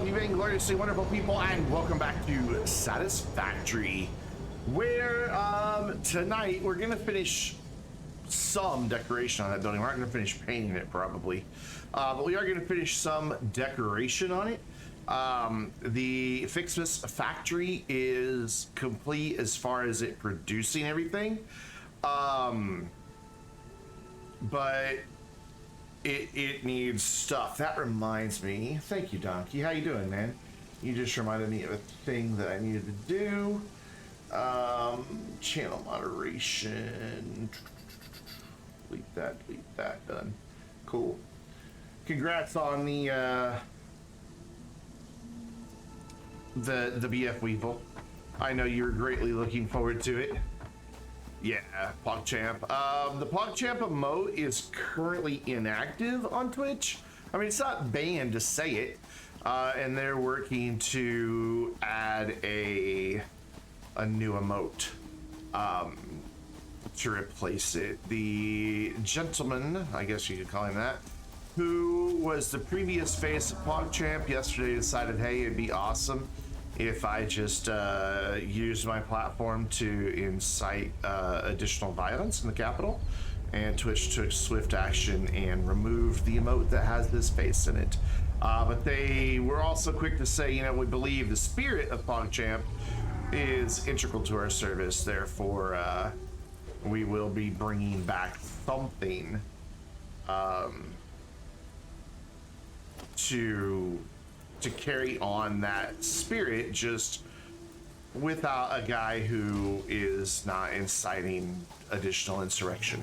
you vaingloriously wonderful people, and welcome back to Satisfactory, where tonight we're gonna finish some decoration on that building. We're not gonna finish painting it probably, but we are gonna finish some decoration on it. The FICS MAS factory is complete as far as it producing everything, but it needs stuff. That reminds me, thank you, Donkey. How you doing, man? You just reminded me of a thing that I needed to do. Channel moderation. Delete that, done. Cool. Congrats on the BF Weevil. I know you're greatly looking forward to it. Yeah, PogChamp. The PogChamp emote is currently inactive on Twitch. I mean, it's not banned to say it, and they're working to add a new emote to replace it. The gentleman, I guess you could call him that, who was the previous face of PogChamp yesterday decided, hey, it'd be awesome if I just use my platform to incite additional violence in the Capitol, and Twitch took swift action and removed the emote that has this face in it. But they were also quick to say, you know, we believe the spirit of PogChamp is integral to our service, therefore we will be bringing back something to carry on that spirit, just without a guy who is not inciting additional insurrection.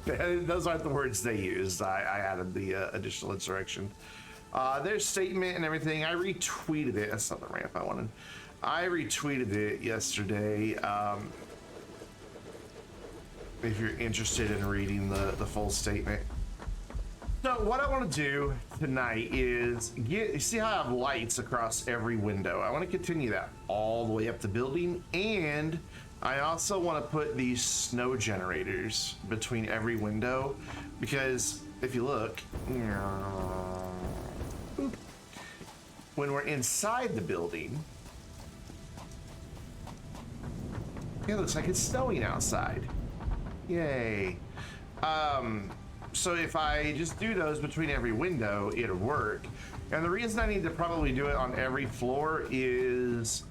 Those aren't the words they used. I added the additional insurrection. Their statement and everything, I retweeted it. That's not the ramp I wanted. I retweeted it yesterday. If you're interested in reading the full statement. So what I want to do tonight is you see how I have lights across every window. I want to continue that all the way up the building, and I also want to put these snow generators between every window, because if you look, when we're inside the building, it looks like it's snowing outside. Yay. So if I just do those between every window, it'll work. And the reason I need to probably do it on every floor is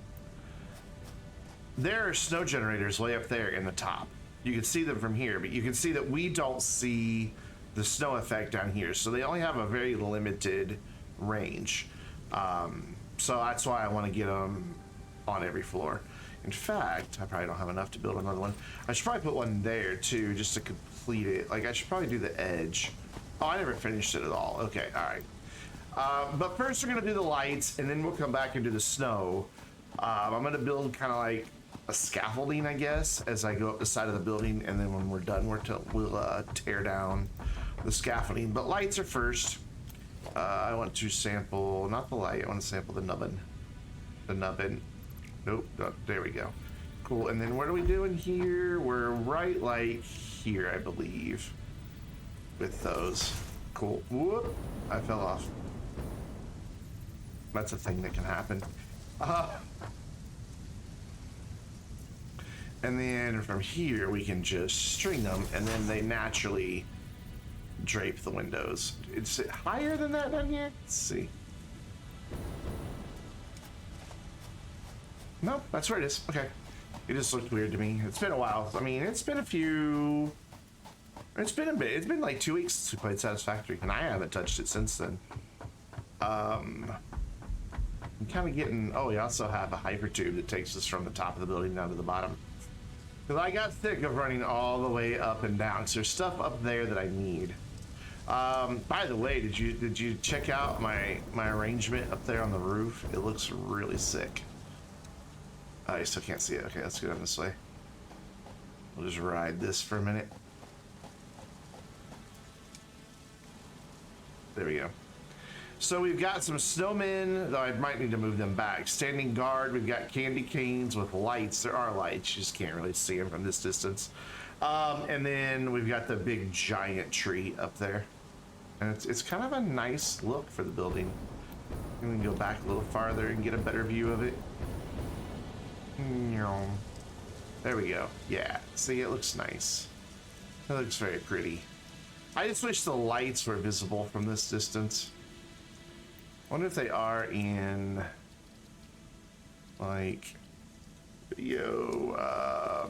there are snow generators way up there in the top. You can see them from here, but you can see that we don't see the snow effect down here. So they only have a very limited range. So that's why I want to get them on every floor. In fact, I probably don't have enough to build another one. I should probably put one there too, just to complete it. Like, I should probably do the edge. Oh, I never finished it at all. Okay, all right. But first we're gonna do the lights, and then we'll come back and do the snow. I'm gonna build kind of like a scaffolding, I guess, as I go up the side of the building, and then when we're done, we'll tear down the scaffolding. But lights are first. I want to sample, not the light, I want to sample the nubbin. The nubbin. Nope, no, there we go. Cool, and then what are we doing here? We're right like here, I believe, with those. Cool. Whoop, I fell off. That's a thing that can happen. And then from here, we can just string them, and then they naturally drape the windows. Is it higher than that down here? Let's see. No, that's where it is. Okay. It just looked weird to me. It's been a while. I mean, it's been a few... It's been a bit. It's been like 2 weeks since we played Satisfactory, and I haven't touched it since then. I'm kind of getting... Oh, we also have a hyper tube that takes us from the top of the building down to the bottom. Because I got sick of running all the way up and down. So there's stuff up there that I need. By the way, did you check out my arrangement up there on the roof? It looks really sick. I still can't see it. Okay, let's go down this way. We'll just ride this for a minute. There we go. So we've got some snowmen, though I might need to move them back. Standing guard, we've got candy canes with lights. There are lights, you just can't really see them from this distance. And then we've got the big giant tree up there. And it's kind of a nice look for the building. And we can go back a little farther and get a better view of it. There we go. Yeah, see, it looks nice. It looks very pretty. I just wish the lights were visible from this distance. I wonder if they are in, like, video,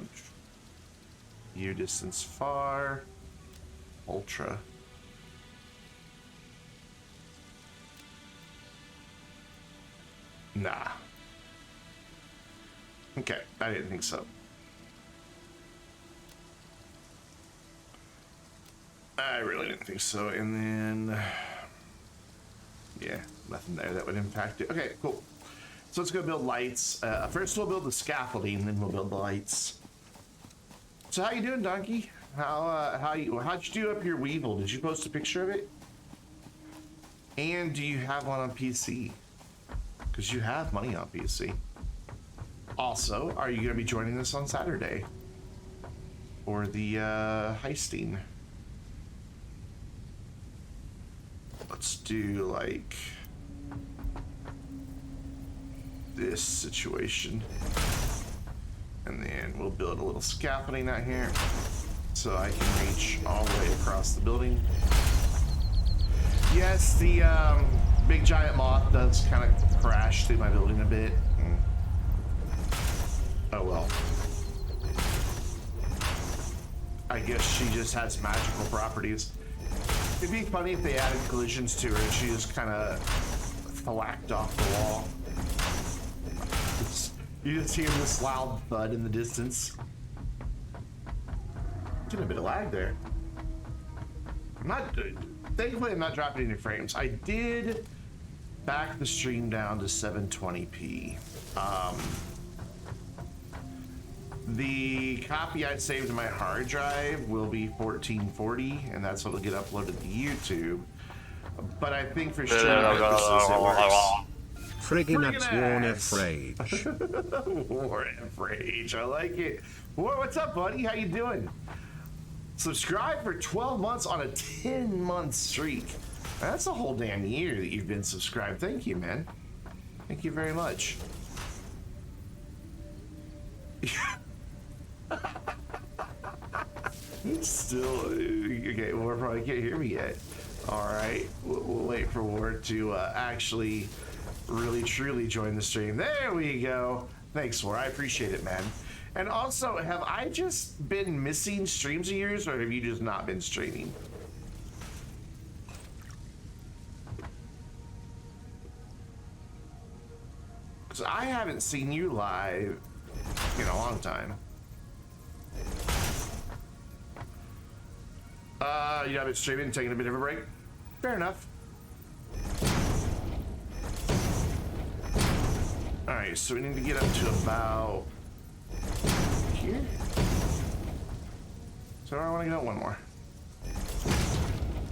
view distance far, ultra. Nah. Okay, I didn't think so. I really didn't think so. And then, yeah, nothing there that would impact it. Okay, cool. So let's go build lights. First we'll build the scaffolding, then we'll build the lights. So how you doing, Donkey? How'd you do up your Weevil? Did you post a picture of it? And do you have one on PC? Because you have money on PC. Also, are you going to be joining us on Saturday? Or the heisting? Let's do like this situation. And then we'll build a little scaffolding out here so I can reach all the way across the building. Yes, the big giant moth does kind of crash through my building a bit. Oh well. I guess she just has magical properties. It'd be funny if they added collisions to her and she just kind of thwacked off the wall. You just hear this loud thud in the distance. Getting a bit of lag there. Thankfully I'm not dropping any frames. I did back the stream down to 720p. The copy I saved in my hard drive will be 1440, and that's what'll get uploaded to YouTube. But I think for streaming purposes it works. Friggin' that's War F Rage. War F Rage, I like it. War, what's up, buddy? How you doing? Subscribe for 12 months on a 10-month streak. That's a whole damn year that you've been subscribed. Thank you, man. Thank you very much. Still, okay, War probably can't hear me yet. All right, we'll wait for War to actually really truly join the stream. There we go. Thanks, War. I appreciate it, man. And also, have I just been missing streams of yours, or have you just not been streaming? Because I haven't seen you live in a long time. You haven't been streaming, taking a bit of a break? Fair enough. Alright, so we need to get up to about here. So I want to get up one more.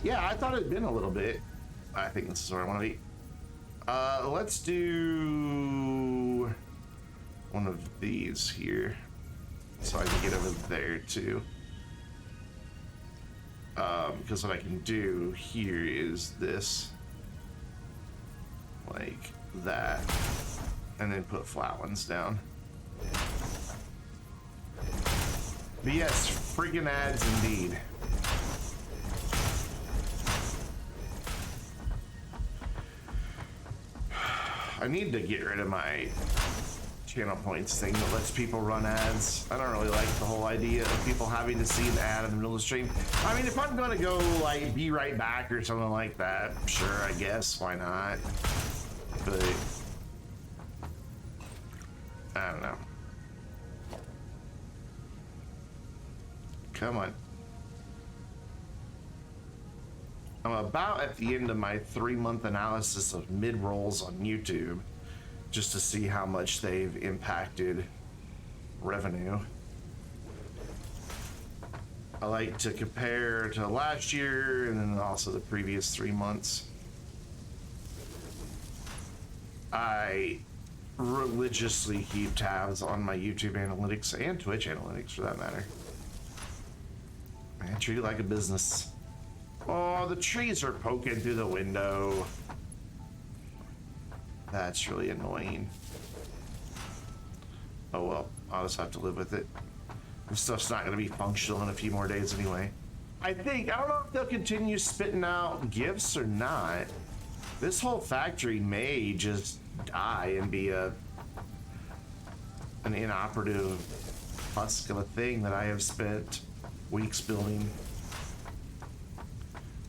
Yeah, I thought it'd been a little bit. I think this is where I want to be. Let's do one of these here so I can get over there too. Because what I can do here is this, like that, and then put flat ones down. But yes, freaking ads indeed. I need to get rid of my channel points thing that lets people run ads. I don't really like the whole idea of people having to see an ad in the middle of the stream. I mean, if I'm gonna go like be right back or something like that, sure, I guess, why not? But I don't know. Come on. I'm about at the end of my 3-month analysis of mid-rolls on YouTube, just to see how much they've impacted revenue. I like to compare to last year and then also the previous 3 months. I religiously keep tabs on my YouTube analytics and Twitch analytics for that matter. I treat it like a business. Oh, the trees are poking through the window. That's really annoying. Oh well, I'll just have to live with it. This stuff's not going to be functional in a few more days anyway. I don't know if they'll continue spitting out gifts or not. This whole factory may just die and be an inoperative husk of a thing that I have spent weeks building.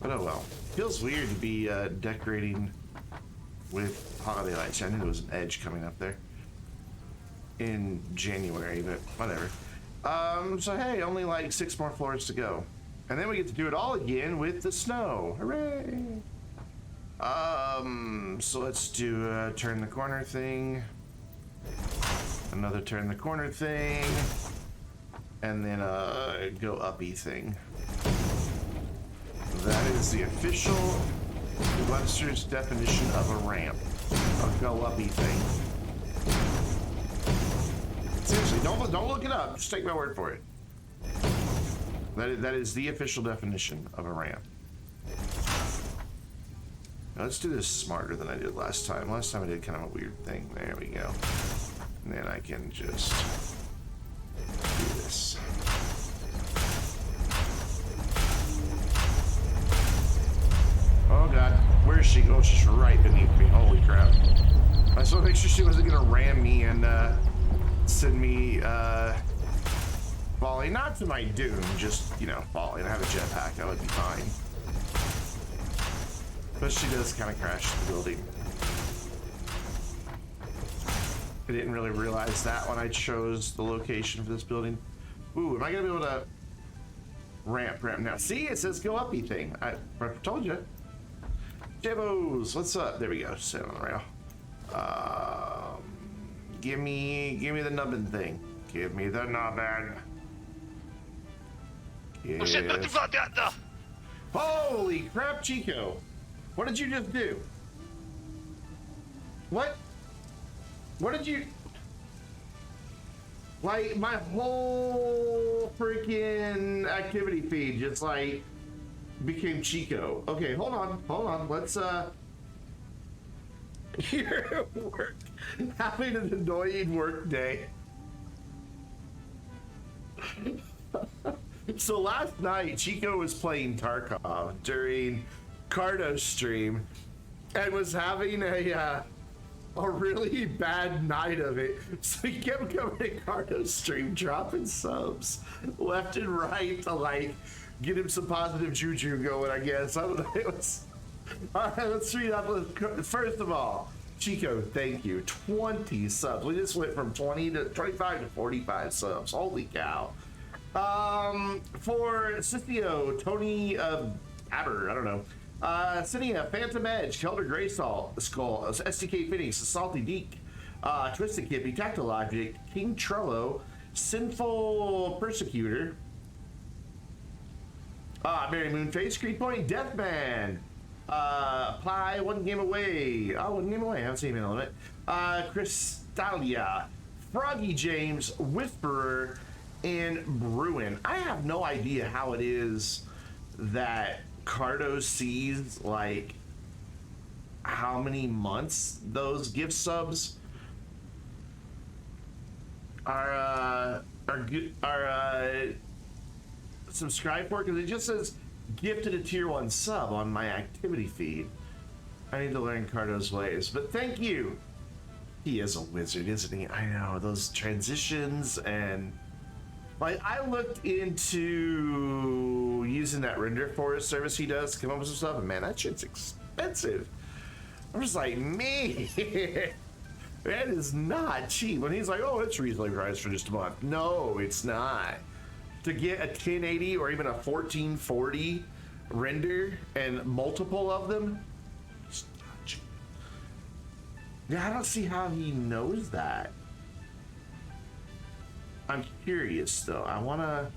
But oh well. Feels weird to be decorating with holiday lights. I knew there was an edge coming up there in January, but whatever. So hey, only like 6 more floors to go. And then we get to do it all again with the snow. Hooray! So let's do turn the corner thing. Another turn the corner thing. And then go uppy thing. That is the official Webster's definition of a ramp. A go uppy thing. Seriously, don't look it up. Just take my word for it. That is the official definition of a ramp. Now let's do this smarter than I did last time. Last time I did kind of a weird thing. There we go. And then I can just do this. Oh god, where is she? Oh, she's right beneath me. Holy crap. I just want to make sure she wasn't gonna ram me and send me falling. Not to my doom, just, you know, falling. I have a jetpack, that would be fine. But she does kind of crash the building. I didn't really realize that when I chose the location for this building. Ooh, am I gonna be able to ramp now? See, it says go uppy thing. I told you. Jebos, what's up? There we go. Sit on the rail. Give me the nubbin thing. Give me the nubbin. Yes. Holy crap, Chico! What did you just do? What? What did you? Like, my whole freaking activity feed just like became Chico. Okay, hold on. Let's you're at work, having an annoying work day. So last night, Chico was playing Tarkov during Cardo's stream and was having a really bad night of it. So he kept coming to Cardo's stream, dropping subs left and right to like get him some positive juju going, I guess. I don't know. It was all right. Let's read up. First of all, Chico, thank you. 20 subs. We just went from 20 to 25 to 45 subs. Holy cow. For Sithio, Tony Aber, I don't know. Cynia, Phantom Edge, Kelder Greyskull, SDK Phoenix, Salty Deek, Twisted Kippy, Tactologic, King Trello, Sinful Persecutor, Mary Moonface, Creed Point, Deathman, Ply, One Game Away. Oh, One Game Away, I haven't seen him in a limit. Crystalia, Froggy James, Whisperer, and Bruin. I have no idea how it is that Cardo sees like how many months those gift subs are subscribed for, because it just says gifted a tier 1 sub on my activity feed. I need to learn Cardo's ways, but thank you. He is a wizard, isn't he? I know, those transitions, and like I looked into using that render forest service he does to come up with some stuff, and man, that shit's expensive. I'm just like, man, that is not cheap. When he's like, oh, it's reasonably priced for just a month. No, it's not. To get a 1080 or even a 1440 render and multiple of them, it's not cheap. Yeah, I don't see how he knows that. I'm curious though. I wanna.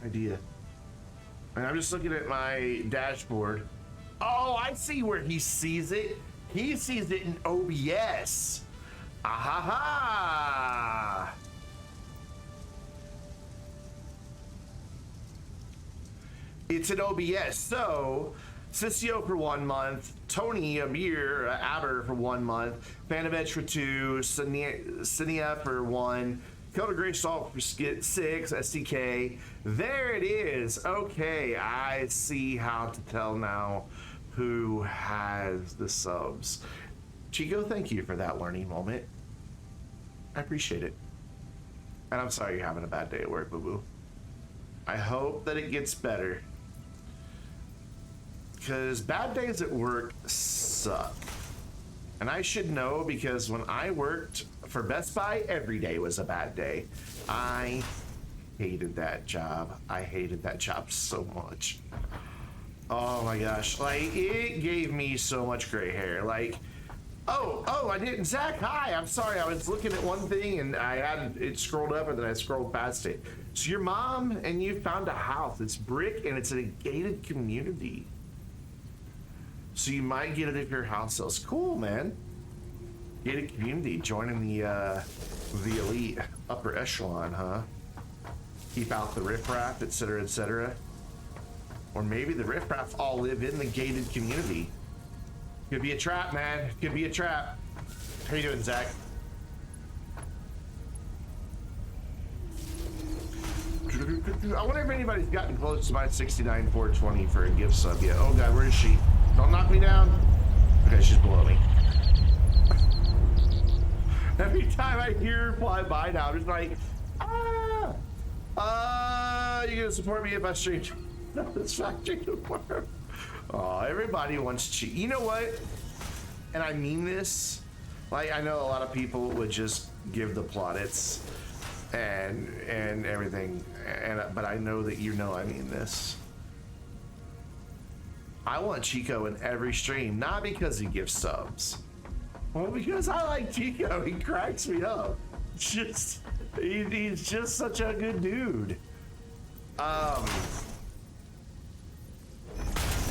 Idea. And I'm just looking at my dashboard. Oh, I see where he sees it. He sees it in OBS. It's an OBS. So, Sissio for 1 month, Tony Amir Aber for 1 month, Panovich for 2, Sinia for 1, Coda Gray Salt for 6, STK. There it is. Okay, I see how to tell now who has the subs. Chico, thank you for that learning moment. I appreciate it. And I'm sorry you're having a bad day at work, boo-boo. I hope that it gets better. Because bad days at work suck. And I should know, because when I worked for Best Buy, every day was a bad day. I hated that job. I hated that job so much. Oh my gosh. Like, it gave me so much gray hair. Like, oh, I didn't. Zach, hi. I'm sorry. I was looking at one thing and I had it scrolled up and then I scrolled past it. So your mom and you found a house. It's brick and it's in a gated community. So you might get it if your house sells. Cool, man. Gated community, joining the elite upper echelon, huh? Keep out the riffraff, etc., etc. Or maybe the riffraff all live in the gated community. Could be a trap, man. Could be a trap. How you doing, Zach? I wonder if anybody's gotten close to my 69,420 for a gift sub yet. Oh god, where is she? Don't knock me down. Okay, she's below me. Every time I hear her fly by now, I'm just like, you gonna support me if I stream Satisfactory tomorrow? Oh, everybody wants cheat. You know what? And I mean this. Like, I know a lot of people would just give the plaudits and everything, but I know that you know I mean this. I want Chico in every stream, not because he gives subs, well, because I like Chico. He cracks me up. Just he's just such a good dude.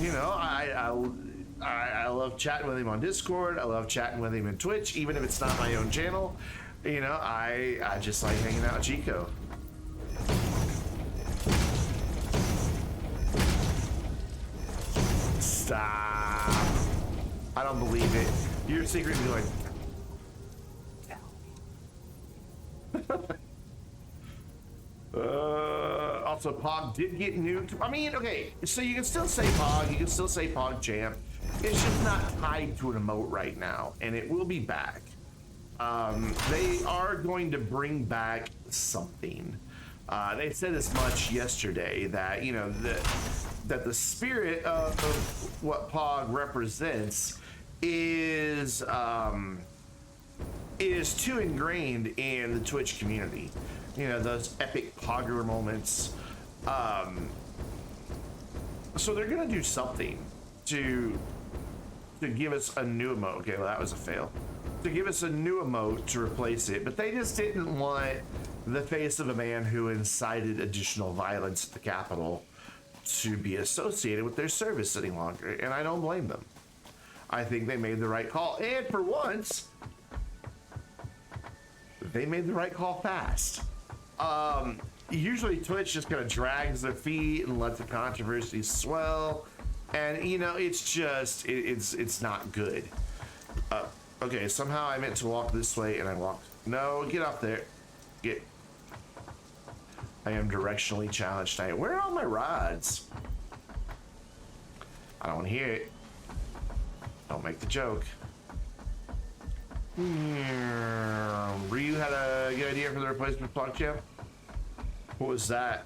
You know, I love chatting with him on Discord. I love chatting with him in Twitch, even if it's not my own channel. You know, I just like hanging out with Chico. Stop. I don't believe it. You're secretly going. Also, Pog did get nuked. I mean, okay, so you can still say Pog, you can still say Pog Champ. It's just not tied to an emote right now, and it will be back. They are going to bring back something. They said as much yesterday that, you know, that the spirit of what Pog represents is too ingrained in the Twitch community. You know, those epic Pogger moments. So they're gonna do something to give us a new emote. Okay, well, that was a fail. To give us a new emote to replace it, but they just didn't want the face of a man who incited additional violence at the Capitol to be associated with their service any longer, and I don't blame them. I think they made the right call, and for once, they made the right call fast. Usually Twitch just kind of drags their feet and lets the controversy swell, and you know, it's just it's not good. Okay, somehow I meant to walk this way and I walked. No, get up there. Get. I am directionally challenged tonight. Where are all my rods? I don't want to hear it. Don't make the joke. Ryu had a good idea for the replacement Pog Champ. What was that?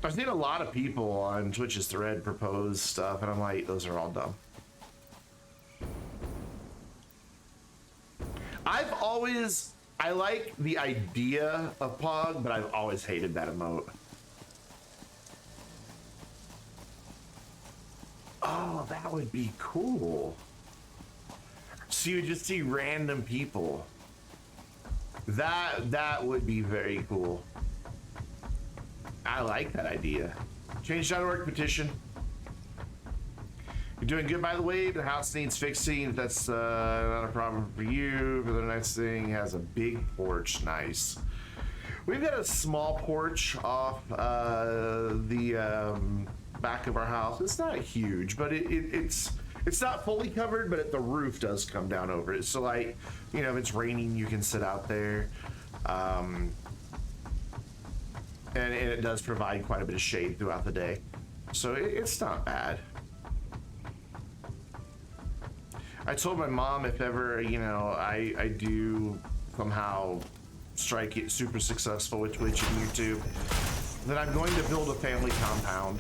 I've seen a lot of people on Twitch's thread propose stuff, and I'm like, those are all dumb. I like the idea of Pog, but I've always hated that emote. Oh, that would be cool. So you just see random people. That would be very cool. I like that idea. Change.org petition. You're doing good, by the way. The house needs fixing. That's not a problem for you. For the next thing, has a big porch. Nice. We've got a small porch off the back of our house. It's not huge, but it's not fully covered, but the roof does come down over it. So like, you know, if it's raining, you can sit out there. And it does provide quite a bit of shade throughout the day. So it's not bad. I told my mom if ever, you know, I do somehow strike it super successful with Twitch and YouTube, that I'm going to build a family compound.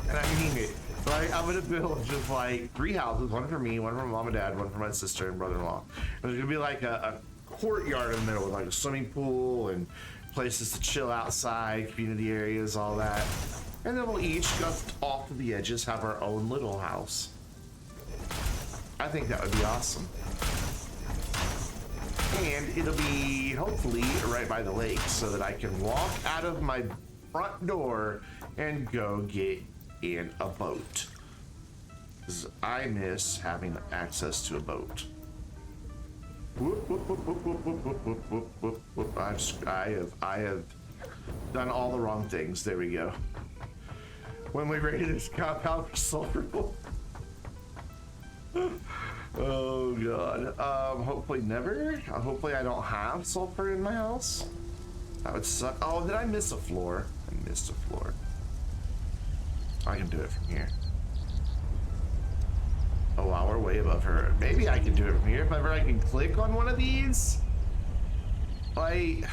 And I mean it. Like, I'm gonna build just like 3 houses, one for me, one for my mom and dad, one for my sister and brother-in-law. There's gonna be like a courtyard in the middle with like a swimming pool and places to chill outside, community areas, all that. And then we'll each go off to the edges, have our own little house. I think that would be awesome. And it'll be hopefully right by the lake so that I can walk out of my front door and go get in a boat. 'Cause I miss having access to a boat. Whoop, whoop, whoop, whoop, whoop, whoop, whoop, whoop, whoop, whoop, whoop. I have done all the wrong things. There we go. When we rated this compound for sulfur. Oh god. Hopefully never. Hopefully I don't have sulfur in my house. That would suck. Oh, did I miss a floor? I missed a floor. I can do it from here. Oh wow, we're way above her. Maybe I can do it from here if ever I can click on one of these. Like,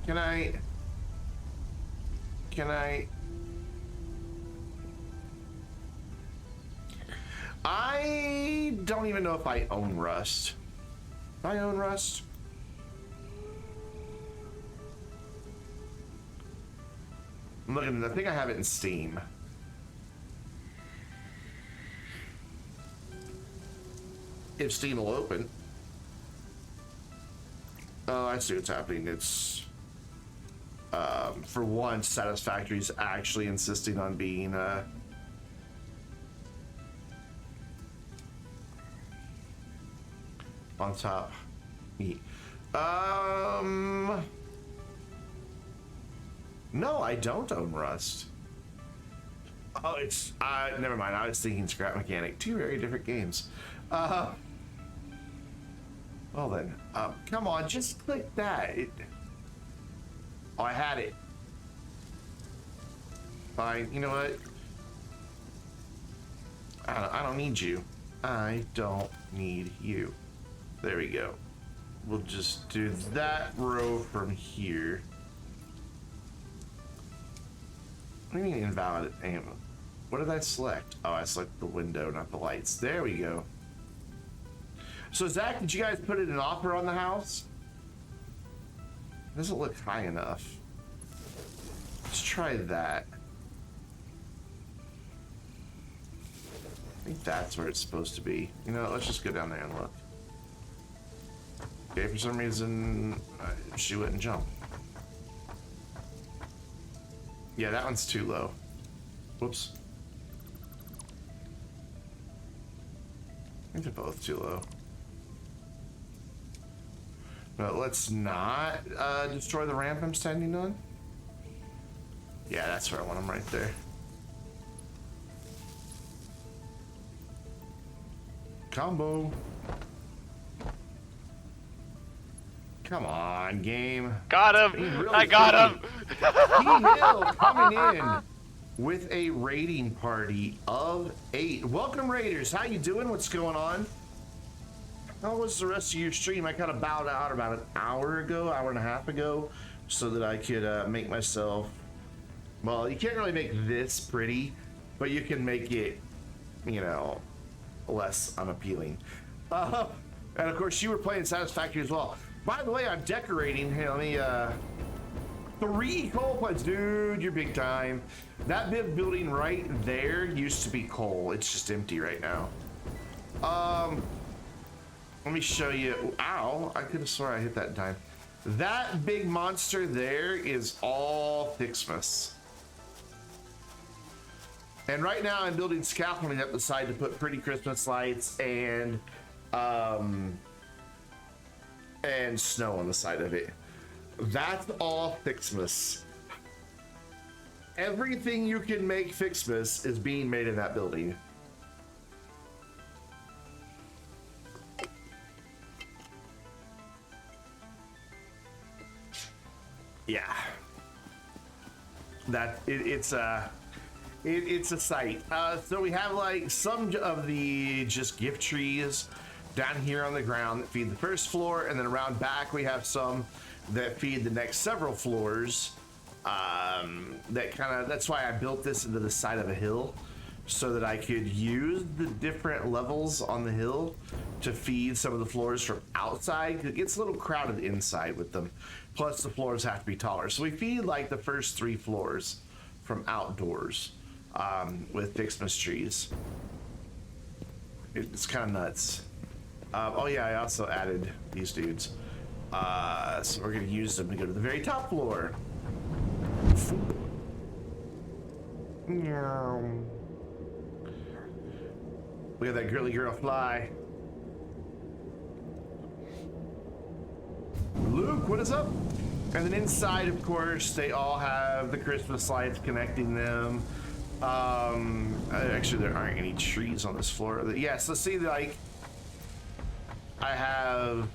can I don't even know if I own Rust. Do I own Rust? I'm looking, I think I have it in Steam. If Steam will open. Oh, I see what's happening. It's for once, Satisfactory is actually insisting on being on top. No, I don't own Rust. Oh, it's never mind. I was thinking Scrap Mechanic. 2 very different games. Well then, come on, just click that. Oh, I had it. Fine. You know what? I don't need you. I don't need you. There we go. We'll just do that row from here. What do you mean invalid aim? What did I select? Oh, I selected the window, not the lights. There we go. So Zach, did you guys put in an offer on the house? It doesn't look high enough. Let's try that. I think that's where it's supposed to be. You know, let's just go down there and look. Okay, for some reason, she wouldn't jump. Yeah, that one's too low. Whoops. I think they're both too low. But let's not destroy the ramp I'm standing on. Yeah, that's where I want them, right there. Combo. Come on, game. Got him! Really I got him! T-Hill coming in with a raiding party of 8. Welcome, Raiders. How you doing? What's going on? How was the rest of your stream? I kind of bowed out about an hour and a half ago, so that I could make myself... Well, you can't really make this pretty, but you can make it, you know, less unappealing. And of course, you were playing Satisfactory as well. By the way, I'm decorating. Here, let me, 3 coal plates. Dude, you're big time. That big building right there used to be coal. It's just empty right now. Let me show you. Ow, I could have sworn I hit that in time. That big monster there is all FICS MAS. And right now I'm building scaffolding up the side to put pretty Christmas lights and snow on the side of it. That's all FICS MAS. Everything you can make FICS MAS is being made in that building. Yeah. It's a sight. So we have like some of the just gift trees down here on the ground that feed the first floor, and then around back we have some that feed the next several floors. That's why I built this into the side of a hill, so that I could use the different levels on the hill to feed some of the floors from outside. It gets a little crowded inside with them. Plus the floors have to be taller. So we feed like the first 3 floors from outdoors with FICS MAS trees. It's kind of nuts. Oh yeah, I also added these dudes. So we're gonna use them to go to the very top floor. We got that girly girl fly. Luke, what is up? And then inside, of course, they all have the Christmas lights connecting them. Actually, there aren't any trees on this floor. Yeah, so see, like, I have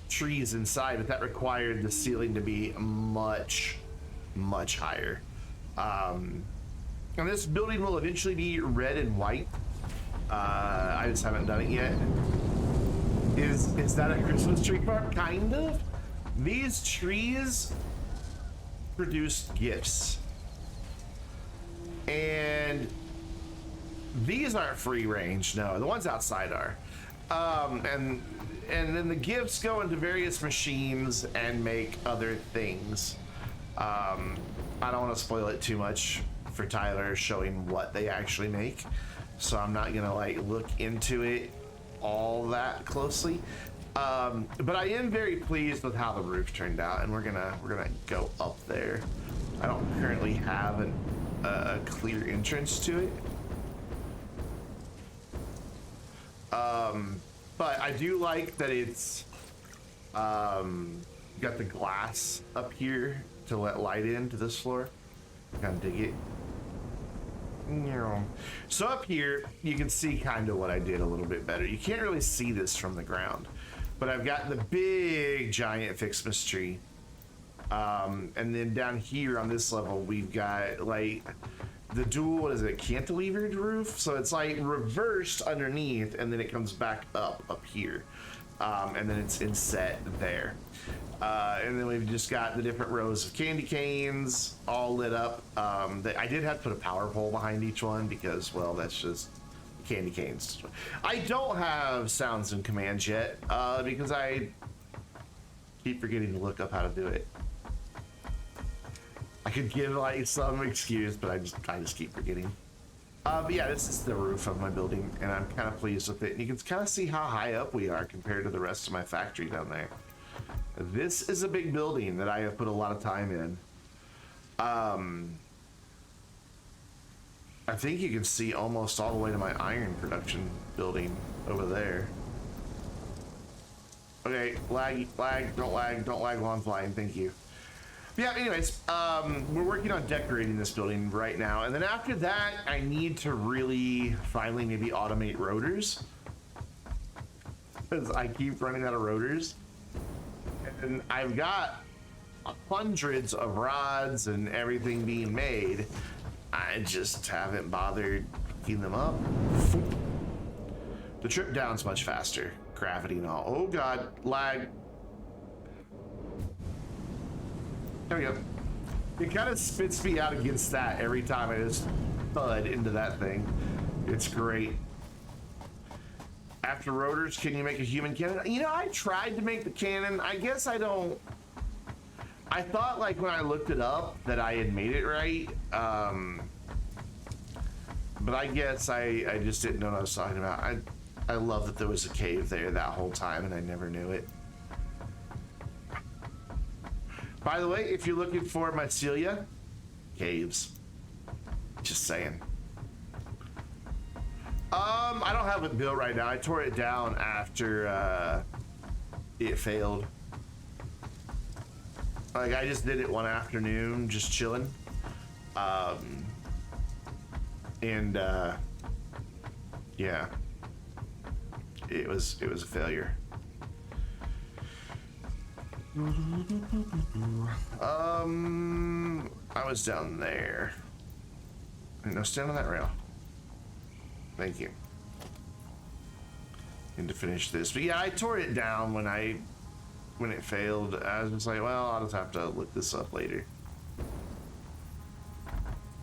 trees inside, but that required the ceiling to be much, much higher. And this building will eventually be red and white. I just haven't done it yet. Is that a Christmas tree farm? Kind of. These trees produce gifts. And these aren't free range, no. The ones outside are. And then the gifts go into various machines and make other things. I don't want to spoil it too much for Tyler showing what they actually make, so I'm not gonna like look into it all that closely. But I am very pleased with how the roof turned out, and we're gonna go up there. I don't currently have a clear entrance to it. But I do like that it's got the glass up here to let light into this floor. Kind of dig it. So up here, you can see kind of what I did a little bit better. You can't really see this from the ground, but I've got the big giant FICS MAS tree. And then down here on this level, we've got like the dual, what is it, cantilevered roof? So it's like reversed underneath, and then it comes back up here. And then it's inset there. And then we've just got the different rows of candy canes all lit up. I did have to put a power pole behind each one because, well, that's just candy canes. I don't have sounds and commands yet because I keep forgetting to look up how to do it. I could give like some excuse, but I just keep forgetting. But yeah, this is the roof of my building, and I'm kind of pleased with it. And you can kind of see how high up we are compared to the rest of my factory down there. This is a big building that I have put a lot of time in. I think you can see almost all the way to my iron production building over there. Okay, lag, don't lag while I'm flying, thank you. Yeah, anyways, we're working on decorating this building right now, and then after that, I need to really finally maybe automate rotors, because I keep running out of rotors, and I've got hundreds of rods and everything being made. I just haven't bothered picking them up. The trip down's much faster, gravity and all. Oh god, lag. There we go. It kind of spits me out against that every time I just thud into that thing. It's great. After rotors, can you make a human cannon? You know, I tried to make the cannon. I guess I don't. I thought like when I looked it up that I had made it right. But I guess I just didn't know what I was talking about. I love that there was a cave there that whole time and I never knew it. By the way, if you're looking for mycelia, caves. Just saying. I don't have it built right now. I tore it down after it failed. Like, I just did it one afternoon, just chilling. Yeah, it was a failure. I was down there. No, stand on that rail. Thank you. And to finish this, but yeah, I tore it down when it failed. I was just like, well, I'll just have to look this up later.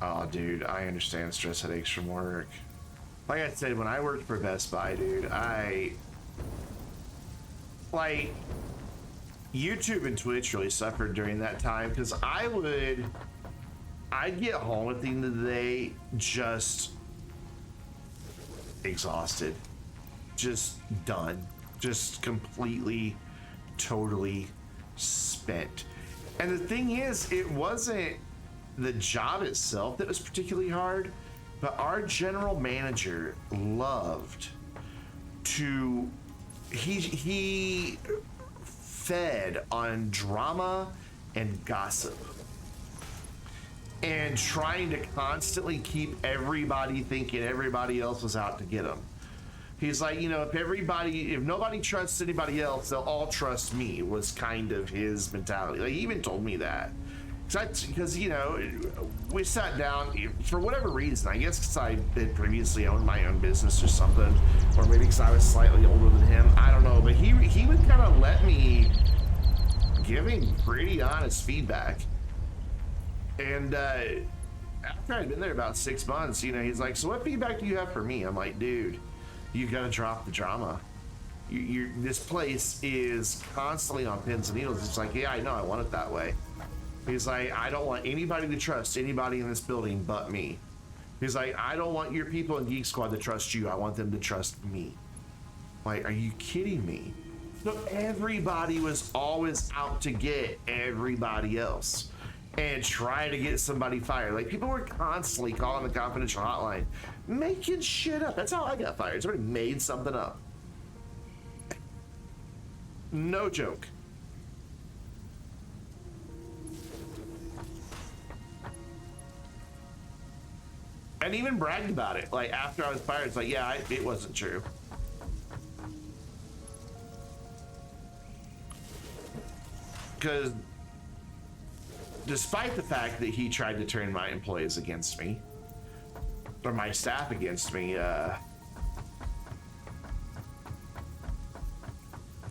Oh, dude, I understand stress headaches from work. Like I said, when I worked for Best Buy, dude, like, YouTube and Twitch really suffered during that time because I'd get home at the end of the day just exhausted, just done, just completely, totally spent. And the thing is, it wasn't the job itself that was particularly hard, but our general manager loved to, he fed on drama and gossip and trying to constantly keep everybody thinking everybody else was out to get them. He's like, you know, if nobody trusts anybody else, they'll all trust me, was kind of his mentality. Like, he even told me that. Because, you know, we sat down for whatever reason. I guess because I had previously owned my own business or something, or maybe because I was slightly older than him. I don't know, but he would kind of let me give him pretty honest feedback. And after I'd been there about 6 months, you know, he's like, "So what feedback do you have for me?" I'm like, "Dude, you gotta drop the drama. This place is constantly on pins and needles." It's like, "Yeah, I know, I want it that way." He's like, "I don't want anybody to trust anybody in this building but me." He's like, "I don't want your people in Geek Squad to trust you. I want them to trust me." Like, are you kidding me? So everybody was always out to get everybody else and try to get somebody fired. Like, people were constantly calling the confidential hotline, making shit up. That's how I got fired. Somebody made something up. No joke. And even bragged about it. Like, after I was fired, it's like, yeah, it wasn't true. Because despite the fact that he tried to turn my employees against me, or my staff against me,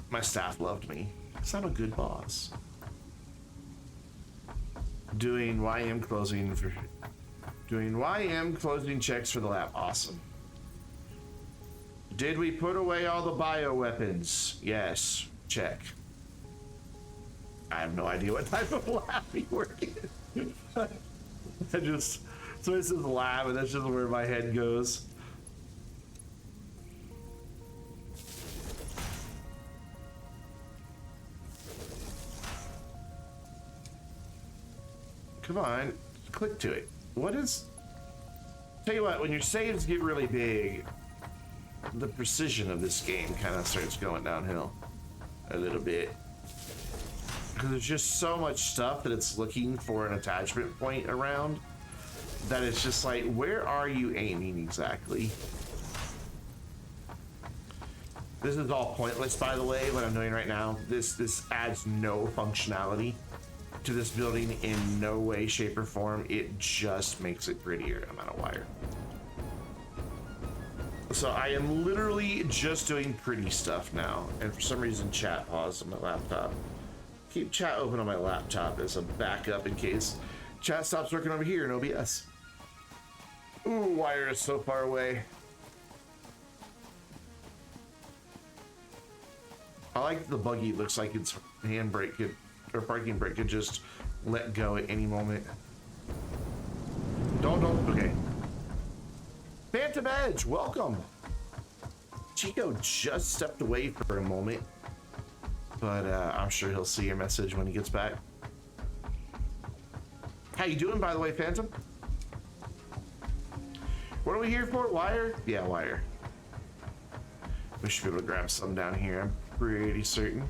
my staff loved me because I'm a good boss. Doing YM closing checks for the lab. Awesome. Did we put away all the bioweapons? Yes. Check. I have no idea what type of lab we work in. So this is the lab, and that's just where my head goes. Come on, click to it. What is... Tell you what, when your saves get really big, the precision of this game kind of starts going downhill a little bit. Because there's just so much stuff that it's looking for an attachment point around that it's just like, where are you aiming exactly? This is all pointless, by the way, what I'm doing right now. This adds no functionality to this building in no way, shape, or form. It just makes it prettier. I'm out of wire. So I am literally just doing pretty stuff now. And for some reason, chat paused on my laptop. Keep chat open on my laptop as a backup in case chat stops working over here in OBS. Ooh, wire is so far away. I like the buggy. It looks like its handbrake could, or parking brake could just let go at any moment. Don't, okay. Phantom Edge, welcome. Chico just stepped away for a moment, but I'm sure he'll see your message when he gets back. How you doing, by the way, Phantom? What are we here for? Wire? Yeah, wire. We should be able to grab some down here, I'm pretty certain.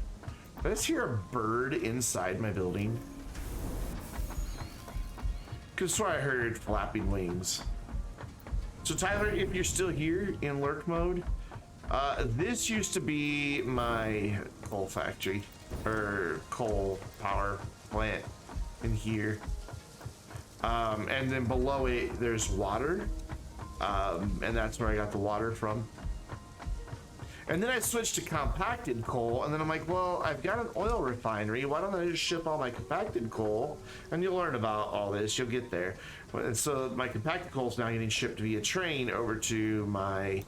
Did I just hear a bird inside my building? Because I heard flapping wings. So Tyler, if you're still here in lurk mode, this used to be my coal factory, or coal power plant in here. And then below it, there's water. And that's where I got the water from. And then I switched to compacted coal, and then I'm like, well, I've got an oil refinery. Why don't I just ship all my compacted coal? And you'll learn about all this. You'll get there. And so my compacted coal is now getting shipped via train over to my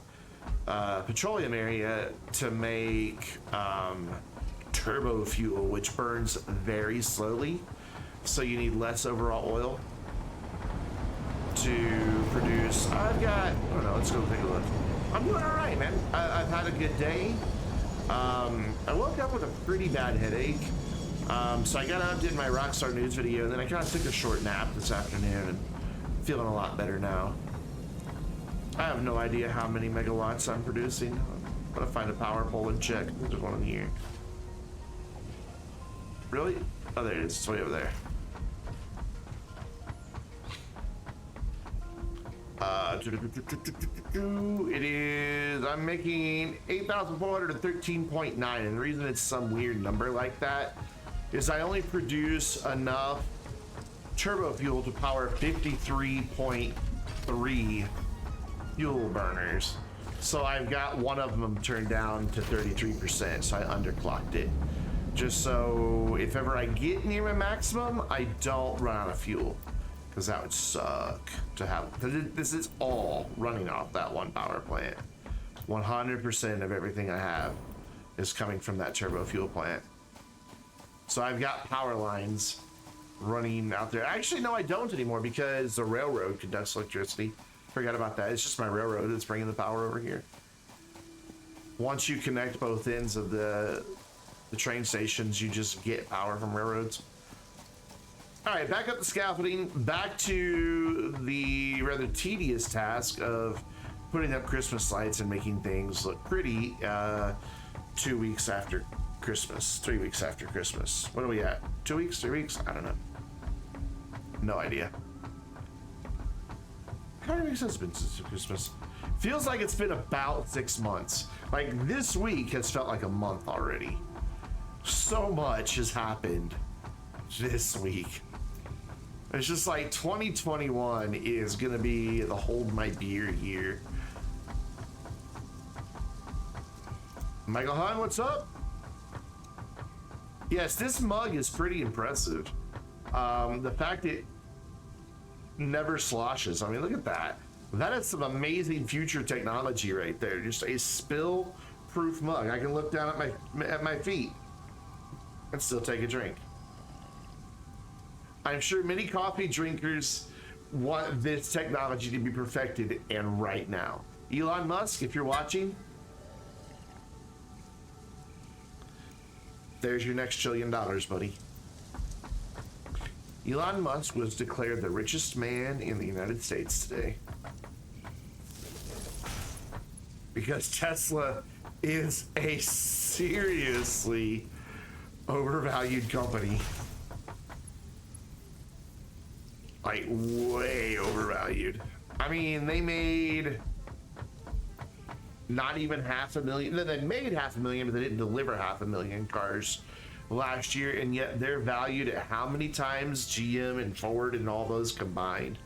petroleum area to make turbo fuel, which burns very slowly. So you need less overall oil to produce. I've got, I don't know, let's go take a look. I'm doing all right, man. I've had a good day. I woke up with a pretty bad headache. So I got up, did my Rockstar News video, and then I kind of took a short nap this afternoon and feeling a lot better now. I have no idea how many megawatts I'm producing. I'm gonna find a power pole and check. There's one in here. Really? Oh, there it is. It's way over there. It is, I'm making 8,413.9, and the reason it's some weird number like that is I only produce enough turbo fuel to power 53.3 fuel burners. So I've got one of them turned down to 33%, so I underclocked it. Just so if ever I get near my maximum, I don't run out of fuel. Because that would suck to have. This is all running off that one power plant. 100% of everything I have is coming from that turbo fuel plant. So I've got power lines running out there. Actually, no, I don't anymore because the railroad conducts electricity. Forgot about that. It's just my railroad that's bringing the power over here. Once you connect both ends of the train stations, you just get power from railroads. All right, back up the scaffolding, back to the rather tedious task of putting up Christmas lights and making things look pretty 2 weeks after Christmas, 3 weeks after Christmas. What are we at? 2 weeks, 3 weeks? I don't know. No idea. How many weeks has it been since Christmas? Feels like it's been about 6 months. Like this week has felt like a month already. So much has happened this week. It's just like 2021 is gonna be the hold my beer year. Michael Hahn, what's up? Yes, this mug is pretty impressive. The fact it never sloshes. I mean, look at that. That is some amazing future technology right there. Just a spill-proof mug. I can look down at my feet and still take a drink. I'm sure many coffee drinkers want this technology to be perfected, and right now. Elon Musk, if you're watching, there's your next $1 trillion, buddy. Elon Musk was declared the richest man in the United States today. Because Tesla is a seriously overvalued company. Like, way overvalued. I mean, they made not even 500,000. They made 500,000, but they didn't deliver 500,000 cars last year, and yet they're valued at how many times GM and Ford and all those combined?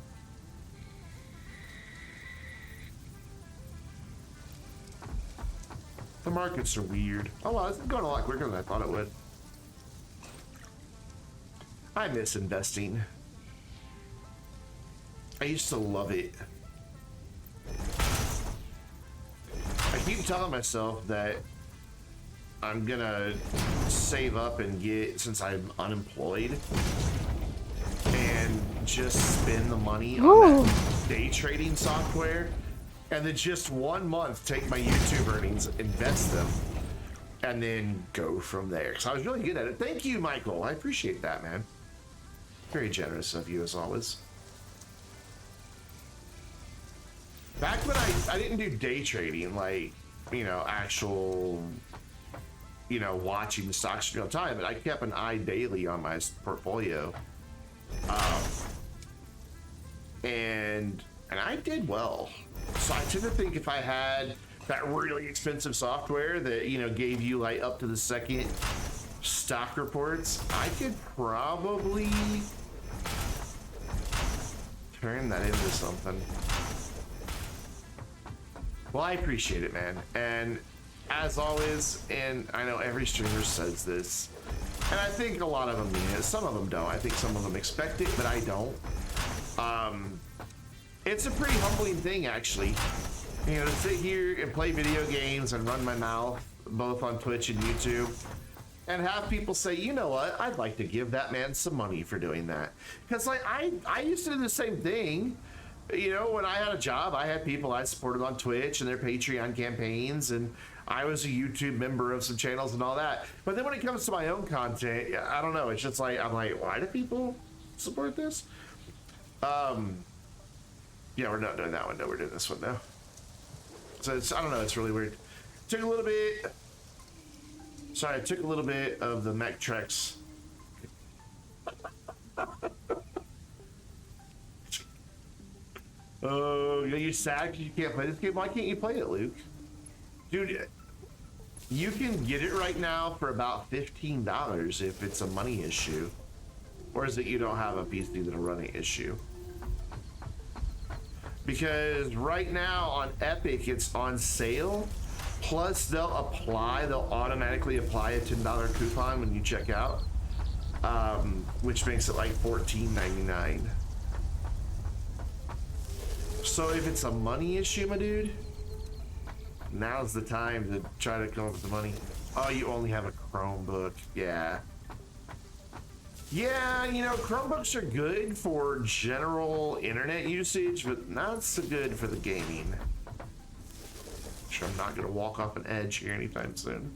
The markets are weird. Oh well, it's going a lot quicker than I thought it would. I miss investing. I used to love it. I keep telling myself that I'm gonna save up and get, since I'm unemployed, and just spend the money on that day trading software, and then just 1 month take my YouTube earnings, invest them, and then go from there. So I was really good at it. Thank you, Michael. I appreciate that, man. Very generous of you as always. Back when I didn't do day trading, like, you know, actual, you know, watching the stocks in real time, but I kept an eye daily on my portfolio. and I did well. So I tend to think if I had that really expensive software that, you know, gave you like up to the second stock reports, I could probably turn that into something. Well, I appreciate it, man. And as always, and I know every streamer says this, and I think a lot of them mean it. Some of them don't. I think some of them expect it, but I don't. It's a pretty humbling thing, actually. You know, to sit here and play video games and run my mouth, both on Twitch and YouTube, and have people say, you know what, I'd like to give that man some money for doing that. Because, like, I used to do the same thing. You know, when I had a job, I had people I supported on Twitch and their Patreon campaigns, and I was a YouTube member of some channels and all that. But then when it comes to my own content, I don't know. It's just like, I'm like, why do people support this? Yeah, we're not doing that one. No, we're doing this one now. So it's, I don't know. It's really weird. Took a little bit. Sorry, I took a little bit of the Mech Trex. Oh, you're sad because you can't play this game? Why can't you play it, Luke? Dude, you can get it right now for about $15 if it's a money issue. Or is it you don't have a PC that'll run an issue? Because right now on Epic, it's on sale. Plus, they'll automatically apply a $10 coupon when you check out, which makes it like $14.99. So if it's a money issue, my dude, now's the time to try to come up with the money. Oh, you only have a Chromebook. Yeah. Yeah, you know, Chromebooks are good for general internet usage, but not so good for the gaming. Sure, I'm not going to walk off an edge here anytime soon.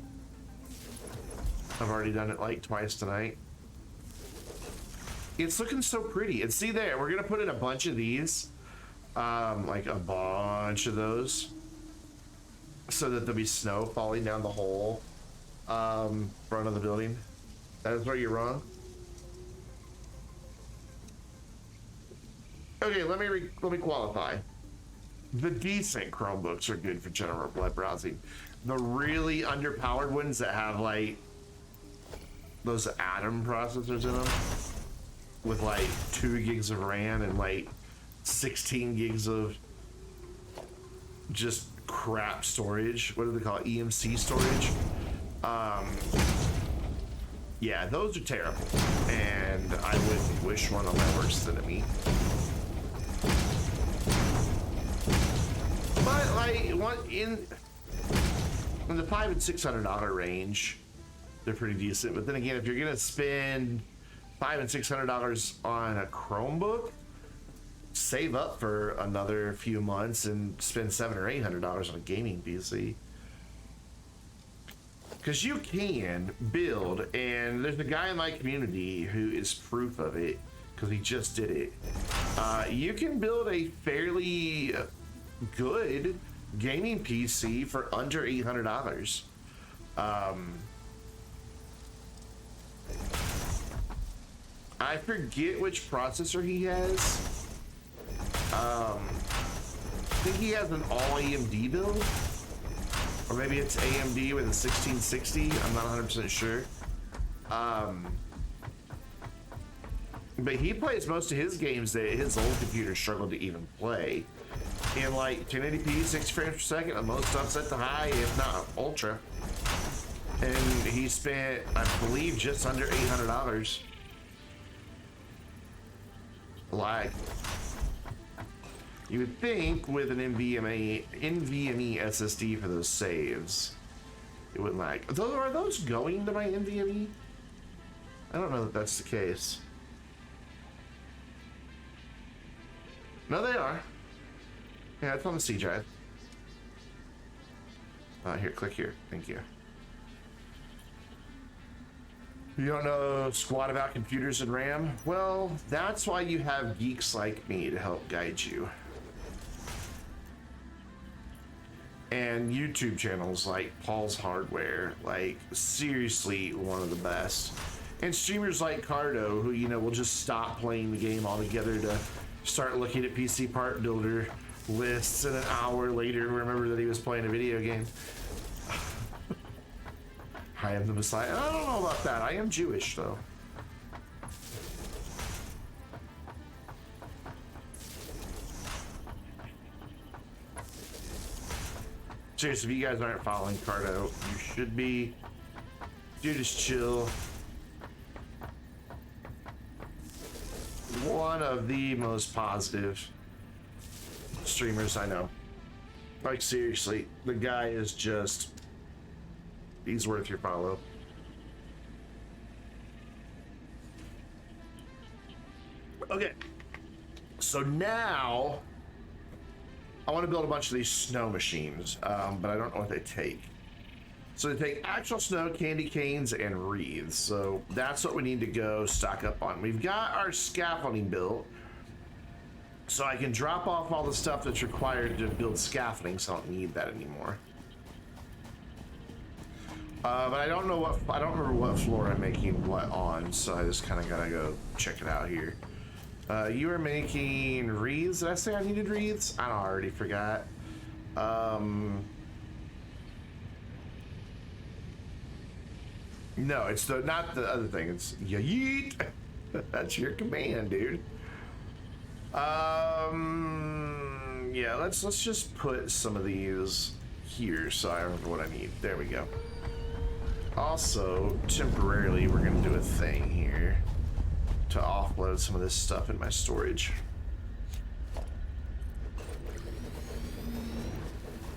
I've already done it like twice tonight. It's looking so pretty. And see there, we're going to put in a bunch of these. Like a bunch of those. So that there'll be snow falling down the whole front of the building. That is where you're wrong. Okay, let me qualify. The decent Chromebooks are good for general web browsing. The really underpowered ones that have like those Atom processors in them with like 2 gigs of RAM and like 16 gigs of just crap storage. What do they call it? EMC storage. Yeah, those are terrible, and I wouldn't wish one on my worst enemy. But like, in the $500 and $600 range, they're pretty decent. But then again, if you're gonna spend $500 and $600 on a Chromebook, save up for another few months and spend $700 or $800 on a gaming PC. Because you can build, and there's a guy in my community who is proof of it, because he just did it. You can build a fairly good gaming PC for under $800. I forget which processor he has. I think he has an all AMD build, or maybe it's AMD with a 1660. I'm not 100% sure. But he plays most of his games that his old computer struggled to even play in like 1080p, 60 frames per second, and most stuff set to high, if not ultra. And he spent, I believe, just under $800. Like, you would think with an NVMe SSD for those saves, it wouldn't lag. Are those going to my NVMe? I don't know that that's the case. No, they are. Yeah, it's on the C drive. Here, click here. Thank you. You don't know squat about computers and RAM? Well, that's why you have geeks like me to help guide you. And YouTube channels like Paul's Hardware, like seriously one of the best. And streamers like Cardo, who, you know, will just stop playing the game altogether to start looking at PC part builder lists, and an hour later remember that he was playing a video game. I am the Messiah. I don't know about that. I am Jewish, though. Seriously, if you guys aren't following Cardo, you should be. Dude, just chill. One of the most positive streamers I know. Like, seriously, the guy is just... he's worth your follow. Okay. So now... I want to build a bunch of these snow machines, but I don't know what they take. So they take actual snow, candy canes, and wreaths. So that's what we need to go stock up on. We've got our scaffolding built, so I can drop off all the stuff that's required to build scaffolding, so I don't need that anymore. But I don't remember what floor I'm making what on, so I just kind of gotta go check it out here. You were making wreaths. Did I say I needed wreaths? I don't know, I already forgot. No, it's not the other thing. It's yeet. That's your command, dude. Yeah, let's just put some of these here so I remember what I need. There we go. Also, temporarily, we're gonna do a thing here to offload some of this stuff in my storage.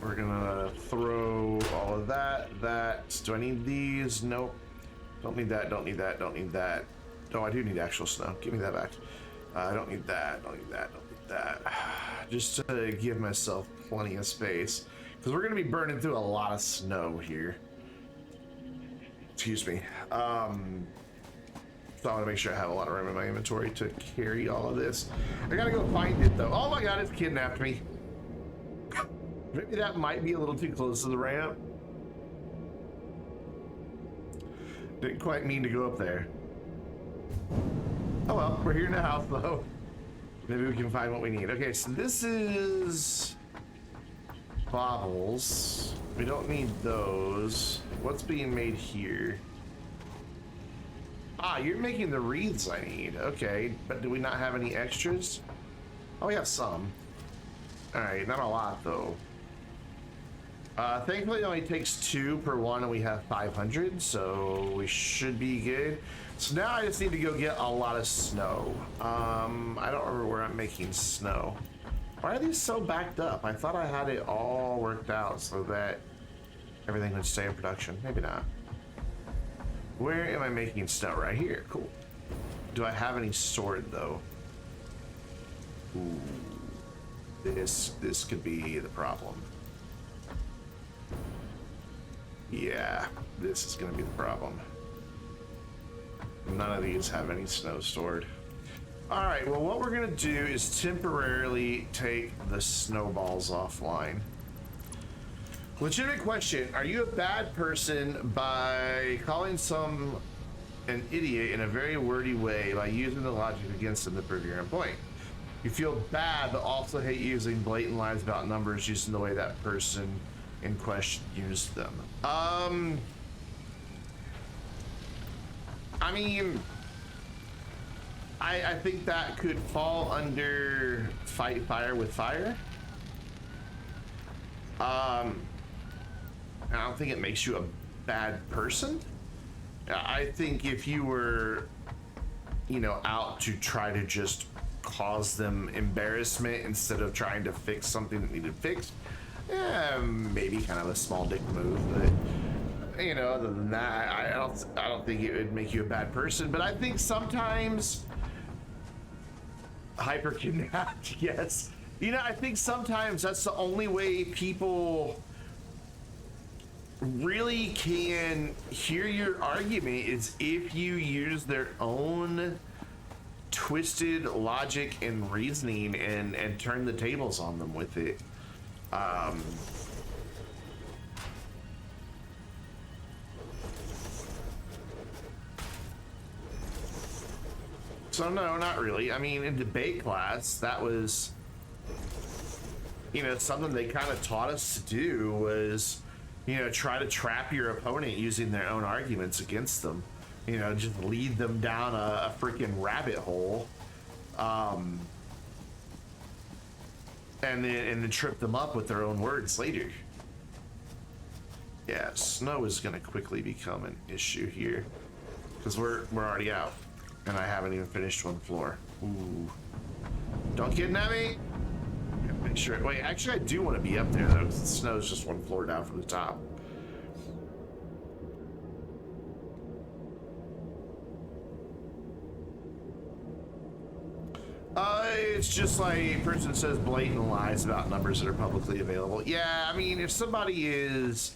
We're gonna throw all of that. Do I need these? Nope. Don't need that, don't need that, don't need that. No, I do need actual snow. Give me that back. I don't need that, don't need that, don't need that. Just to give myself plenty of space. Because we're gonna be burning through a lot of snow here. Excuse me. So I want to make sure I have a lot of room in my inventory to carry all of this. I gotta go find it though. Oh my god, it's kidnapped me. Maybe that might be a little too close to the ramp. Didn't quite mean to go up there. Oh well, we're here in the house though. Maybe we can find what we need. Okay, so this is baubles. We don't need those. What's being made here? Ah, you're making the wreaths I need. Okay, but do we not have any extras? Oh, we have some. All right, not a lot though. Thankfully, it only takes 2 per one, and we have 500, so we should be good. So now I just need to go get a lot of snow. I don't remember where I'm making snow. Why are these so backed up? I thought I had it all worked out so that everything would stay in production. Maybe not. Where am I making snow? Right here. Cool. Do I have any stored though? Ooh. This could be the problem. Yeah, this is gonna be the problem. None of these have any snow stored. All right, well, what we're gonna do is temporarily take the snowballs offline. Legitimate question, are you a bad person by calling an idiot in a very wordy way by using the logic against them to prove your own point? You feel bad, but also hate using blatant lies about numbers using the way that person in question used them. I mean, I think that could fall under fight fire with fire. I don't think it makes you a bad person. I think if you were, you know, out to try to just cause them embarrassment instead of trying to fix something that needed fixed, maybe kind of a small dick move, but you know, other than that, I don't think it would make you a bad person. But I think sometimes hyper kidnapped, yes. You know, I think sometimes that's the only way people really can hear your argument is if you use their own twisted logic and reasoning and turn the tables on them with it. So no, not really. I mean, in debate class, that was, you know, something they kind of taught us to do was, you know, try to trap your opponent using their own arguments against them. You know, just lead them down a freaking rabbit hole, and then trip them up with their own words later. Yeah, snow is going to quickly become an issue here because we're already out, and I haven't even finished one floor. Ooh, don't kidnap me. Make sure. Wait, actually, I do want to be up there though, because the snow is just one floor down from the top. It's just like a person says blatant lies about numbers that are publicly available. Yeah, I mean, if somebody is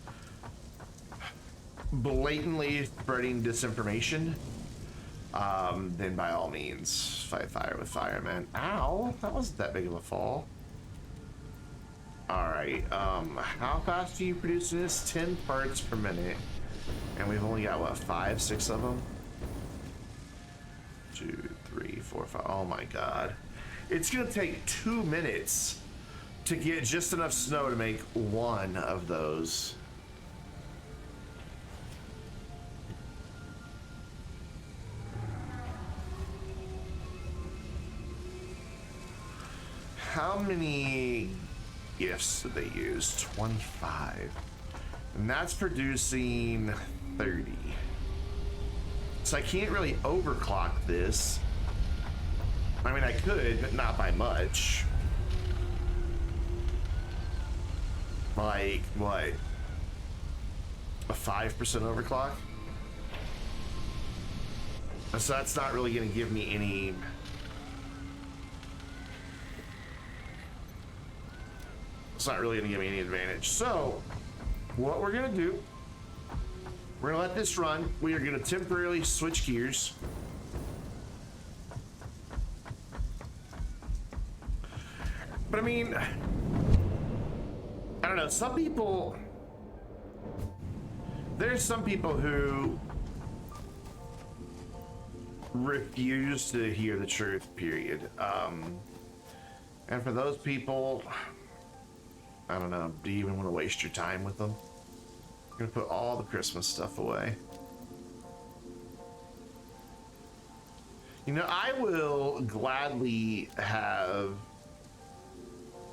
blatantly spreading disinformation, then by all means, fight fire with fire, man. Ow, that wasn't that big of a fall. All right, how fast are you producing this? 10 parts per minute, and we've only got what, 5, 6 of them? 2, 3, 4, 5. Oh my god. It's gonna take 2 minutes to get just enough snow to make one of those. How many gifts did they use? 25. And that's producing 30. So I can't really overclock this. I mean, I could, but not by much. Like, what? A 5% overclock? So that's not really going to give me any... It's not really going to give me any advantage. So, what we're going to do, we're going to let this run. We are going to temporarily switch gears. But I mean, I don't know, some people, there's some people who refuse to hear the truth, period. And for those people, I don't know, do you even want to waste your time with them? I'm gonna put all the Christmas stuff away. You know, I will gladly have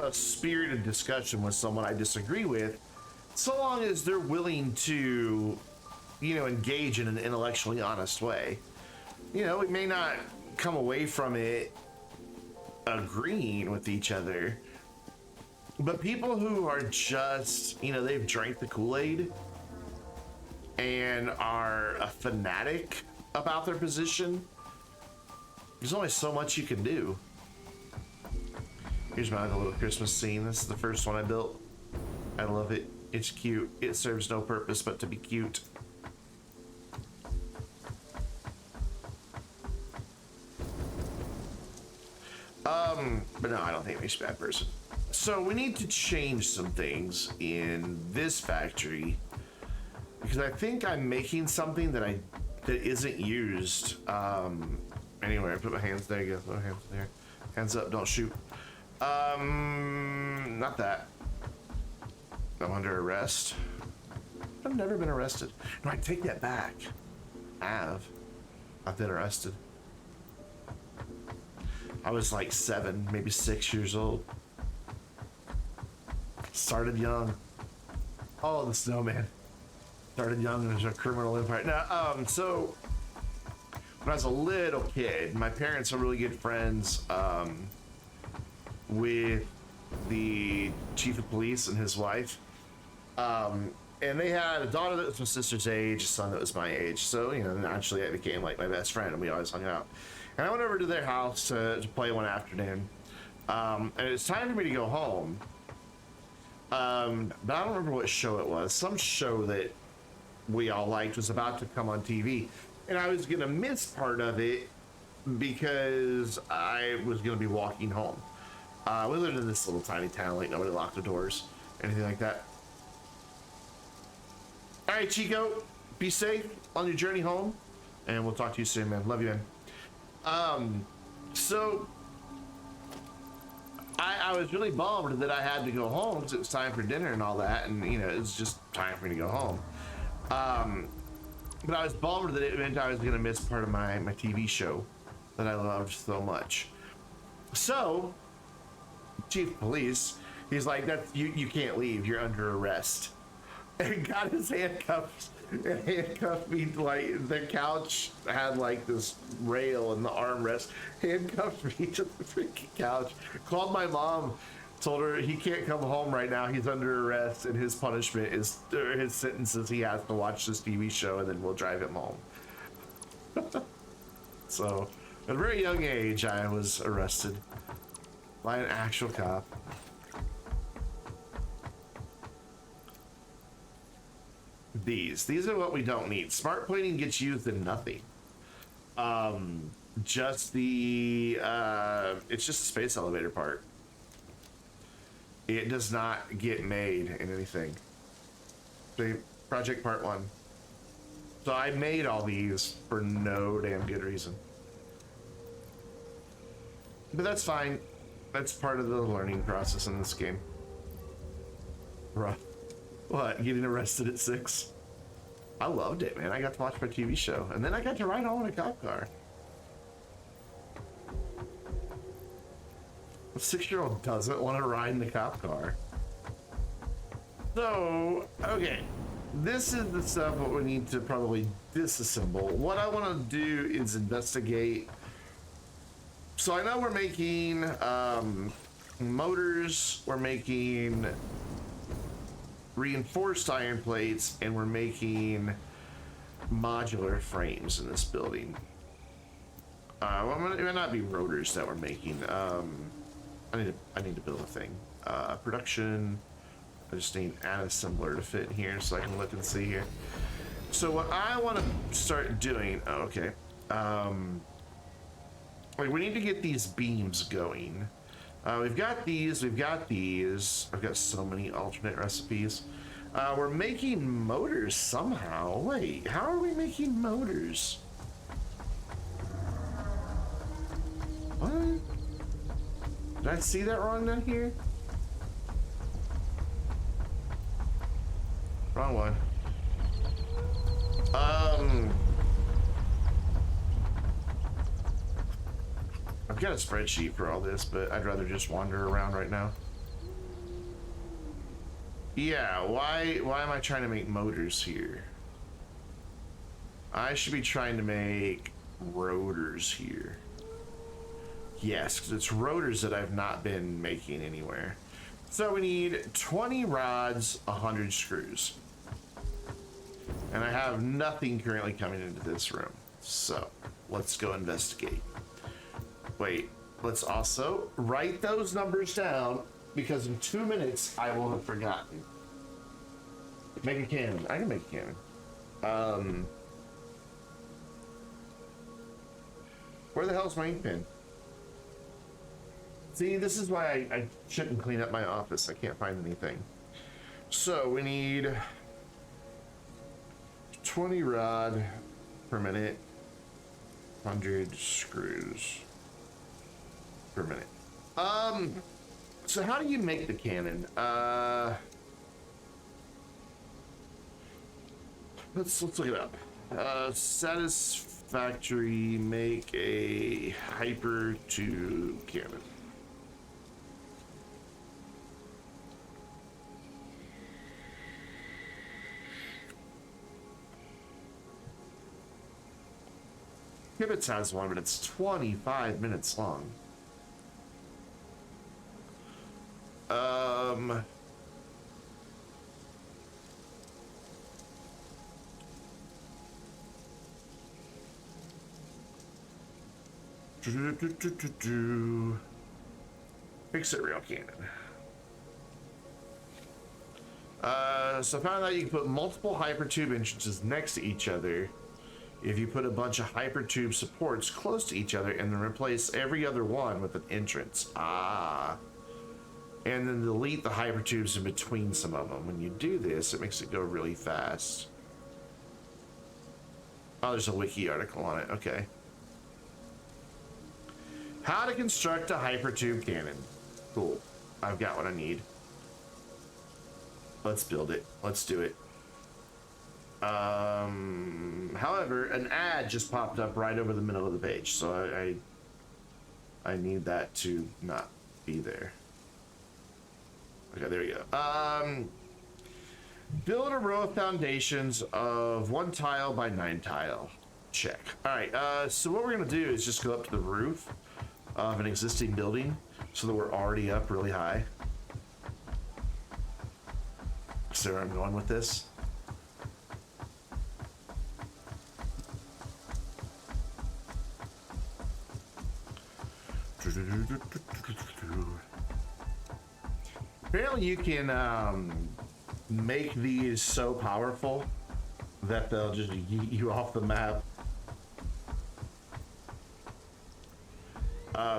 a spirited discussion with someone I disagree with, so long as they're willing to, you know, engage in an intellectually honest way. You know, we may not come away from it agreeing with each other, but people who are just, you know, they've drank the Kool-Aid and are a fanatic about their position, there's only so much you can do. Here's my little Christmas scene. This is the first one I built. I love it. It's cute. It serves no purpose but to be cute. But no, I don't think it makes you a bad person. So we need to change some things in this factory because I think I'm making something that isn't used anywhere. Put my hands there. You go. Put my hands there. Hands up. Don't shoot. Not that. I'm under arrest. I've never been arrested. No, I take that back. I've been arrested. I was like 7, maybe 6 years old. Started young. Oh, the snowman. Started young and there's a criminal empire. Now, so when I was a little kid, my parents were really good friends with the chief of police and his wife. And they had a daughter that was my sister's age, a son that was my age. So, you know, naturally I became like my best friend and we always hung out. And I went over to their house to play one afternoon. And it was time for me to go home. But I don't remember what show it was. Some show that we all liked was about to come on TV. And I was going to miss part of it because I was going to be walking home. We lived in this little tiny town, like nobody locked the doors, anything like that. All right, Chico, be safe on your journey home, and we'll talk to you soon, man. Love you, man. So I was really bummed that I had to go home because it was time for dinner and all that, and you know, it was just time for me to go home. But I was bummed that it meant I was going to miss part of my TV show that I loved so much. So, Chief of Police, he's like, "That's you can't leave. You're under arrest." And got his handcuffs and handcuffed me. Like the couch had like this rail and the armrest. Handcuffed me to the freaking couch. Called my mom. Told her he can't come home right now. He's under arrest, and his punishment is, or his sentence is, he has to watch this TV show, and then we'll drive him home. So, at a very young age, I was arrested by an actual cop. These are what we don't need. Smart plating gets used in nothing. Just the it's just a space elevator part. It does not get made in anything. The project part 1. So I made all these for no damn good reason. But that's fine. That's part of the learning process in this game. Bruh. What? Getting arrested at 6? I loved it, man. I got to watch my TV show. And then I got to ride home in a cop car. A 6-year-old doesn't want to ride in the cop car. So, okay. This is the stuff that we need to probably disassemble. What I want to do is investigate. So I know we're making motors, we're making reinforced iron plates, and we're making modular frames in this building. Well, it might not be rotors that we're making. I need to build a thing. Production. I just need an assembler to fit in here so I can look and see here. So what I want to start doing, okay. Like we need to get these beams going. We've got these, we've got these. I've got so many alternate recipes. We're making motors somehow. Wait, how are we making motors? What? Did I see that wrong down here? Wrong one. I've got a spreadsheet for all this, but I'd rather just wander around right now. Yeah, why am I trying to make motors here? I should be trying to make rotors here. Yes, because it's rotors that I've not been making anywhere. So we need 20 rods, 100 screws. And I have nothing currently coming into this room. So let's go investigate. Wait, let's also write those numbers down because in 2 minutes I will have forgotten. Make a cannon. I can make a cannon. Where the hell's my ink pen? See, this is why I shouldn't clean up my office. I can't find anything. So we need 20 rod per minute, 100 screws per minute. So how do you make the cannon? Let's look it up. Satisfactory make a hyper tube cannon. Kibitz has one, but it's 25 minutes long. Fix it real cannon. So I found out you can put multiple hypertube entrances next to each other if you put a bunch of hypertube supports close to each other and then replace every other one with an entrance. Ah. And then delete the hypertubes in between some of them. When you do this, it makes it go really fast. Oh, there's a wiki article on it. Okay. How to construct a hypertube cannon. Cool. I've got what I need. Let's build it. Let's do it. However, an ad just popped up right over the middle of the page, so I need that to not be there. Okay, there we go. Build a row of foundations of 1 tile by 9 tile. Check. All right. So what we're gonna do is just go up to the roof of an existing building, so that we're already up really high. So where I'm going with this. Apparently you can make these so powerful that they'll just yeet you off the map.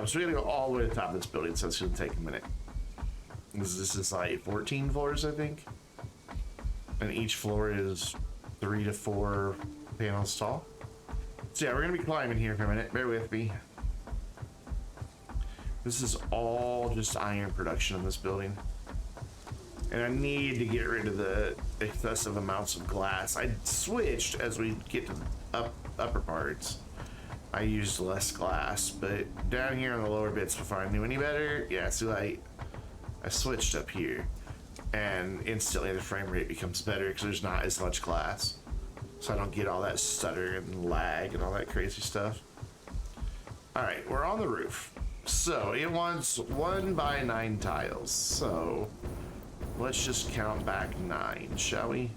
So we're gonna go all the way to the top of this building, so it's gonna take a minute. This is like 14 floors, I think. And each floor is 3 to 4 panels tall. So yeah, we're gonna be climbing here for a minute. Bear with me. This is all just iron production in this building. And I need to get rid of the excessive amounts of glass. I switched as we get to the upper parts. I used less glass, but down here in the lower bits before I knew any better, yeah, see, like, I switched up here. And instantly the frame rate becomes better because there's not as much glass. So I don't get all that stutter and lag and all that crazy stuff. All right, we're on the roof. So it wants 1 by 9 tiles. So let's just count back 9, shall we?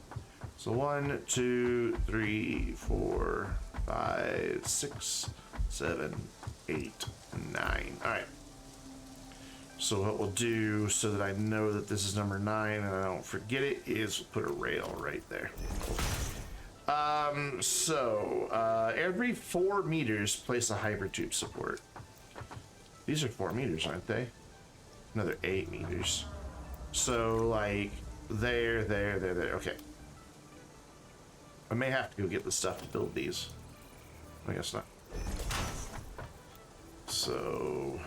So 1, 2, 3, 4, 5, 6, 7, 8, 9. All right. So what we'll do, so that I know that this is number 9 and I don't forget it, is we'll put a rail right there. Every 4 meters, place a hypertube support. These are 4 meters, aren't they? No, they're 8 meters. So, like, there. Okay. I may have to go get the stuff to build these. I guess not. So,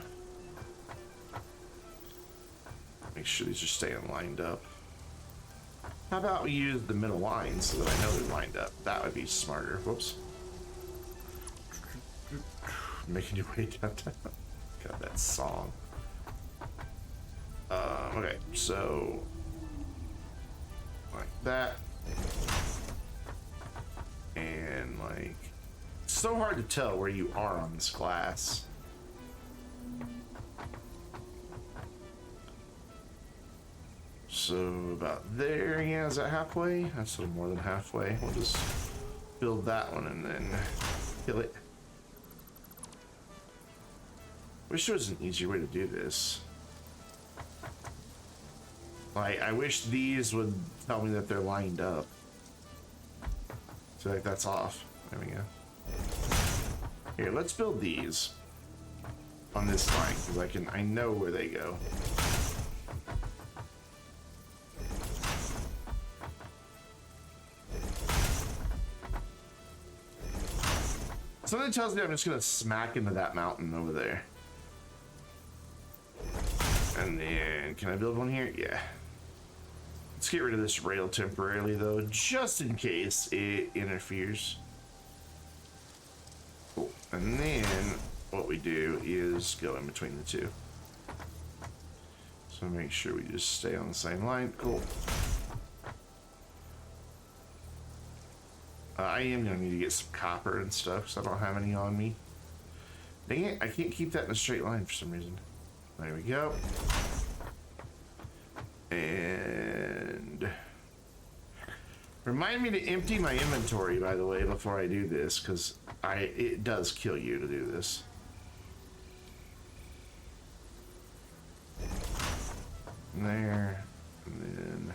make sure these are staying lined up. How about we use the middle line so that I know they're lined up? That would be smarter. Whoops. Making your way downtown. God, that song. Okay, so like that, and like, it's so hard to tell where you are on this glass. So about there, yeah, is that halfway? That's a little more than halfway. We'll just build that one and then kill it. Wish there was an easier way to do this. Like, I wish these would tell me that they're lined up. So like that's off. There we go. Here, let's build these on this line because I know where they go. Something tells me I'm just gonna smack into that mountain over there. And then, can I build one here? Yeah. Let's get rid of this rail temporarily though, just in case it interferes. Cool. And then what we do is go in between the two. So make sure we just stay on the same line. Cool. I am gonna need to get some copper and stuff because I don't have any on me. Dang it, I can't keep that in a straight line for some reason. There we go. And remind me to empty my inventory, by the way, before I do this, because it does kill you to do this. There, and then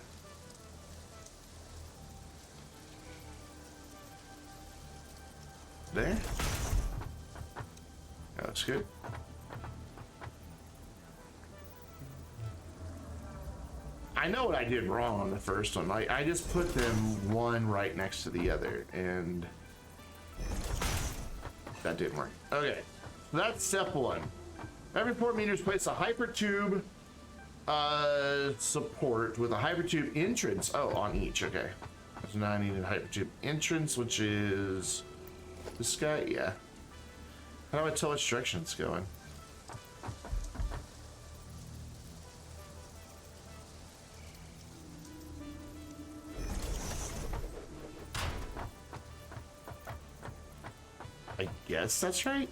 there. That looks good. I know what I did wrong on the first one. I just put them one right next to the other, and that didn't work. Okay, that's step 1. Every 4 meters, place a hypertube support with a hypertube entrance. Oh, on each. Okay. So now I need a hypertube entrance, which is this guy. Yeah. How do I tell which direction it's going? I guess that's right.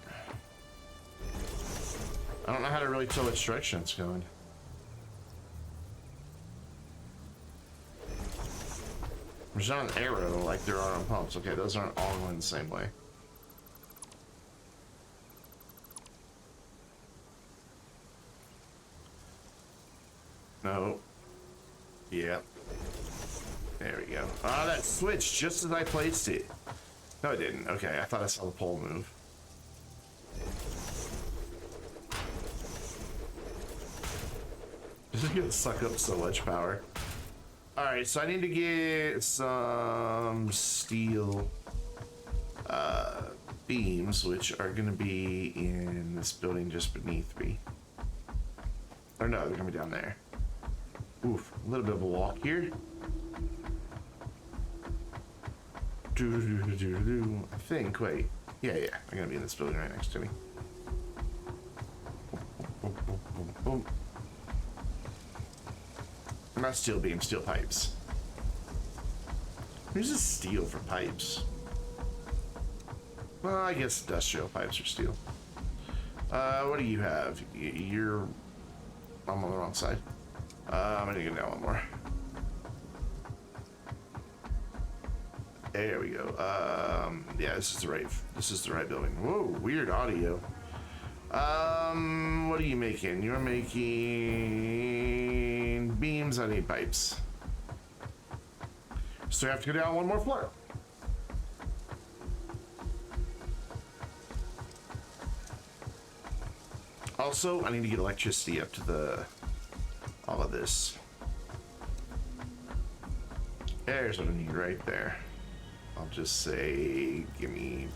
I don't know how to really tell which direction it's going. There's not an arrow like there are on pumps. Okay, those aren't all going the same way. No. Yep. There we go. Ah, that switched just as I placed it. No, it didn't. Okay, I thought I saw the pole move. This is gonna suck up so much power. Alright, so I need to get some steel beams, which are gonna be in this building just beneath me. Or no, they're gonna be down there. Oof, a little bit of a walk here. I think, wait. Yeah, they're gonna be in this building right next to me. Boom, boom, boom, boom. Not steel beams, steel pipes. Who's this steel for pipes? Well, I guess industrial pipes are steel. What do you have? You're... I'm on the wrong side. I'm gonna get down one more. There we go. Yeah, this is the right building. Whoa, weird audio. What are you making? You're making beams. I need pipes. So I have to go down one more floor. Also, I need to get electricity up to all of this. There's what I need right there. I'll just say, give me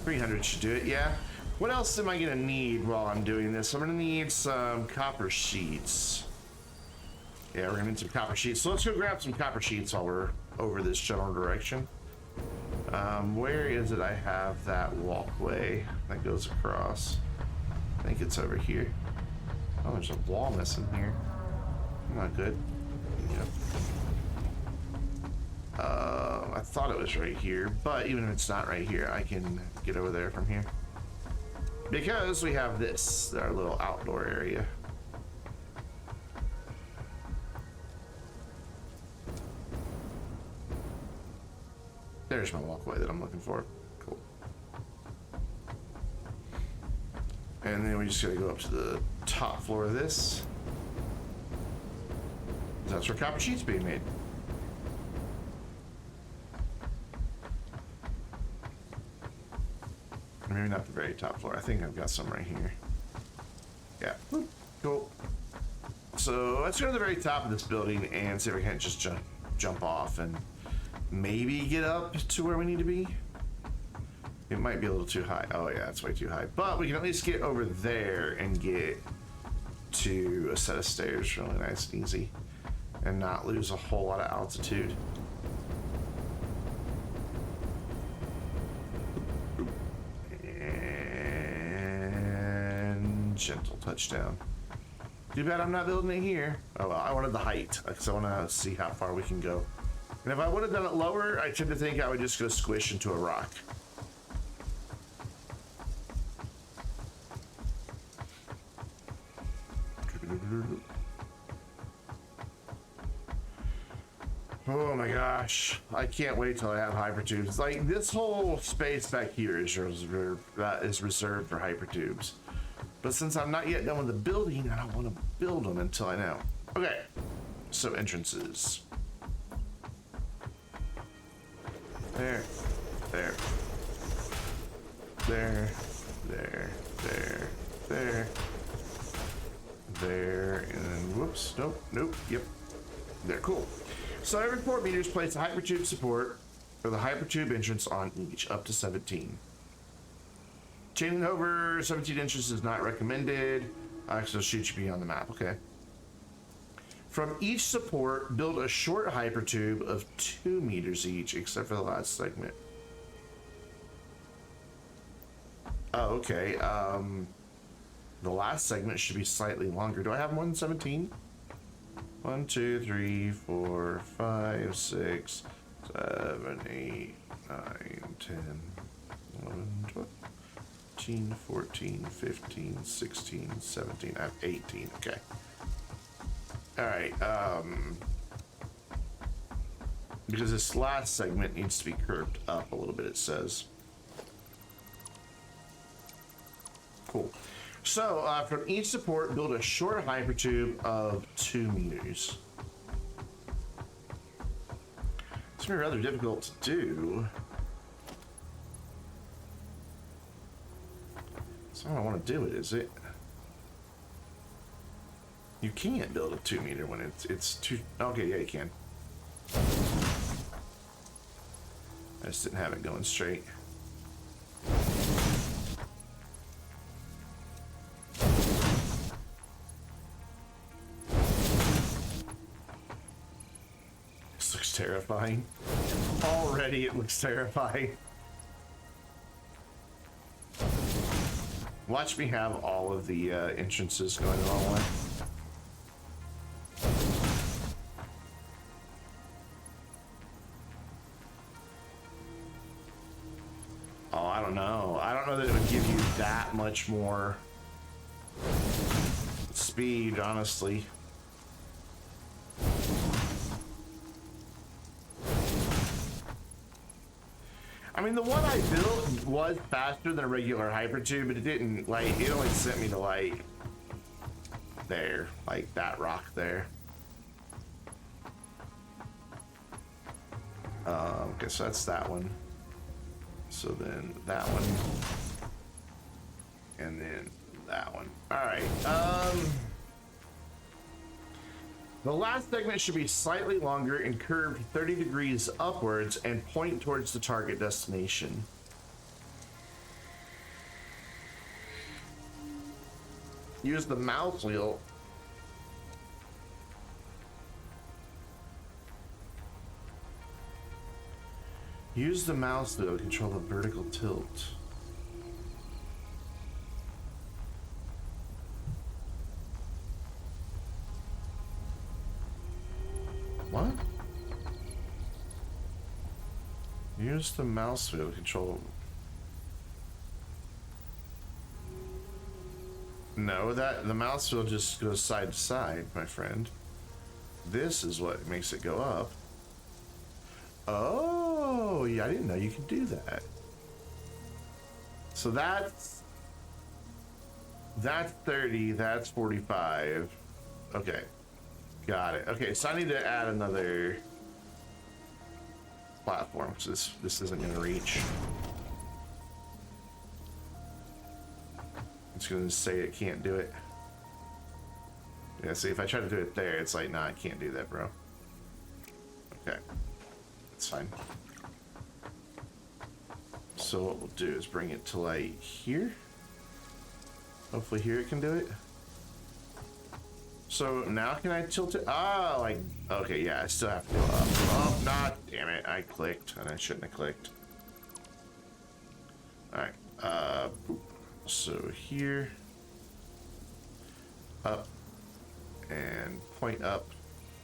300 should do it, yeah. What else am I gonna need while I'm doing this? I'm gonna need some copper sheets. Yeah, we're gonna need some copper sheets. So let's go grab some copper sheets while we're over this general direction. Where is it I have that walkway that goes across? I think it's over here. Oh, there's a wall missing here. Not good. Yep. I thought it was right here, but even if it's not right here, I can get over there from here. Because we have this, our little outdoor area. There's my walkway that I'm looking for. Cool. And then we just gotta go up to the top floor of this. That's where copper sheets being made. Maybe not the very top floor. I think I've got some right here. Yeah. Cool. So let's go to the very top of this building and see if we can't just jump off and maybe get up to where we need to be. It might be a little too high. Oh yeah, it's way too high. But we can at least get over there and get to a set of stairs really nice and easy and not lose a whole lot of altitude. And gentle touchdown. Too bad I'm not building it here. Oh well, I wanted the height because I want to see how far we can go. And if I would have done it lower, I tend to think I would just go squish into a rock. Oh my gosh, I can't wait till I have hypertubes. Like, this whole space back here is reserved for hypertubes. But since I'm not yet done with the building, I don't want to build them until I know. Okay, so entrances. There, there, there, there, there, there, there, and then whoops, nope, yep. There, cool. So every 4 meters, place a hypertube support for the hypertube entrance on each, up to 17. Chaining over 17 inches is not recommended. So shoot should be on the map. Okay. From each support, build a short hypertube of 2 meters each, except for the last segment. Oh, okay. The last segment should be slightly longer. Do I have more than 17? 1, 2, 3, 4, 5, 6, 7, 8, 9, 10, 11, 12, 13, 14, 15, 16, 17. I have 18. Okay. All right. Because this last segment needs to be curved up a little bit, it says. Cool. So, from each support, build a short hypertube of 2 meters. It's gonna be rather difficult to do. So I don't want to do it, is it? You can't build a 2 meter when it's too. Okay, yeah, you can. I just didn't have it going straight. This looks terrifying. Already it looks terrifying. Watch me have all of the entrances going the wrong way. Oh, I don't know. I don't know that it would give you that much more speed, honestly. I mean, the one I built was faster than a regular hypertube, but it didn't, like, it only sent me to, like, there, like that rock there. Okay, so that's that one. So then that one. And then that one. All right. The last segment should be slightly longer and curved 30 degrees upwards and point towards the target destination. Use the mouse wheel. Use the mouse wheel to control the vertical tilt. What? Use the mouse wheel to control. No, that the mouse wheel just goes side to side, my friend. This is what makes it go up. Oh, yeah, I didn't know you could do that. So that's 30, that's 45. Okay. Got it. Okay, so I need to add another platform because this isn't going to reach. It's going to say it can't do it. Yeah, see, if I try to do it there, it's like, nah, I can't do that, bro. Okay. That's fine. So what we'll do is bring it to like here. Hopefully here it can do it. So now can I tilt it? Ah, like, okay, yeah, I still have to go up. Oh, nah, damn it, I clicked, and I shouldn't have clicked. Alright, so here, up, and point up,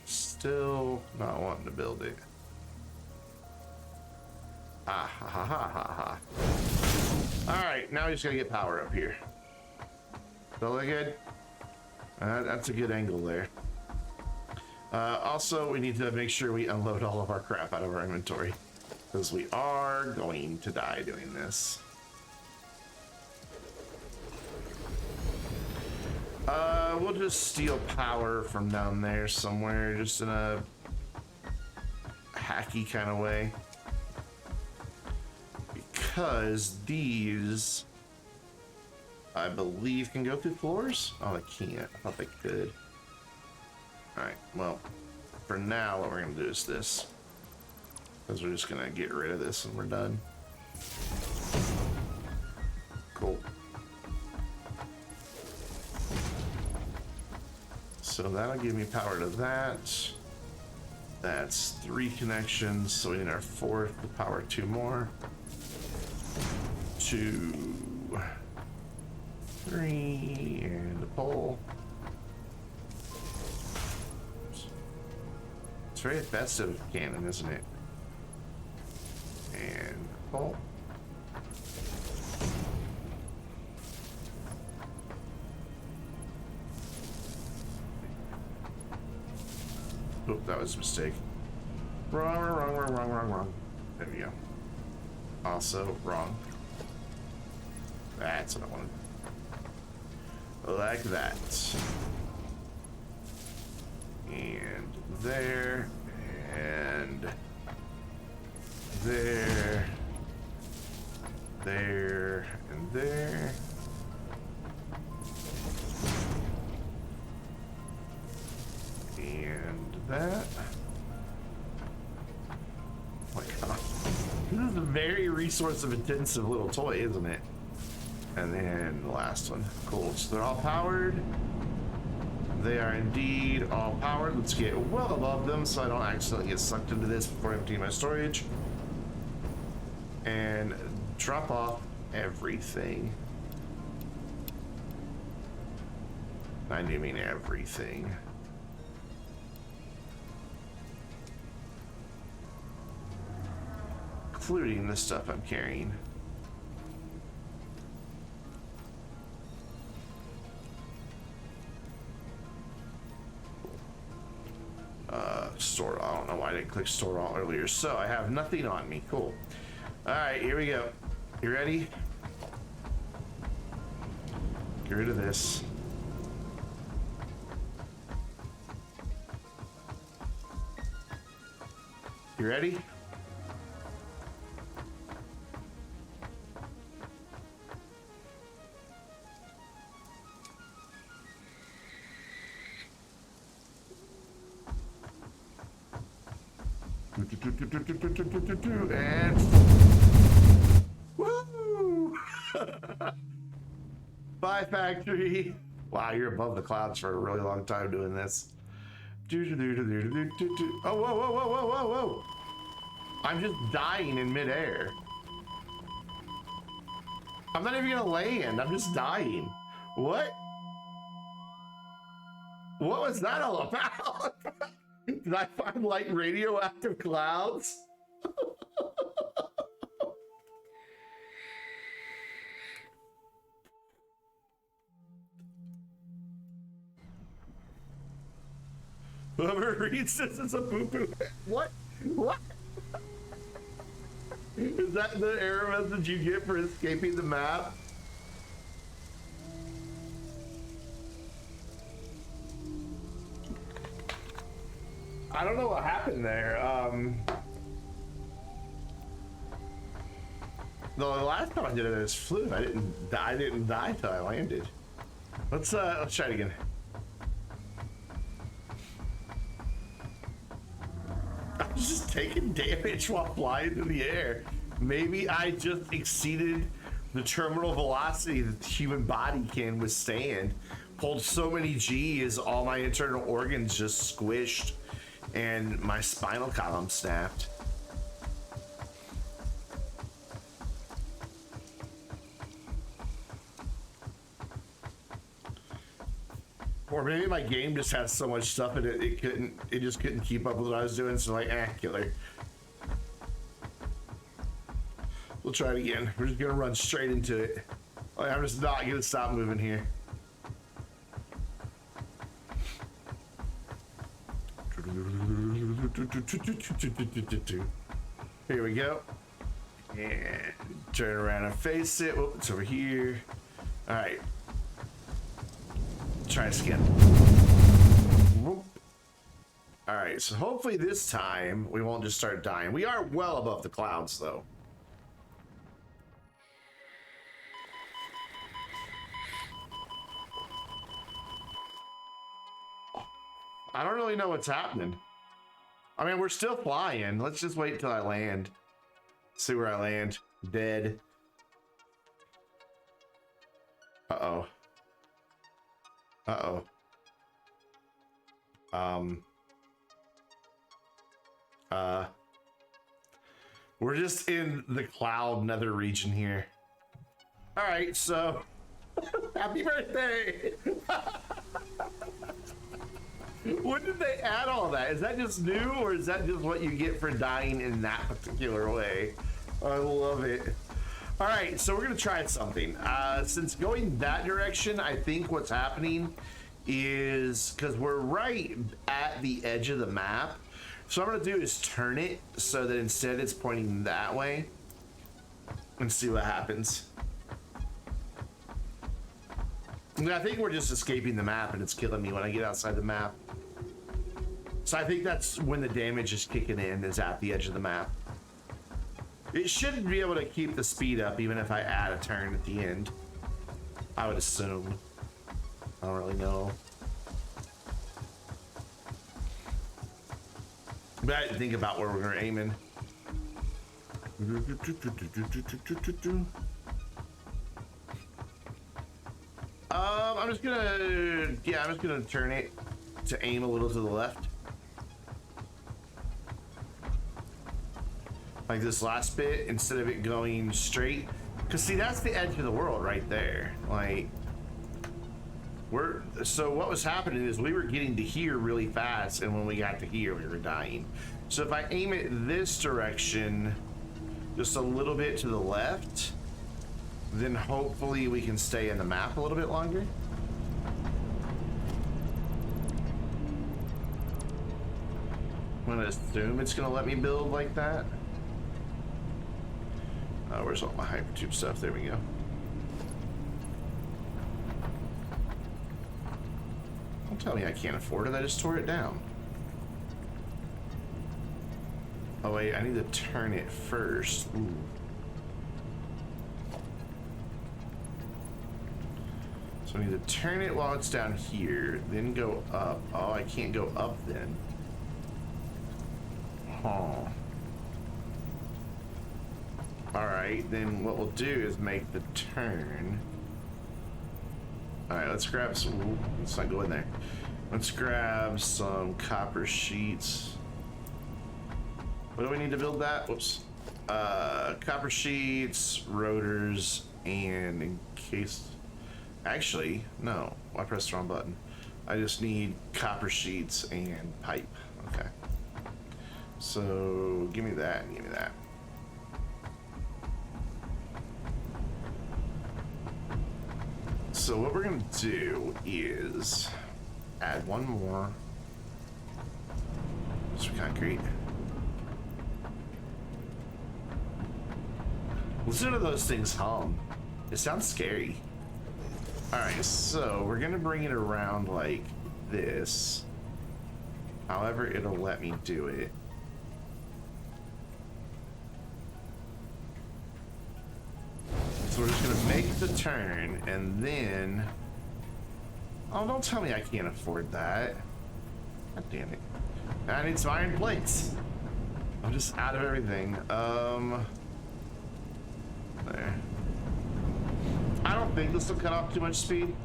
still not wanting to build it. Ah, ha, ha, ha, ha, ha. Alright, now we just gotta get power up here. Does that look good? That's a good angle there. Also, we need to make sure we unload all of our crap out of our inventory, because we are going to die doing this. We'll just steal power from down there somewhere, just in a hacky kind of way. Because these, I believe, can go through floors? Oh, they can't. I thought they could. Alright, well, for now, what we're going to do is this. Because we're just going to get rid of this and we're done. Cool. Cool. So that'll give me power to that. That's 3 connections, so we need our 4th to power 2 more. 2, 3, and a pole. It's very festive cannon, isn't it? And pole. Oop, that was a mistake. Wrong. There we go. Also wrong. That's what I wanted. Like that. And there. And there. There. And there. And that. Oh my god. This is a very resource intensive little toy, isn't it? And then the last one. Cool. So they're all powered. They are indeed all powered. Let's get well above them so I don't accidentally get sucked into this before emptying my storage. And drop off everything. I do mean everything. Including the stuff I'm carrying. Store. I don't know why I didn't click store all earlier. So I have nothing on me. Cool. All right, here we go. You ready? Get rid of this. You ready? And woo! Bye, factory. Wow, you're above the clouds for a really long time doing this. Oh, whoa. I'm just dying in midair. I'm not even gonna land. I'm just dying. What? What was that all about? Did I find like radioactive clouds? Whoever reads this is a poo-poo. What? What? Is that the error message you get for escaping the map? I don't know what happened there. The last time I did it, it was fluid. I didn't die till I landed. Let's try it again. I was just taking damage while flying through the air. Maybe I just exceeded the terminal velocity that the human body can withstand. Pulled so many G's, all my internal organs just squished and my spinal column snapped. Or maybe my game just has so much stuff in it, it just couldn't keep up with what I was doing, so like, killer. We'll try it again. We're just gonna run straight into it. Like, I'm just not gonna stop moving here. Here we go. And turn around and face it. Oh, it's over here. All right. Try to skin. All right, so hopefully this time we won't just start dying. We are well above the clouds, though. I don't really know what's happening. I mean, we're still flying. Let's just wait until I land. See where I land. Dead. Uh-oh. Uh-oh. We're just in the cloud nether region here. All right, so happy birthday. When did they add all that? Is that just new, or is that just what you get for dying in that particular way? I love it. All right, so we're gonna try something. Since going that direction, I think what's happening is, because we're right at the edge of the map, so what I'm gonna do is turn it so that instead it's pointing that way and see what happens. I think we're just escaping the map and it's killing me when I get outside the map. So I think that's when the damage is kicking in, is at the edge of the map. It should be able to keep the speed up even if I add a turn at the end, I would assume. I don't really know. But I didn't think about where we're aiming. I'm just gonna turn it to aim a little to the left. Like this last bit, instead of it going straight. Cause see, that's the edge of the world right there. Like, so what was happening is we were getting to here really fast, and when we got to here, we were dying. So if I aim it this direction, just a little bit to the left, then hopefully we can stay in the map a little bit longer. I'm gonna assume it's gonna let me build like that. Where's all my hypertube stuff? There we go. Don't tell me I can't afford it. I just tore it down. Oh wait, I need to turn it first. Ooh. So I need to turn it while it's down here, then go up. Oh, I can't go up then. Huh. Alright, then what we'll do is make the turn. Alright, let's grab some. Ooh, let's not go in there. Let's grab some copper sheets. What do we need to build that? Whoops. Copper sheets, rotors, and in case. Actually, no. I pressed the wrong button. I just need copper sheets and pipe. Okay. So give me that and give me that. So what we're gonna do is add one more. Some concrete. Listen to those things hum. It sounds scary. Alright, so we're gonna bring it around like this. However, it'll let me do it. So we're just gonna make the turn and then. Oh, don't tell me I can't afford that. God damn it. I need some iron plates. I'm just out of everything. There. I don't think this will cut off too much speed.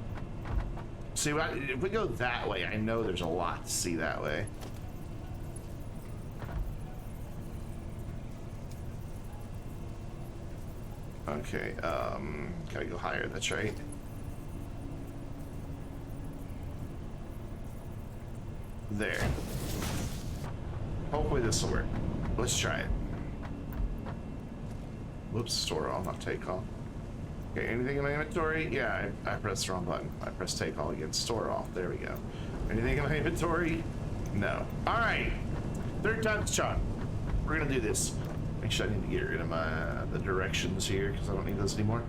See, if we go that way, I know there's a lot to see that way. Okay, gotta go higher, that's right. There. Hopefully this will work. Let's try it. Whoops, store all, not take all. Okay, anything in my inventory? Yeah, I pressed the wrong button. I pressed take all again. Store all. There we go. Anything in my inventory? No. All right. Third time's the charm. We're gonna do this. Actually, I need to get rid of the directions here because I don't need those anymore.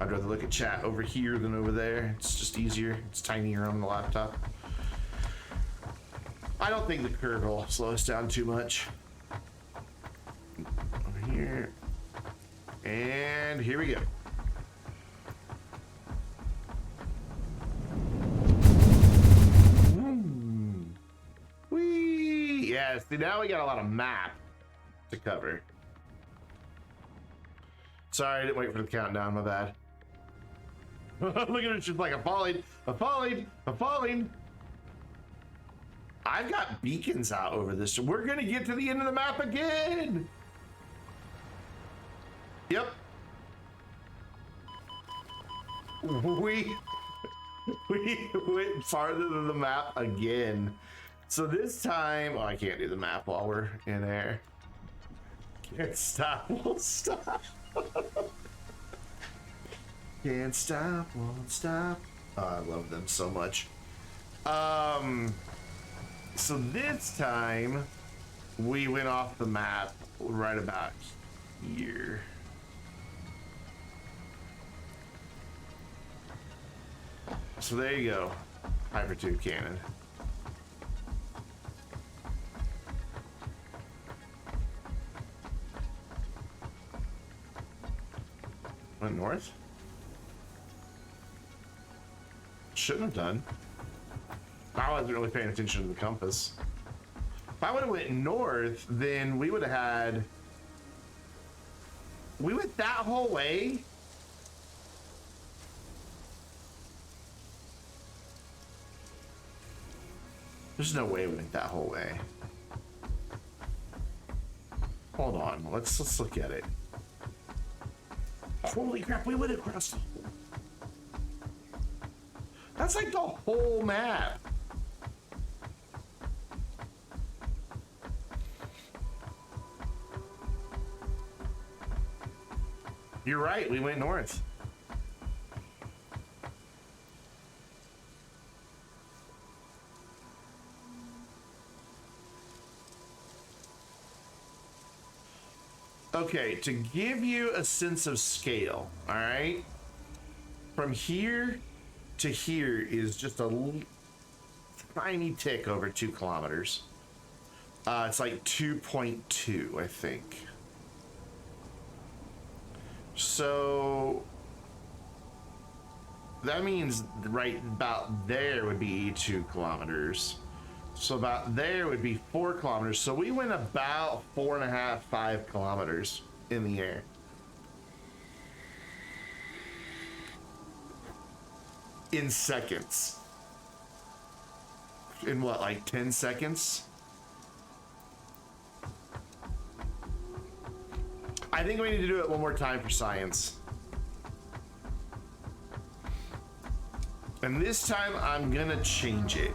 I'd rather look at chat over here than over there. It's just easier. It's tinier on the laptop. I don't think the curve will slow us down too much. Over here. And here we go. Whee! Yeah, see, now we got a lot of map to cover. Sorry, I didn't wait for the countdown, my bad. Look at her, she's like, I'm falling, I'm falling, I'm falling. I've got beacons out over this. We're gonna get to the end of the map again. Yep. We went farther than the map again. So this time, oh, I can't do the map while we're in air. Can't stop, won't stop. Can't stop, won't stop. Oh, I love them so much. So this time we went off the map right about here. So there you go, hypertube cannon. Went north? Shouldn't have done. I wasn't really paying attention to the compass. If I would have went north, then we would have had... We went that whole way? There's no way we went that whole way. Hold on, let's look at it. Holy crap, we went across the whole... That's like the whole map. You're right, we went north. Okay, to give you a sense of scale, all right? From here to here is just a tiny tick over 2 kilometers. It's like 2.2, I think. So that means right about there would be 2 kilometers. So about there would be 4 kilometers. So we went about 4.5, 5 kilometers in the air. In seconds. In what, like 10 seconds? I think we need to do it one more time for science. And this time I'm gonna change it.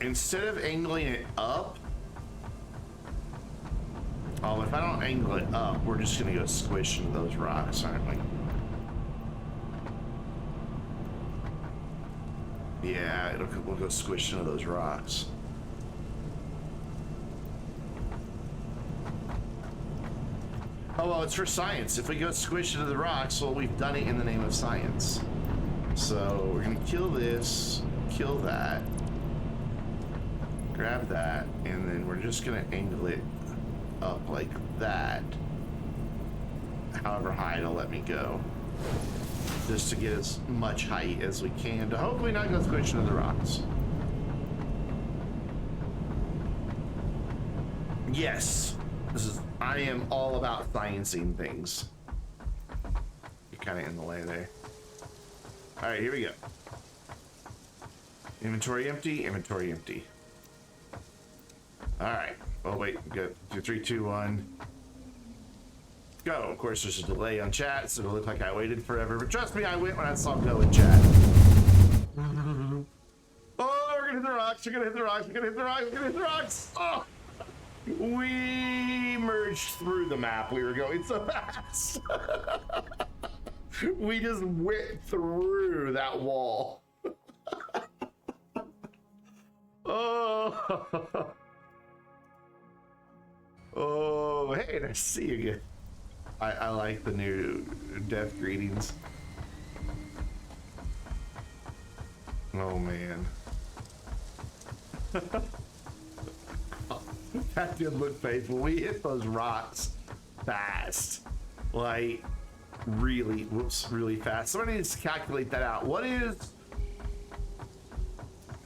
Instead of angling it up, oh, if I don't angle it up, we're just gonna go squish into those rocks, aren't we? Yeah, we'll go squish into those rocks. Oh, well, it's for science. If we go squish into the rocks, well, we've done it in the name of science. So we're gonna kill this, kill that, grab that, and then we're just gonna angle it up like that, however high it'll let me go, just to get as much height as we can to hopefully not go squish into the rocks. Yes, I am all about sciencing things. You're kind of in the way there. All right, here we go. Inventory empty, inventory empty. All right. Oh, wait. Good. 2, 3, 2, 1. Go. Of course, there's a delay on chat, so it'll look like I waited forever. But trust me, I went when I saw go in chat. Oh, we're gonna hit the rocks. We're gonna hit the rocks. We're gonna hit the rocks. We're gonna hit the rocks. Oh, we merged through the map. We were going so fast. We just went through that wall. Oh. Oh, hey, nice to see you again. I like the new death greetings. Oh, man. That did look faithful. We hit those rocks fast. Like, really, really fast. Somebody needs to calculate that out. What is...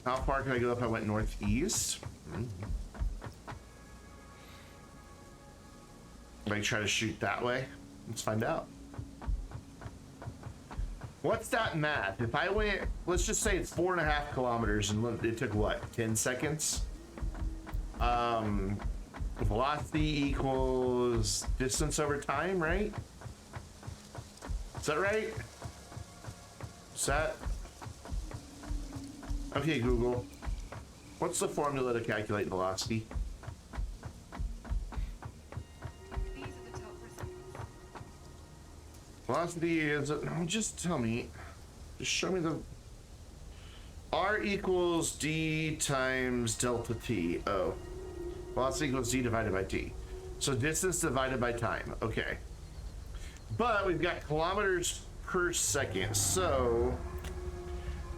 How far can I go if I went northeast? I try to shoot that way. Let's find out. What's that math? If I went, let's just say it's 4.5 kilometers and it took what, 10 seconds? Velocity equals distance over time, right? Is that right? Is that? Okay, Google. What's the formula to calculate velocity? These are the top results. Velocity is, no, just tell me. Just show me the, R equals D times delta T. Oh. Velocity equals D divided by T. So distance divided by time. Okay. But we've got kilometers per second. So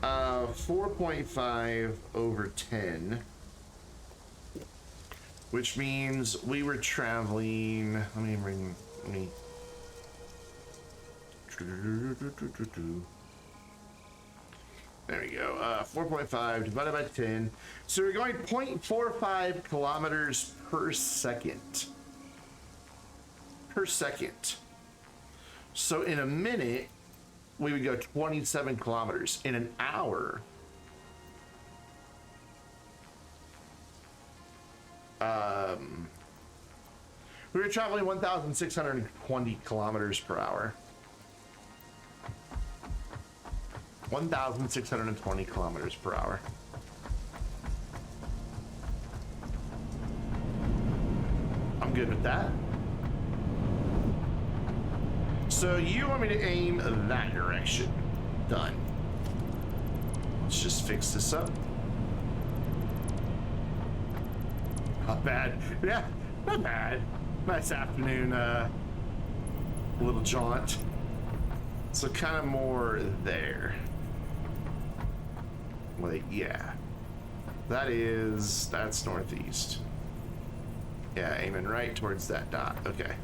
4.5 over 10. Which means we were traveling. Let me bring me. There we go. 4.5 divided by 10. So we're going 0.45 kilometers per second. Per second. So in a minute, we would go 27 kilometers. In an hour, we were traveling 1,620 kilometers per hour. 1,620 kilometers per hour. I'm good with that. So you want me to aim that direction. Done. Let's just fix this up. Not bad. Yeah, not bad. Nice afternoon, little jaunt. So kind of more there. Wait, yeah. That's northeast. Yeah, aiming right towards that dot. Okay.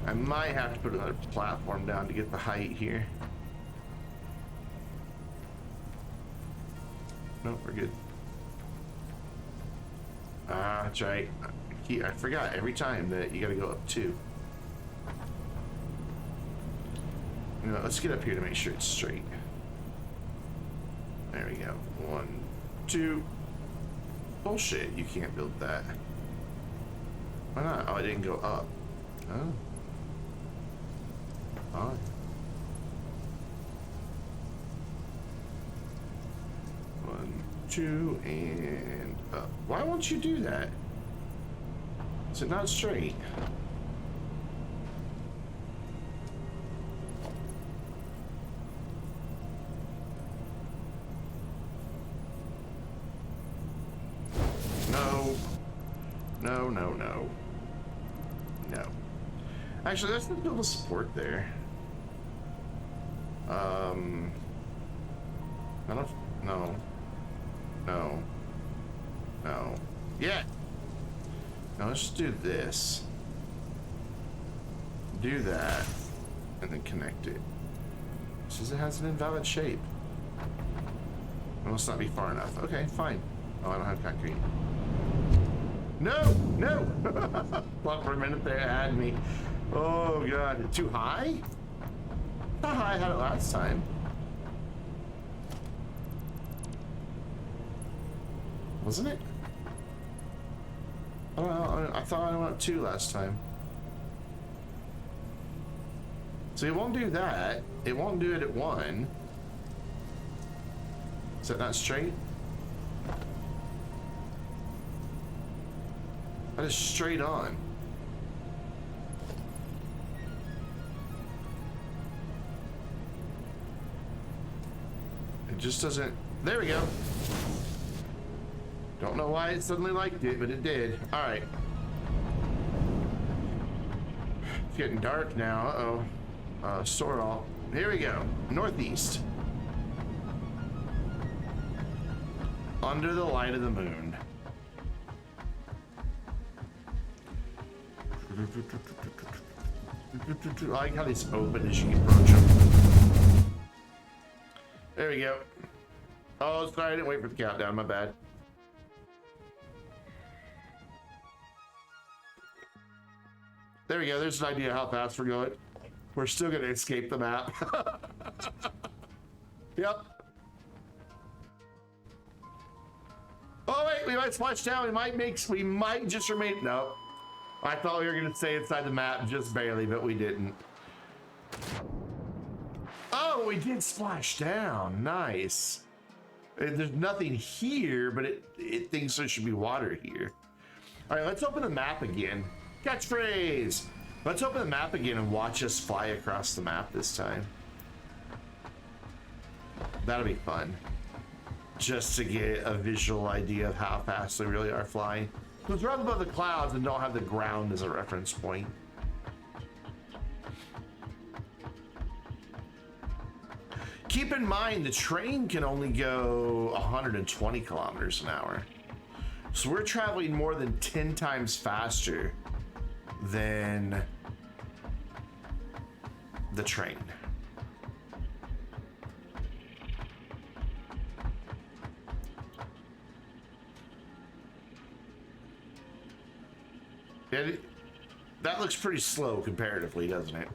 I might have to put another platform down to get the height here. Nope, we're good. That's right. I forgot every time that you gotta go up 2. You know, let's get up here to make sure it's straight. There we go. 1, 2. Bullshit, you can't build that. Why not? Oh, I didn't go up. Oh. Fine. 1, 2, and up. Why won't you do that? Is it not straight? No. No, no, no. No. Actually, let's not build a support there. I don't. No. No. No. Yeah. Now let's just do this. Do that. And then connect it. It says it has an invalid shape. It must not be far enough. Okay, fine. Oh, I don't have concrete. No! No! Thought for a minute there it had me. Oh, God. Too high? How high I had it last time? Wasn't it? I don't know. I thought I went 2 last time. So it won't do that. It won't do it at 1. Is that not straight? That is straight on. It just doesn't. There we go. Don't know why it suddenly liked it, but it did. All right. It's getting dark now. Uh-oh. Sort all. Here we go. Northeast. Under the light of the moon. I like how these open as you approach them. There we go. Oh, sorry, I didn't wait for the countdown. My bad. There we go. There's an idea how fast we're going. We're still going to escape the map. Yep. Oh, wait. We might splash down. We might just remain. No. I thought we were going to stay inside the map just barely, but we didn't. Oh, we did splash down. Nice. There's nothing here, but it thinks there should be water here. All right, let's open the map again. Catchphrase. Let's open the map again and watch us fly across the map this time. That'll be fun. Just to get a visual idea of how fast we really are flying. Because we're up above the clouds and don't have the ground as a reference point. Keep in mind, the train can only go 120 kilometers an hour. So we're traveling more than 10 times faster than the train. That looks pretty slow comparatively, doesn't it?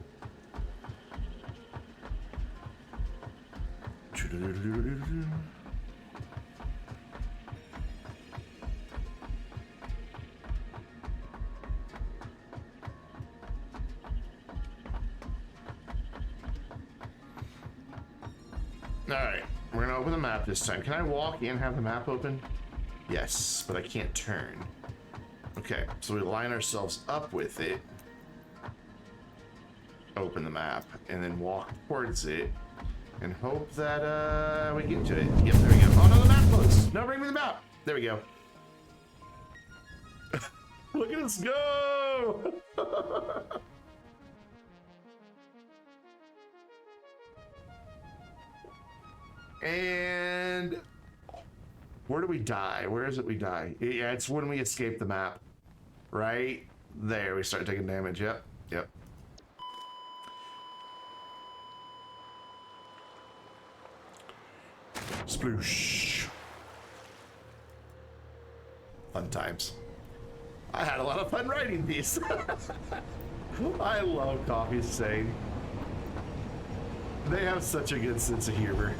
All right, we're gonna open the map this time. Can I walk and have the map open? Yes, but I can't turn. Okay, so we line ourselves up with it, open the map, and then walk towards it, and hope that we get to it. Yep, there we go. Oh no, the map closed. No, bring me the map. There we go. Look at us go! And where do we die? Where is it we die? Yeah, it's when we escape the map. Right there, we start taking damage. Yep, yep. Sploosh. Fun times. I had a lot of fun writing these. I love Coffee Stain. They have such a good sense of humor.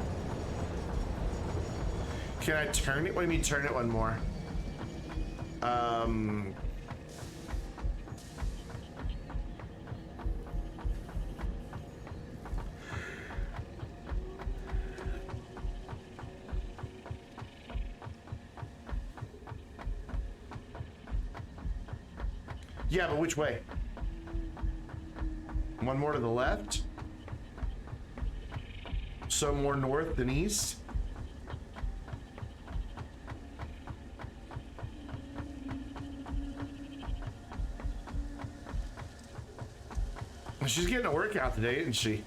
Can I turn it? What do you mean turn it one more? Yeah, but which way? One more to the left? So more north than east? She's getting a workout today, isn't she?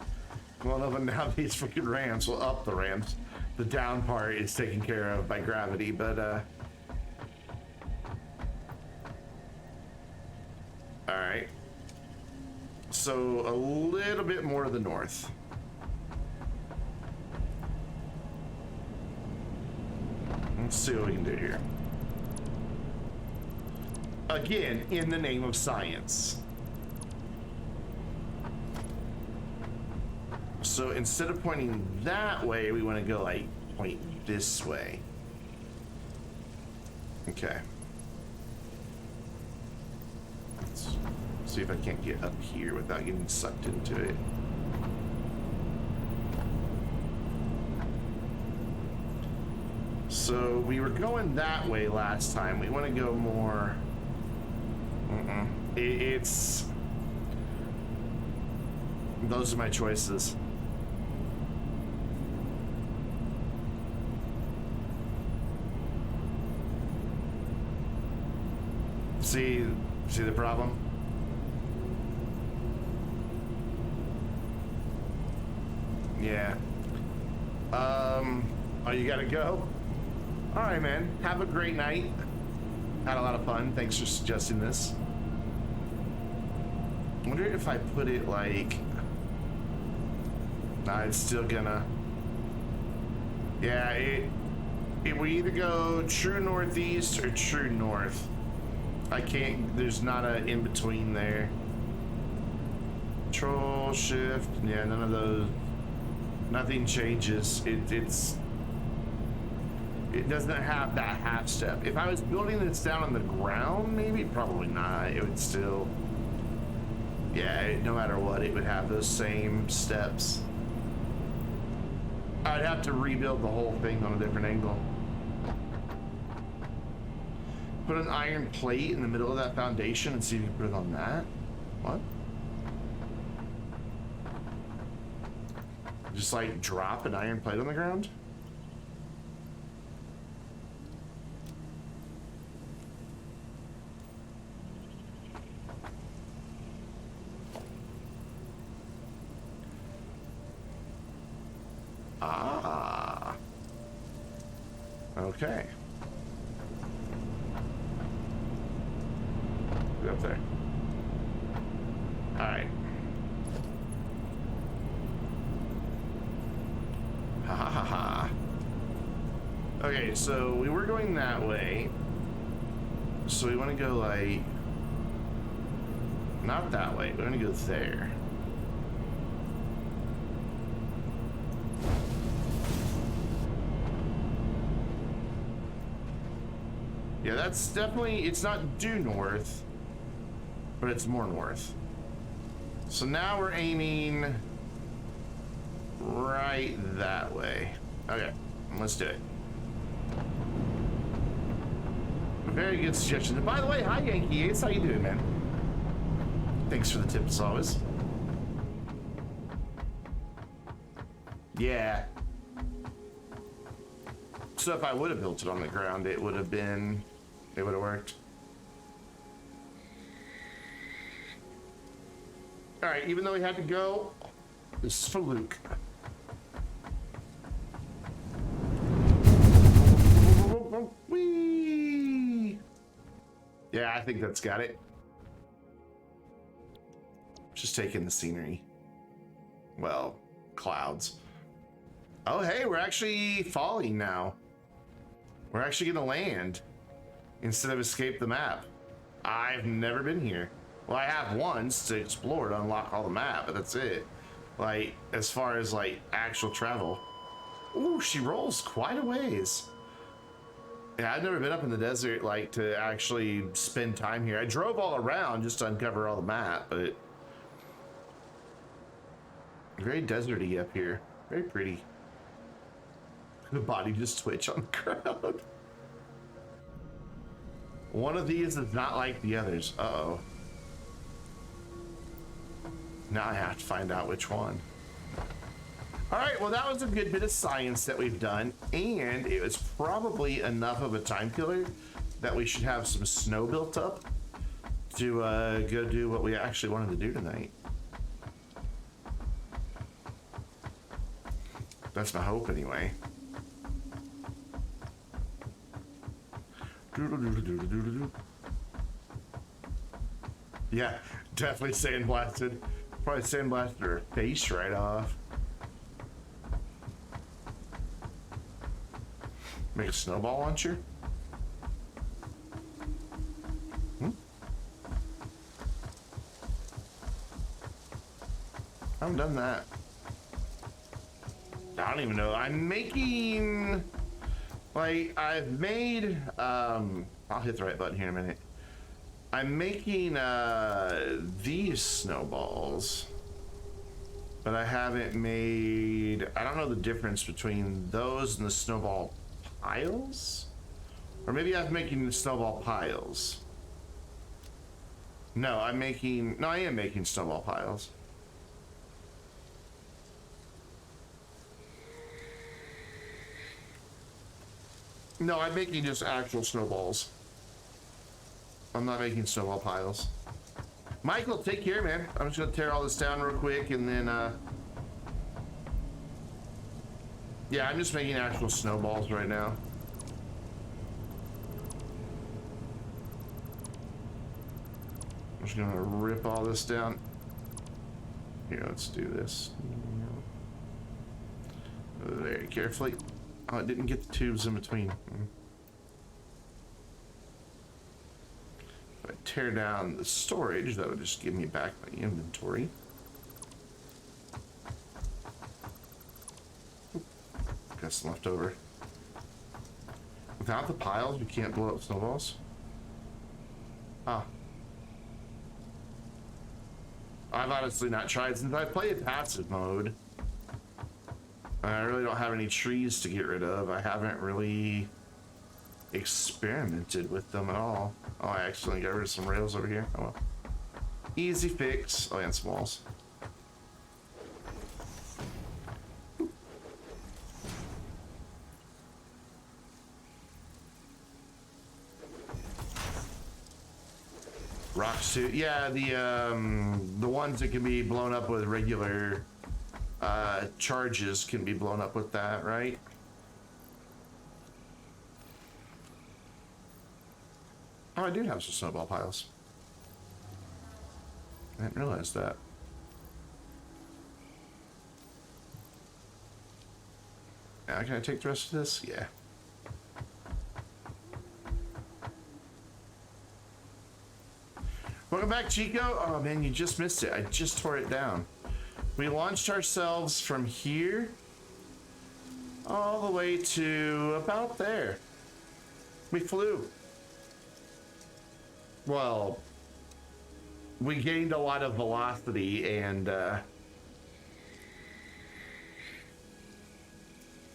Well, no, but now these freaking ramps will up the ramps. The down part is taken care of by gravity, but all right. So a little bit more to the north. Let's see what we can do here. Again, in the name of science. So instead of pointing that way, we want to go like point this way. Okay. Let's see if I can't get up here without getting sucked into it. So we were going that way last time. We want to go more. It's. Those are my choices. See the problem? Yeah. Oh, you gotta go? All right, man. Have a great night. Had a lot of fun. Thanks for suggesting this. I wonder if I put it like... Nah, it's still gonna... Yeah, it will either go true northeast or true north. I can't, there's not a in between there. Control, shift, yeah, none of those. Nothing changes. It doesn't have that half step. If I was building this down on the ground, maybe, probably not. It would still, yeah, no matter what, it would have those same steps. I'd have to rebuild the whole thing on a different angle. Put an iron plate in the middle of that foundation and see if you can put it on that. What? Just like drop an iron plate on the ground? Ah. Okay. Get up there. All right. Ha ha ha ha. Okay, so we were going that way. So we want to go like, not that way. We want to go there. Yeah, that's definitely, it's not due north, but it's more north. So now we're aiming right that way. Okay, let's do it. Very good suggestion. And by the way, hi Yankee Ace, how you doing, man? Thanks for the tips as always. Yeah. So if I would have built it on the ground, it would have worked. All right, even though we had to go, this is for Luke. Whee! Yeah, I think that's got it. Just taking the scenery. Well, clouds. Oh, hey, we're actually falling now. We're actually gonna land instead of escape the map. I've never been here. Well, I have once to explore to unlock all the map, but that's it. Like, as far as like actual travel. Ooh, she rolls quite a ways. Yeah, I've never been up in the desert like to actually spend time here. I drove all around just to uncover all the map, but very deserty up here. Very pretty. The body just twitch on the ground. One of these is not like the others. Uh-oh. Now I have to find out which one. All right, well, that was a good bit of science that we've done, and it was probably enough of a time killer that we should have some snow built up to go do what we actually wanted to do tonight. That's my hope, anyway. Yeah, definitely sandblasted. Probably sandblasted her face right off. Make a snowball launcher? I haven't done that. I don't even know. I'm making, like, I've made, I'll hit the right button here in a minute. I'm making these snowballs, but I haven't made, I don't know the difference between those and the snowball piles? Or maybe I'm making the snowball piles. No, I am making snowball piles. No, I'm making just actual snowballs. I'm not making snowball piles. Michael, take care, man. I'm just gonna tear all this down real quick and then, yeah, I'm just making actual snowballs right now. I'm just gonna rip all this down. Here, let's do this. Very carefully. Oh, it didn't get the tubes in between. If I tear down the storage, that would just give me back my inventory. Got some left over. Without the piles, you can't blow up snowballs. Ah. I've honestly not tried since I played passive mode. I really don't have any trees to get rid of. I haven't really experimented with them at all. Oh, I accidentally got rid of some rails over here. Oh well. Easy fix. Oh, and some walls. Rocks too. Yeah, the ones that can be blown up with regular charges can be blown up with that, right? Oh, I do have some snowball piles. I didn't realize that. Now, can I take the rest of this? Yeah. Welcome back, Chico. Oh man, you just missed it. I just tore it down. We launched ourselves from here all the way to about there. We flew. Well, we gained a lot of velocity and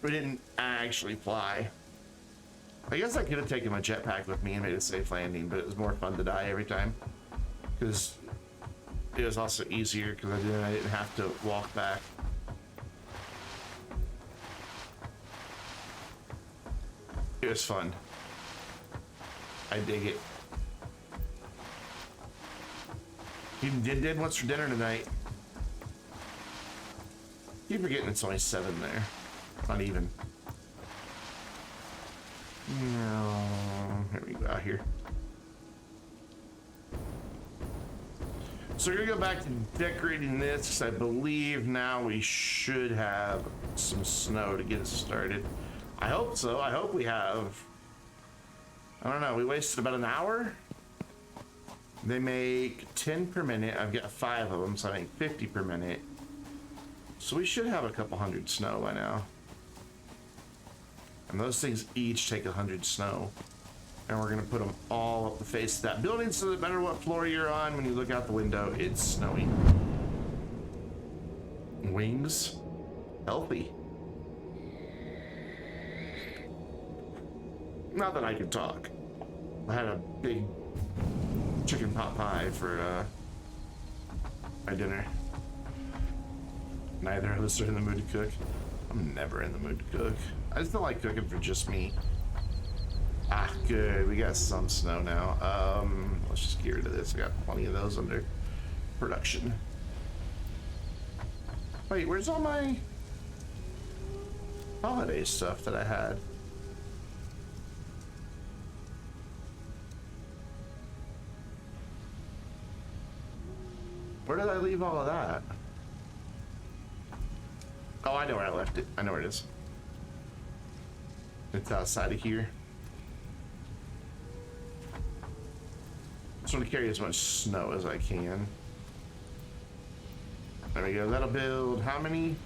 we didn't actually fly. I guess I could have taken my jetpack with me and made a safe landing, but it was more fun to die every time. Because it was also easier because I didn't have to walk back. It was fun. I dig it. You did what's for dinner tonight? Keep forgetting it's only 7 there. Not even. No. Here we go out here. So we're gonna go back to decorating this because I believe now we should have some snow to get us started. I hope so. I hope we have. I don't know. We wasted about an hour. They make 10 per minute. I've got 5 of them, so I make 50 per minute. So we should have a couple hundred snow by now. And those things each take 100 snow. And we're gonna put them all up the face of that building so that no matter what floor you're on, when you look out the window, it's snowy. Wings. Healthy. Not that I can talk. I had a big chicken pot pie for my dinner. Neither of us are in the mood to cook. I'm never in the mood to cook. I just don't like cooking for just me. Ah, good. We got some snow now. Let's just get rid of this. I got plenty of those under production. Wait, where's all my holiday stuff that I had? Where did I leave all of that? Oh, I know where I left it. I know where it is. It's outside of here. Just want to carry as much snow as I can. There we go. That'll build how many?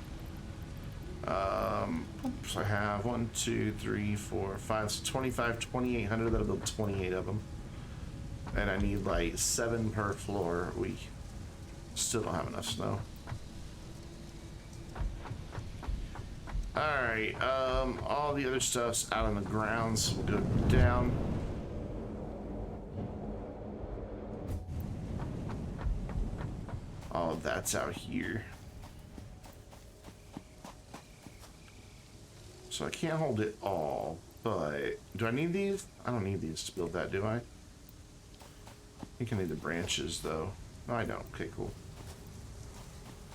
Oops, I have 1, 2, 3, 4, 5, so 25, 2,800. That'll build 28 of them. And I need like 7 per floor. We still don't have enough snow. Alright, all the other stuff's out on the ground, so we'll go down. All of that's out here. So I can't hold it all, but do I need these? I don't need these to build that, do I? I think I need the branches though. No, I don't. Okay, cool.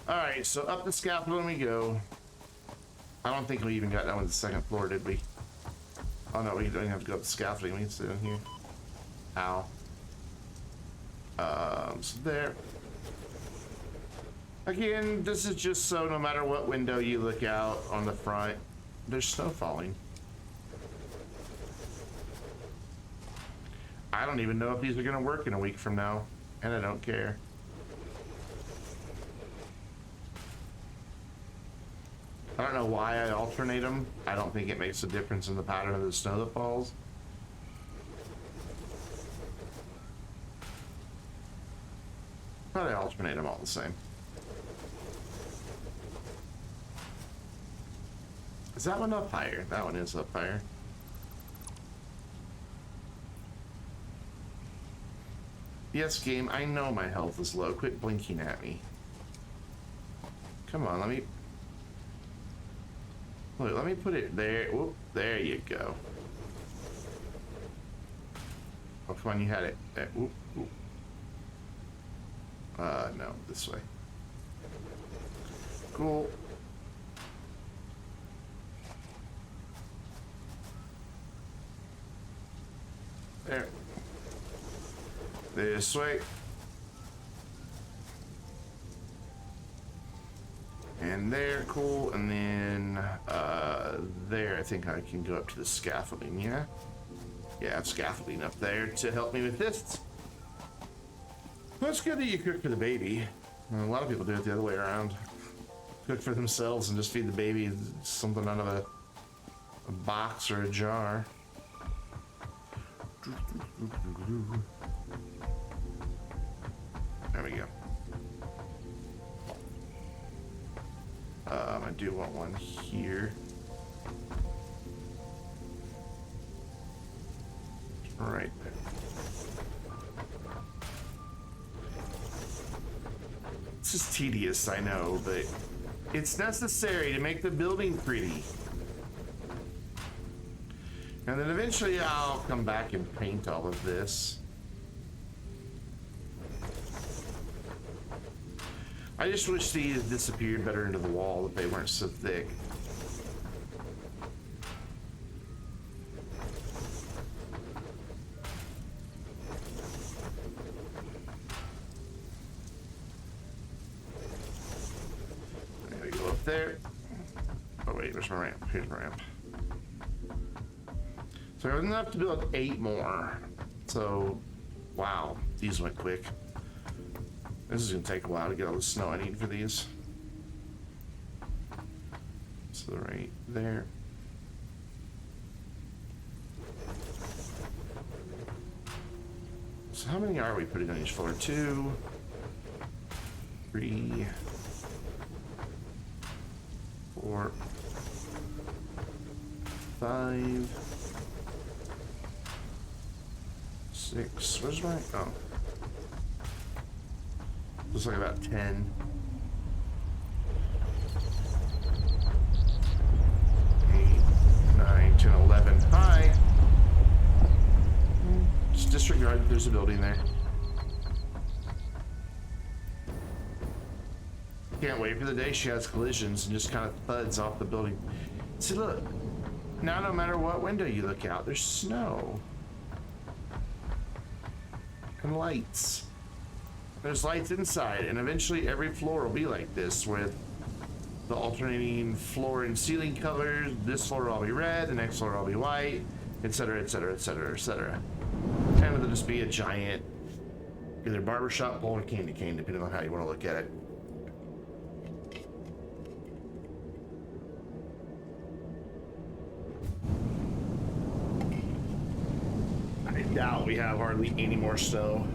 Alright, so up the scaffolding we go. I don't think we even got down with the second floor, did we? Oh no, we don't even have to go up the scaffolding. We can sit in here. Ow. So there. Again, this is just so no matter what window you look out on the front, there's snow falling. I don't even know if these are gonna work in a week from now, and I don't care. I don't know why I alternate them. I don't think it makes a difference in the pattern of the snow that falls. But I alternate them all the same. Is that one up higher? That one is up higher. Yes, game, I know my health is low. Quit blinking at me. Come on, let me... Look, let me put it there. Whoop, there you go. Oh, come on, you had it. There. Whoop, whoop. No, this way. Cool. There. This way. And there, cool. And then there, I think I can go up to the scaffolding, yeah? Yeah, I have scaffolding up there to help me with this. Well, it's good that you cook for the baby. A lot of people do it the other way around. Cook for themselves and just feed the baby something out of a box or a jar. There we go. I do want one here. Right there. This is tedious, I know, but it's necessary to make the building pretty. And then eventually I'll come back and paint all of this. I just wish these disappeared better into the wall, if they weren't so thick. There we go up there. Oh wait, where's my ramp? Here's my ramp. So I wasn't enough to build 8 more. So, wow, these went quick. This is gonna take a while to get all the snow I need for these. So right there. So how many are we putting on each floor? 2, 3, 4, 5, 6. Where's my... Oh. Looks like about 10. 8, 9, 10, 11. Hi! Just disregard that there's a building there. Can't wait for the day she has collisions and just kind of thuds off the building. See, look. Now no matter what window you look out, there's snow. And lights. There's lights inside, and eventually every floor will be like this with the alternating floor and ceiling colors. This floor will all be red, the next floor will all be white, etc., etc., etc., etc. And it'll just be a giant either barbershop pole or candy cane, depending on how you want to look at it. I doubt we have hardly any more snow.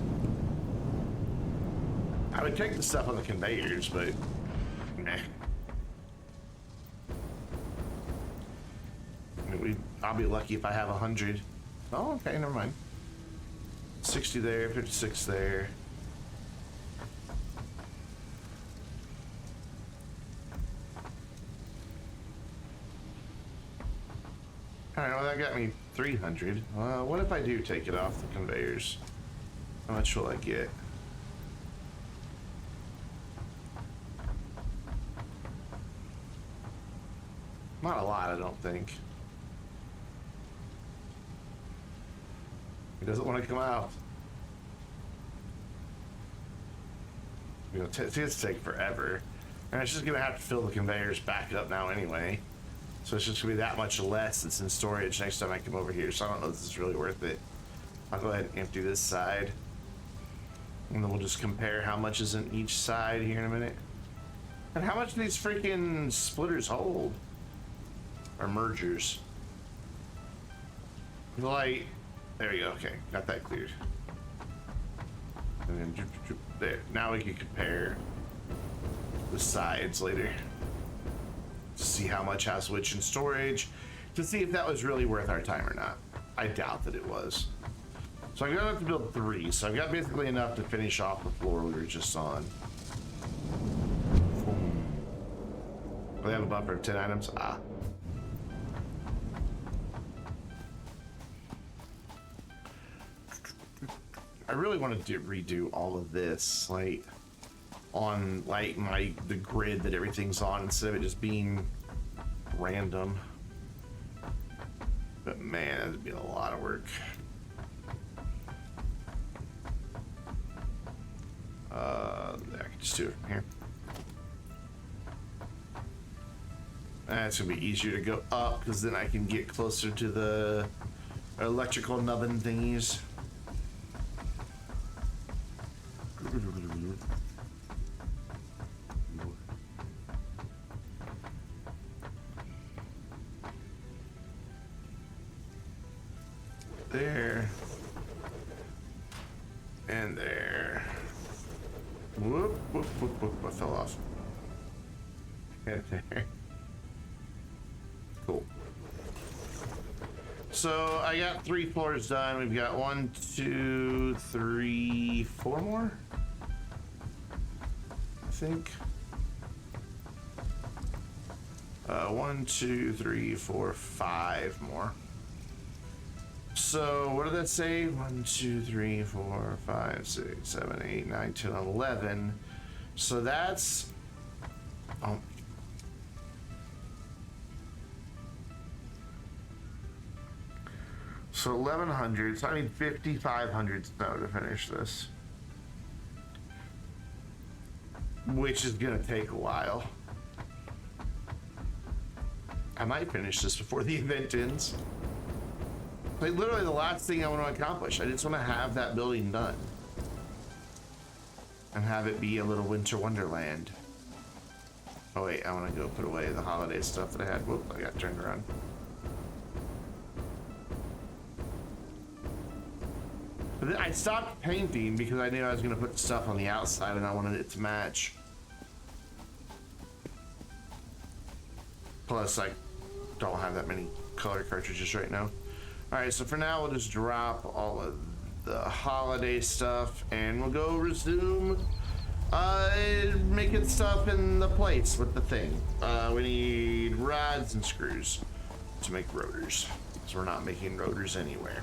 I would take the stuff on the conveyors, but meh. I mean, I'll be lucky if I have 100. Oh, okay, never mind. 60 there, 56 there. All right, well, that got me 300. What if I do take it off the conveyors? How much will I get? Not a lot, I don't think. He doesn't want to come out. You know, it's gonna take forever. And it's just gonna have to fill the conveyors back up now anyway. So it's just gonna be that much less that's in storage next time I come over here. So I don't know if this is really worth it. I'll go ahead and empty this side. And then we'll just compare how much is in each side here in a minute. And how much do these freaking splitters hold? Or mergers? Like, there you go, okay, got that cleared. And then there, now we can compare the sides later. To see how much has which in storage, to see if that was really worth our time or not. I doubt that it was. So I'm gonna have to build 3, so I've got basically enough to finish off the floor we were just on. They have a buffer of 10 items. Ah. I really wanted to redo all of this, like, on like the grid that everything's on instead of it just being random. But man, that'd be a lot of work. I can just do it from here. It's gonna be easier to go up because then I can get closer to the electrical nubbin thingies. There. And there. Whoop, whoop, whoop, whoop, I fell off. And there. Cool. So I got 3 floors done. We've got 1, 2, 3, 4 more. I think. 1, 2, 3, 4, 5 more. So what did that say? 1, 2, 3, 4, 5, 6, 7, 8, 9, 10, 11. So that's so 1,100. So I need 5,500 snow to finish this, which is gonna take a while. I might finish this before the event ends. Like literally the last thing I want to accomplish. I just want to have that building done. And have it be a little winter wonderland. Oh wait, I want to go put away the holiday stuff that I had. Whoop, I got turned around. But then I stopped painting because I knew I was going to put stuff on the outside and I wanted it to match. Plus I don't have that many color cartridges right now. Alright, so for now we'll just drop all of the holiday stuff and we'll go resume making stuff in the plates with the thing. We need rods and screws to make rotors, because we're not making rotors anywhere.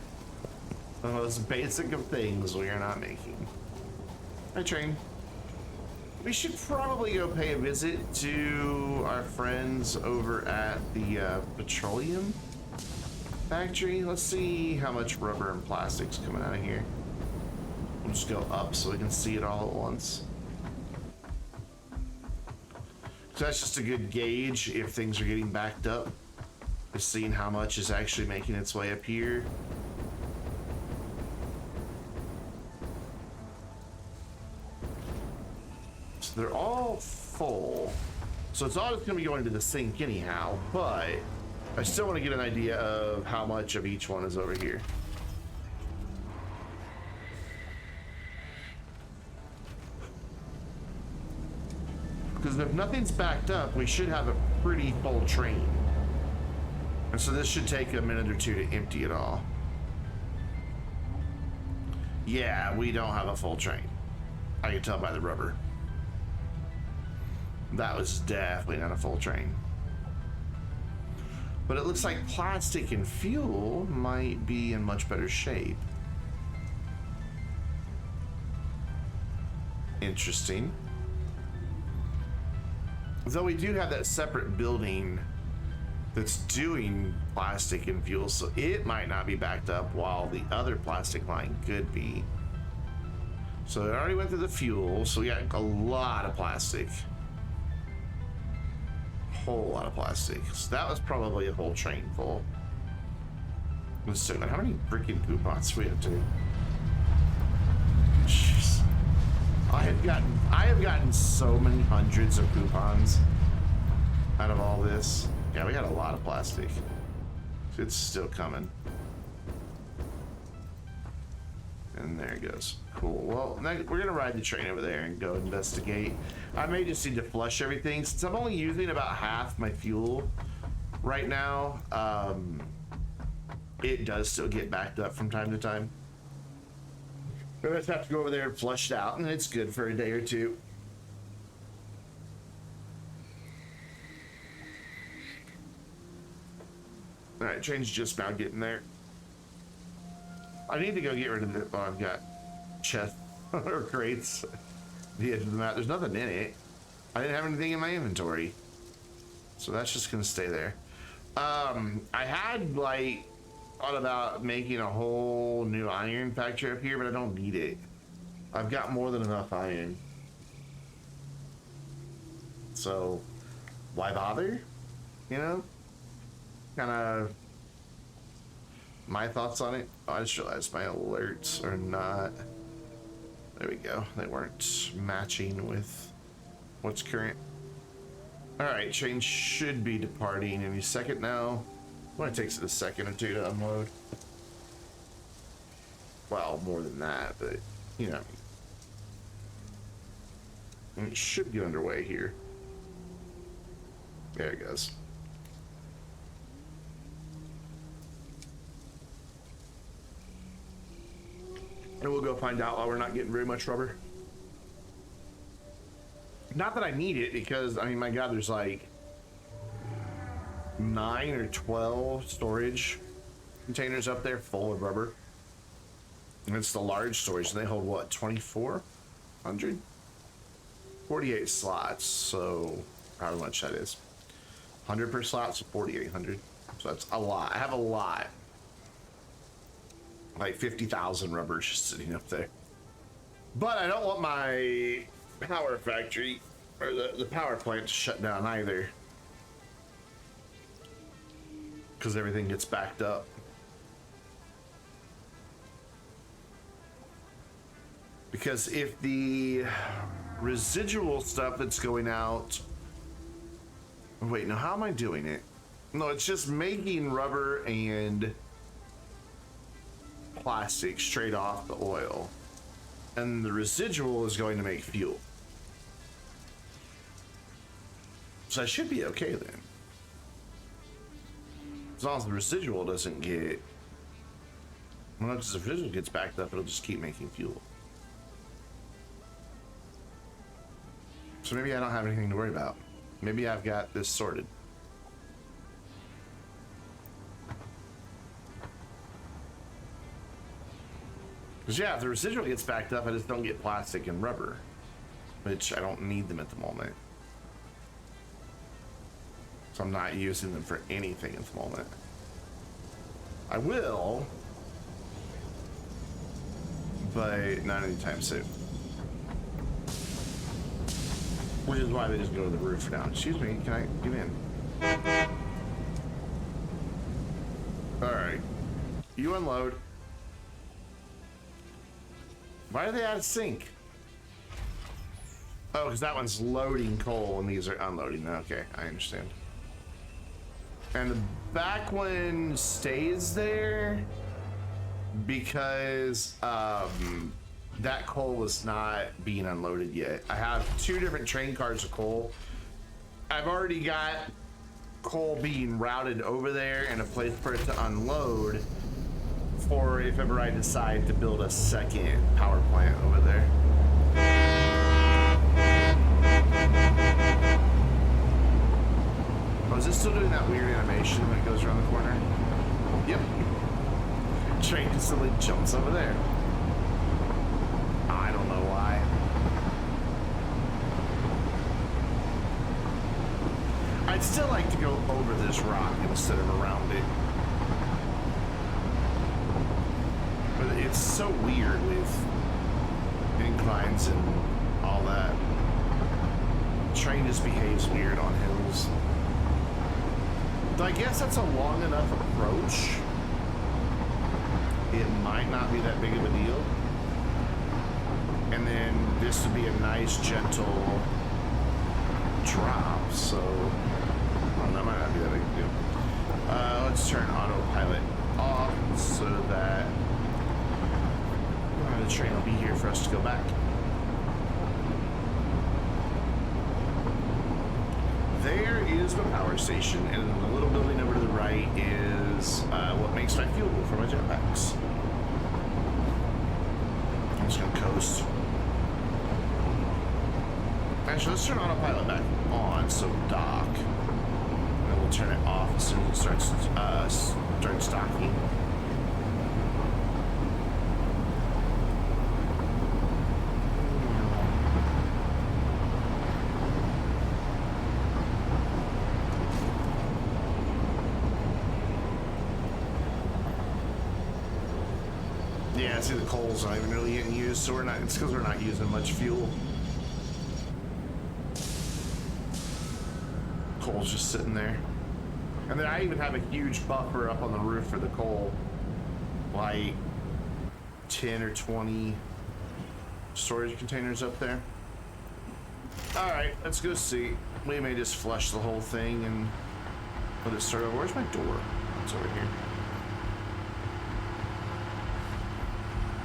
The most basic of things we are not making. Hi, train. We should probably go pay a visit to our friends over at the petroleum factory. Let's see how much rubber and plastic's coming out of here. We'll just go up so we can see it all at once. So that's just a good gauge if things are getting backed up. Just seeing how much is actually making its way up here. So they're all full. So it's all just gonna be going to the sink anyhow, but I still want to get an idea of how much of each one is over here. Because if nothing's backed up, we should have a pretty full train. And so this should take a minute or two to empty it all. Yeah, we don't have a full train. I can tell by the rubber. That was definitely not a full train. But it looks like plastic and fuel might be in much better shape. Interesting. Though we do have that separate building that's doing plastic and fuel, so it might not be backed up while the other plastic line could be. So it already went through the fuel, so we got a lot of plastic. whole lot of plastic. So that was probably a whole train full. Let's see, how many freaking coupons we have to? Jeez. I have gotten so many hundreds of coupons out of all this. Yeah, we got a lot of plastic. It's still coming. And there it goes. Cool. Well, we're gonna ride the train over there and go investigate. I may just need to flush everything since I'm only using about half my fuel right now. It does still get backed up from time to time. But I just have to go over there and flush it out, and it's good for a day or two. All right, train's just now getting there. I need to go get rid of it. Oh, I've got chests or crates at the edge of the map. There's nothing in it. I didn't have anything in my inventory, so that's just gonna stay there. I had like thought about making a whole new iron factory up here, but I don't need it. I've got more than enough iron, so why bother? You know, kind of my thoughts on it. Oh, I just realized my alerts are not, there we go, they weren't matching with what's current. All right, train should be departing any second now. Well, it takes it a second or two to unload. Well, more than that, but you know, and it should get underway here. There it goes. And we'll go find out why we're not getting very much rubber. Not that I need it, because I mean, my God, there's like 9 or 12 storage containers up there full of rubber. And it's the large storage, and they hold what, 2,400? 48 slots, so however much that is. 100 per slot, so 4,800. So that's a lot. I have a lot. Like 50,000 rubbers just sitting up there. But I don't want my power factory or the power plant to shut down either, because everything gets backed up. Because if the residual stuff that's going out, wait, no, how am I doing it? No, it's just making rubber and plastic straight off the oil, and the residual is going to make fuel. So I should be okay then, as long as the residual doesn't get, well, if the residual gets backed up, it'll just keep making fuel. So maybe I don't have anything to worry about. Maybe I've got this sorted. Because yeah, if the residual gets backed up, I just don't get plastic and rubber, which I don't need them at the moment. So I'm not using them for anything at the moment. I will, but not anytime soon. Which is why they just go to the roof now. Excuse me, can I get in? Alright. You unload. Why are they out of sync? Oh, because that one's loading coal and these are unloading. Okay, I understand. And the back one stays there because that coal was not being unloaded yet. I have 2 different train cars of coal. I've already got coal being routed over there and a place for it to unload for if ever I decide to build a second power plant over there. Oh, is it still doing that weird animation when it goes around the corner? Yep. Train just suddenly jumps over there. I don't know why. I'd still like to go over this rock instead of around it. But it's so weird with inclines and all that. Train just behaves weird on hills. So I guess that's a long enough approach. It might not be that big of a deal. And then this would be a nice, gentle drop. So, well, that might not be that big of a deal. Let's turn autopilot off so that the train will be here for us to go back. There is the power station, and the little building over to the right is what makes my fuel for my jetpacks. I'm just gonna coast. Actually, let's turn autopilot back on, so dock. And then we'll turn it off as soon as it starts docking. Yeah, see the coal's not even really getting used, so it's because we're not using much fuel. Coal's just sitting there. And then I even have a huge buffer up on the roof for the coal. Like 10 or 20 storage containers up there. Alright, let's go see. We may just flush the whole thing and let it start over. Where's my door? It's over here.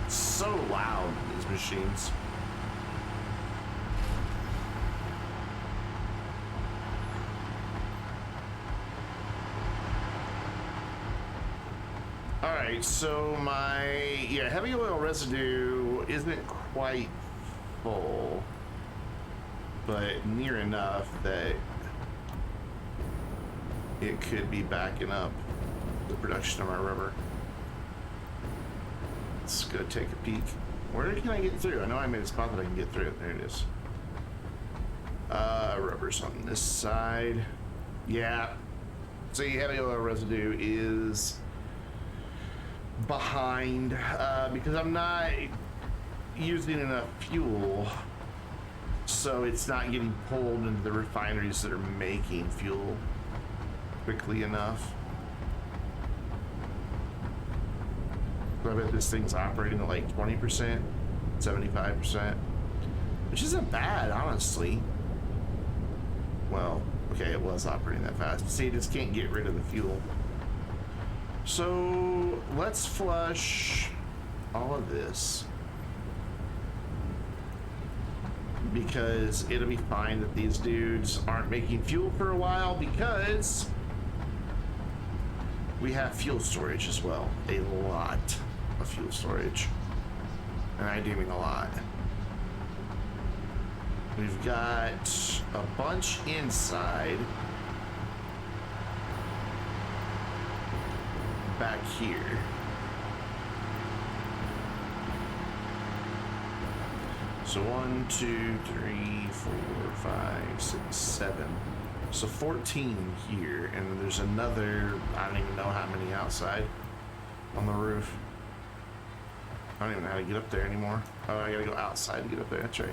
So loud, these machines. Alright, so my heavy oil residue isn't quite full, but near enough that it could be backing up the production of my rubber. Let's go take a peek. Where can I get through? I know I made a spot that I can get through. There it is. Rubber's on this side. Yeah. See, heavy oil residue is behind because I'm not using enough fuel, so it's not getting pulled into the refineries that are making fuel quickly enough. I bet this thing's operating at like 20%, 75%, which isn't bad, honestly. Well, okay, it was operating that fast. See, it just can't get rid of the fuel. So let's flush all of this, because it'll be fine that these dudes aren't making fuel for a while, because we have fuel storage as well. A lot of fuel storage, and I do mean a lot. We've got a bunch inside back here. So 1, 2, 3, 4, 5, 6, 7. So 14 here, and then there's another, I don't even know how many outside on the roof. I don't even know how to get up there anymore. Oh, I gotta go outside to get up there, that's right.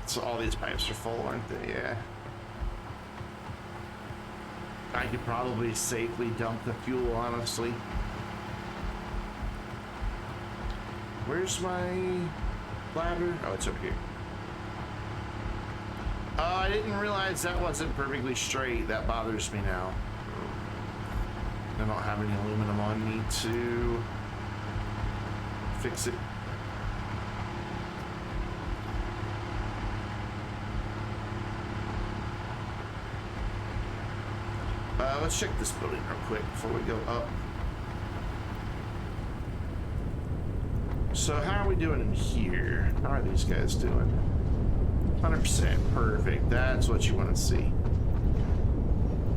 So all these pipes are full, aren't they? Yeah. I could probably safely dump the fuel, honestly. Where's my ladder? Oh, it's over here. Oh, I didn't realize that wasn't perfectly straight. That bothers me now. I don't have any aluminum on me to fix it. Let's check this building real quick before we go up. So how are we doing in here? How are these guys doing? 100%, perfect. That's what you want to see.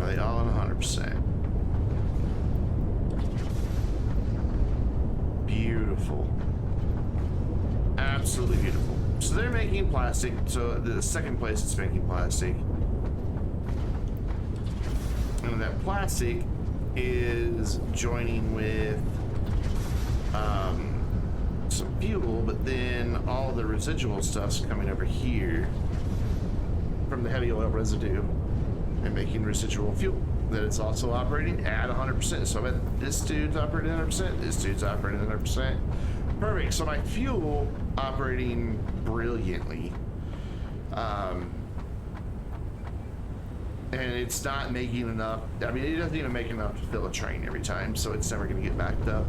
Are they all at 100%? Beautiful. Absolutely beautiful. So they're making plastic. So the second place it's making plastic. And that plastic is joining with some fuel, but then all the residual stuff's coming over here. from the heavy oil residue and making residual fuel. That it's also operating at 100%. So I bet this dude's operating at 100%, this dude's operating at 100%. Perfect. So my fuel operating brilliantly. And it's not making enough. I mean, it doesn't even make enough to fill a train every time, so it's never going to get backed up.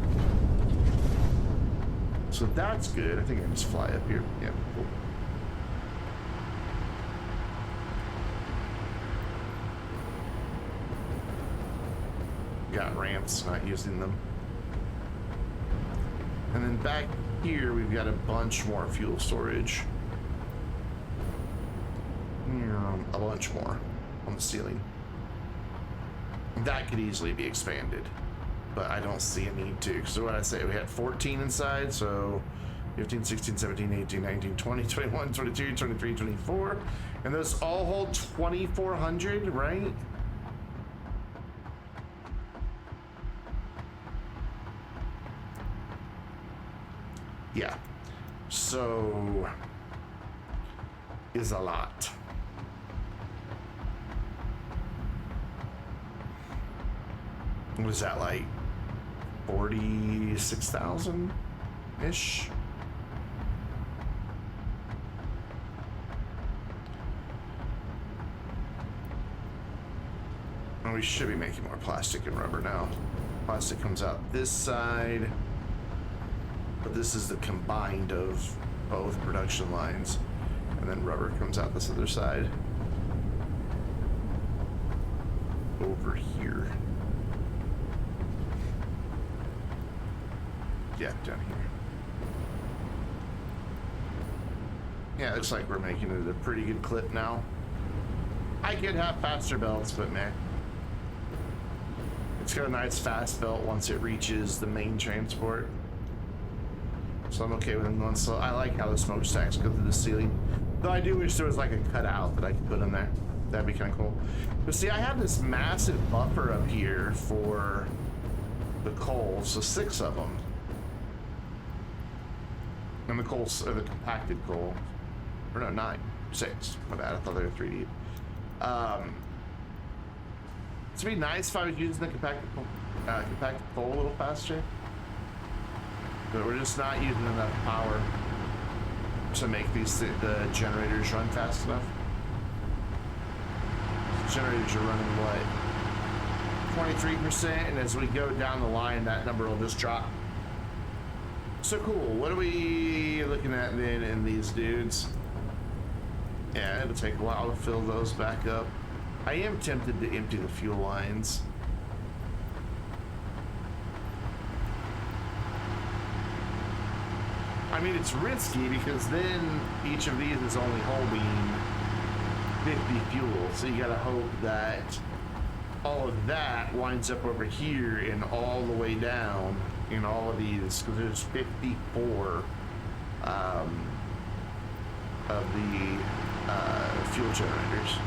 So that's good. I think I can just fly up here. Yeah, cool. Got ramps, not using them. And then back here, we've got a bunch more fuel storage. A bunch more on the ceiling. That could easily be expanded, but I don't see a need to. So what I say, we had 14 inside, so 15, 16, 17, 18, 19, 20, 21, 22, 23, 24. And those all hold 2,400, right? Yeah. So is a lot. What is that, like 46,000 ish? And we should be making more plastic and rubber now. Plastic comes out this side, but this is the combined of both production lines, and then rubber comes out this other side over here. Yeah, down here. Yeah, it looks like we're making it a pretty good clip now. I could have faster belts, but man, it's got a nice fast belt once it reaches the main transport. So I'm okay with them going slow. I like how the smokestacks go through the ceiling. Though I do wish there was like a cutout that I could put in there. That'd be kind of cool. But see, I have this massive buffer up here for the coal, so 6 of them. And the coal, or the compacted coal, or no, 9, 6. My bad, I thought they were 3 deep. It'd be nice if I was using the compacted coal a little faster. But we're just not using enough power to make these the generators run fast enough. Generators are running what, 23%, and as we go down the line, that number will just drop. So cool. What are we looking at then in these dudes? Yeah, it'll take a while to fill those back up. I am tempted to empty the fuel lines. I mean, it's risky because then each of these is only holding 50 fuel. So you gotta hope that all of that winds up over here and all the way down in all of these, because there's 54 of the fuel generators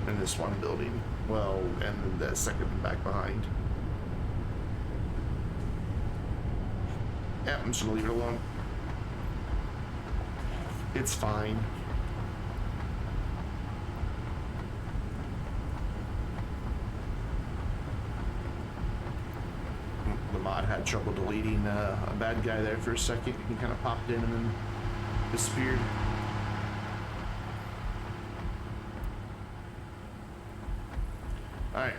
in this one building. Well, and then that second one back behind. Yeah, I'm just gonna leave it alone. It's fine. The mod had trouble deleting a bad guy there for a second. He kind of popped in and then disappeared. Alright,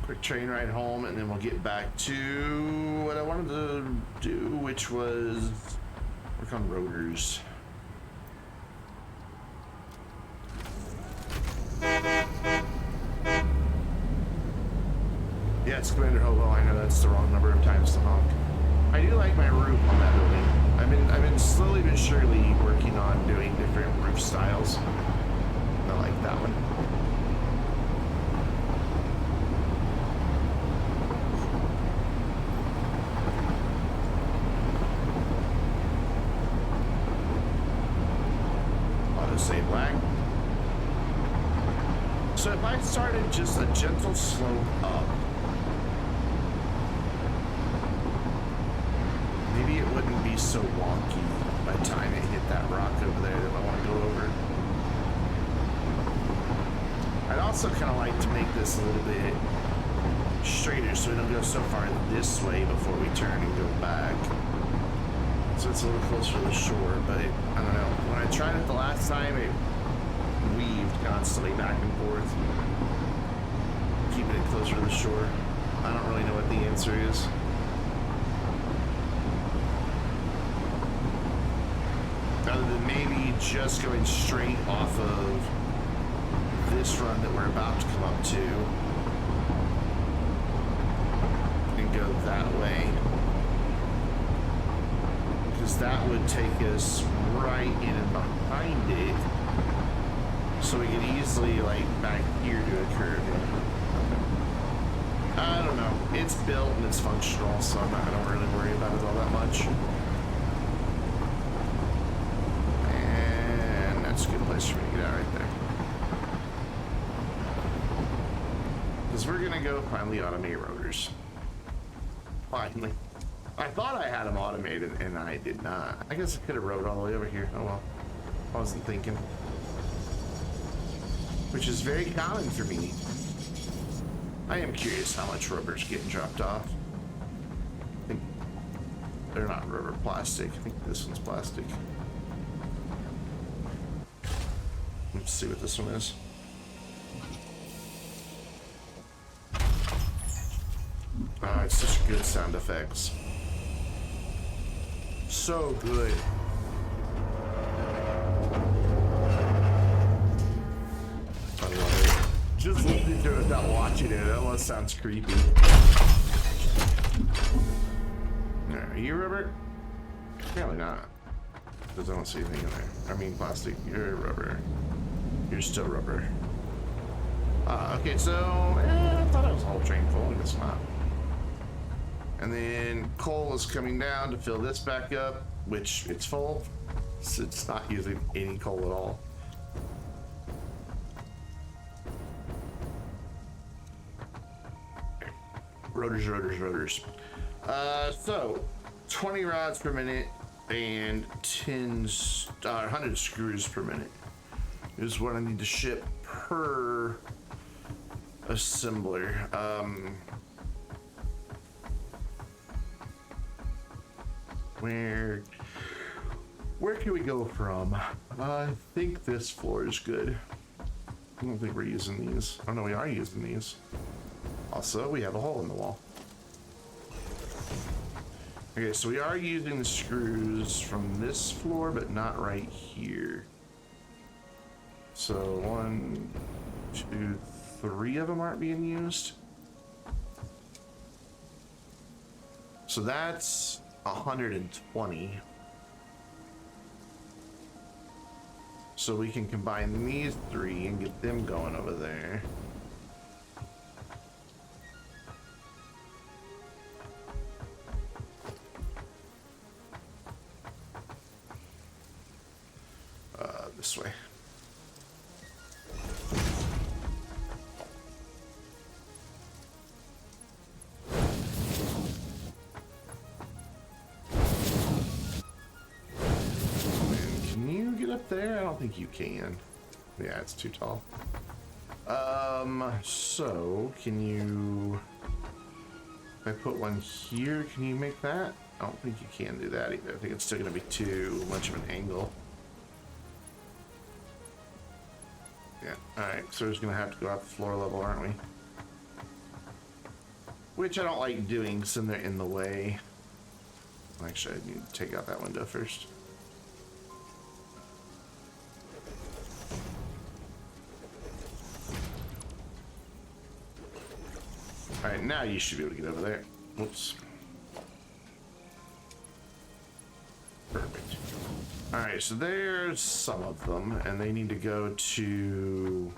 quick train ride home, and then we'll get back to what I wanted to do, which was work on rotors. Yeah, it's Commander Hobo. I know that's the wrong number of times to honk. I do like my roof on that building. I've been slowly but surely working on doing different roof styles. I like that one. Auto save lag. So if I started just a gentle slope up, maybe it wouldn't be so wonky by the time it hit that rock over there that I want to go over. also kind of like to make this a little bit straighter so we don't go so far this way before we turn and go back. So it's a little closer to the shore, but I don't know. When I tried it the last time, it weaved constantly back and forth, keeping it closer to the shore. I don't really know what the answer is. Other than maybe just going straight off of this run that we're about to come up to and go that way. Because that would take us right in and behind it. So we could easily, like, back here do a curve. I don't know. It's built and it's functional, so I don't really worry about it all that much. And that's a good place for me to get out right there. Because we're going to go finally automate rotors. Finally. I thought I had them automated, and I did not. I guess I could have rode all the way over here. Oh well. I wasn't thinking. Which is very common for me. I am curious how much rubber's getting dropped off. I think they're not rubber, plastic. I think this one's plastic. Let's see what this one is. It's such good sound effects. So good. I love it. Just listening to it without watching it, it almost sounds creepy. Are you rubber? Apparently not. Because I don't see anything in there. I mean plastic. You're rubber. You're still rubber. Okay, so I thought I was all train full, but it's not. And then coal is coming down to fill this back up, which it's full. So it's not using any coal at all. Rotors, rotors, rotors. So 20 rods per minute and 100 screws per minute is what I need to ship per assembler. Where can we go from? I think this floor is good. I don't think we're using these. Oh no, we are using these. Also, we have a hole in the wall. Okay, so we are using the screws from this floor, but not right here. So 1, 2, 3 of them aren't being used. So that's 120. So we can combine these 3 and get them going over there. This way. Can you get up there? I don't think you can. Yeah, it's too tall. So can you, if I put one here, can you make that? I don't think you can do that either. I think it's still gonna be too much of an angle. Yeah, alright, so we're just gonna have to go out the floor level, aren't we? Which I don't like doing, so they're in the way. Actually, I need to take out that window first. Alright, now you should be able to get over there. Whoops. Perfect. Alright, so there's some of them, and they need to go to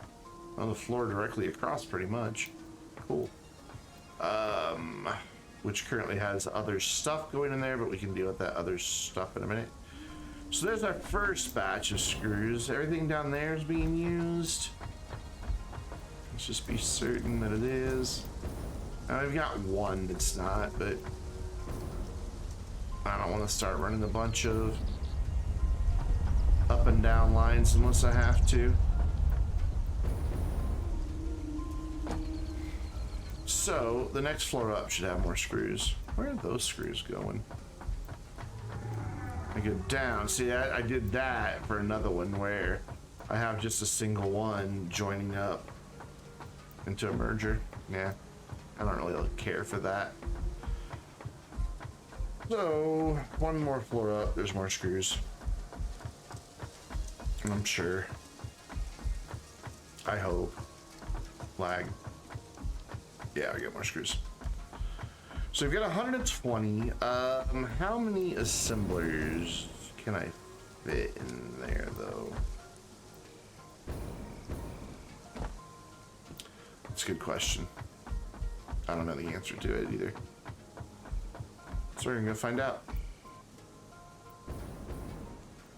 on the floor directly across pretty much. Cool. Which currently has other stuff going in there, but we can deal with that other stuff in a minute. So there's our first batch of screws. Everything down there is being used. Let's just be certain that it is. Now we've got one that's not, but I don't want to start running a bunch of up and down lines unless I have to. So the next floor up should have more screws. Where are those screws going? I go down. See, I did that for another one where I have just a single one joining up into a merger. Yeah, I don't really care for that. So one more floor up, there's more screws. I'm sure. I hope. Lag. Yeah, I get more screws. So we've got 120. How many assemblers can I fit in there, though? That's a good question. I don't know the answer to it either. So we're gonna go find out.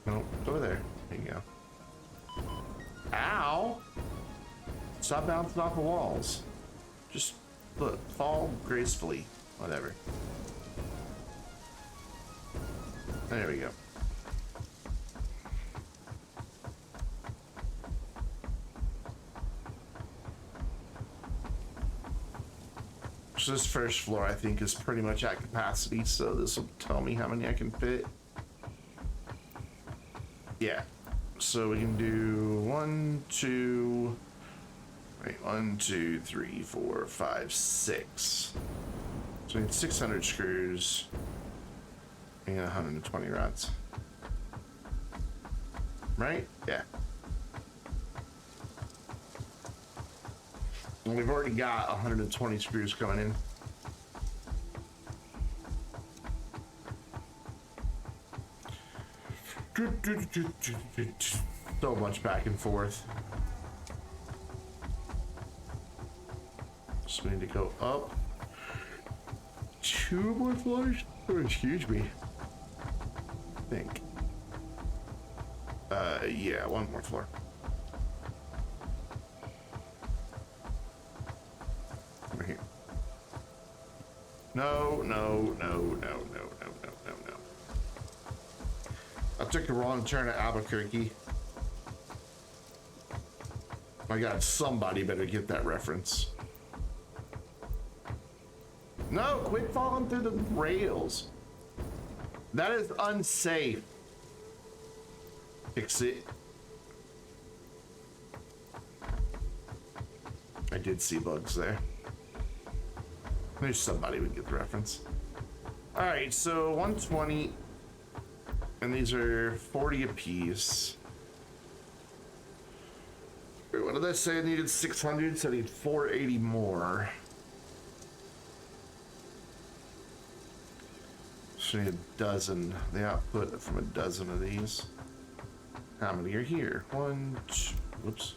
Nope, over there. There you go. Ow! Stop bouncing off the walls. Just look, fall gracefully. Whatever. There we go. So this first floor I think is pretty much at capacity, so this will tell me how many I can fit. Yeah. So we can do 1, 2, 3, 4, 5, 6. So we need 600 screws and 120 rods. Right? Yeah. And we've already got 120 screws coming in. So much back and forth. So we need to go up 2 more floors? Oh, excuse me. I think. Yeah, 1 more floor. Over here. No. I took the wrong turn at Albuquerque. My God, somebody better get that reference. No, quit falling through the rails. That is unsafe. Fix it. I did see bugs there. There's somebody would get the reference. All right, so 120, and these are 40 apiece. Wait, what did I say? I needed 600, so I need 480 more. So I need a dozen. The output from a dozen of these. How many are here? 1, 2, whoops.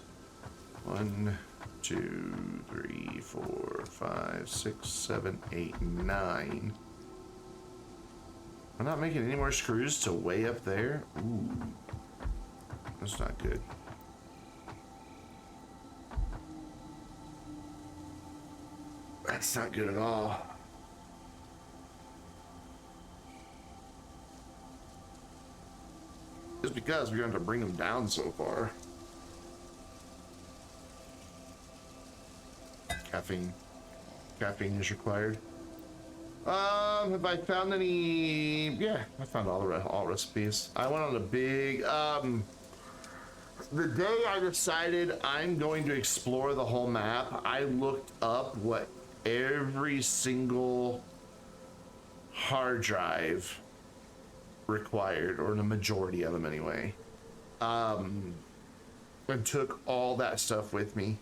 1, 2, 3, 4, 5, 6, 7, 8, 9. I'm not making any more screws to way up there. Ooh, that's not good. That's not good at all. Just because we're going to bring them down so far. Caffeine is required. Have I found any? Yeah, I found all recipes. I went on a big, the day I decided I'm going to explore the whole map, I looked up what every single hard drive required, or the majority of them anyway, and took all that stuff with me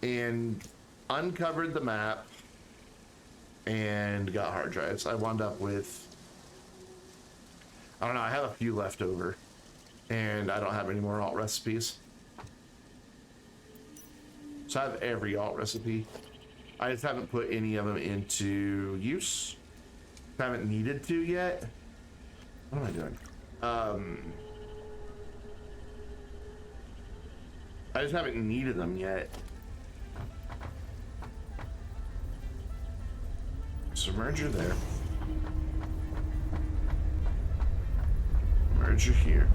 and uncovered the map and got hard drives. I wound up with, I don't know, I have a few left over, and I don't have any more alt recipes. So I have every alt recipe. I just haven't put any of them into use. I haven't needed to yet. What am I doing? I just haven't needed them yet. So merger there. Merger here.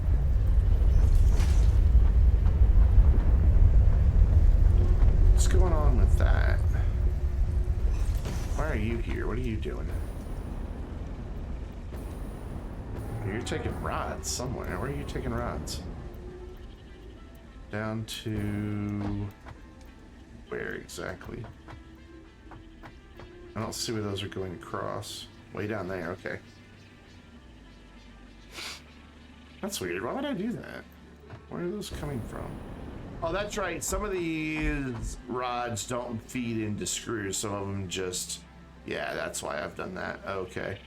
What's going on with that? you here? What are you doing? You're taking rods somewhere. Where are you taking rods? Down to... where exactly? I don't see where those are going across. Way down there, okay. That's weird. Why would I do that? Where are those coming from? Oh, that's right. Some of these rods don't feed into screws. Some of them just... yeah, that's why I've done that. Okay.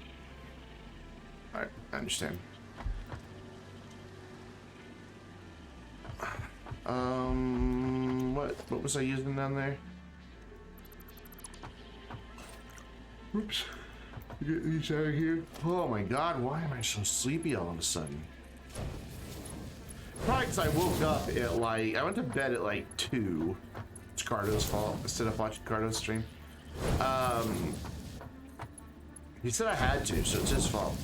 All right, I understand. What was I using down there? Oops. Get these out of here. Oh my God, why am I so sleepy all of a sudden? Probably because I woke up at like, I went to bed at like 2. It's Cardo's fault instead of watching Cardo's stream. He said I had to, so it's his fault.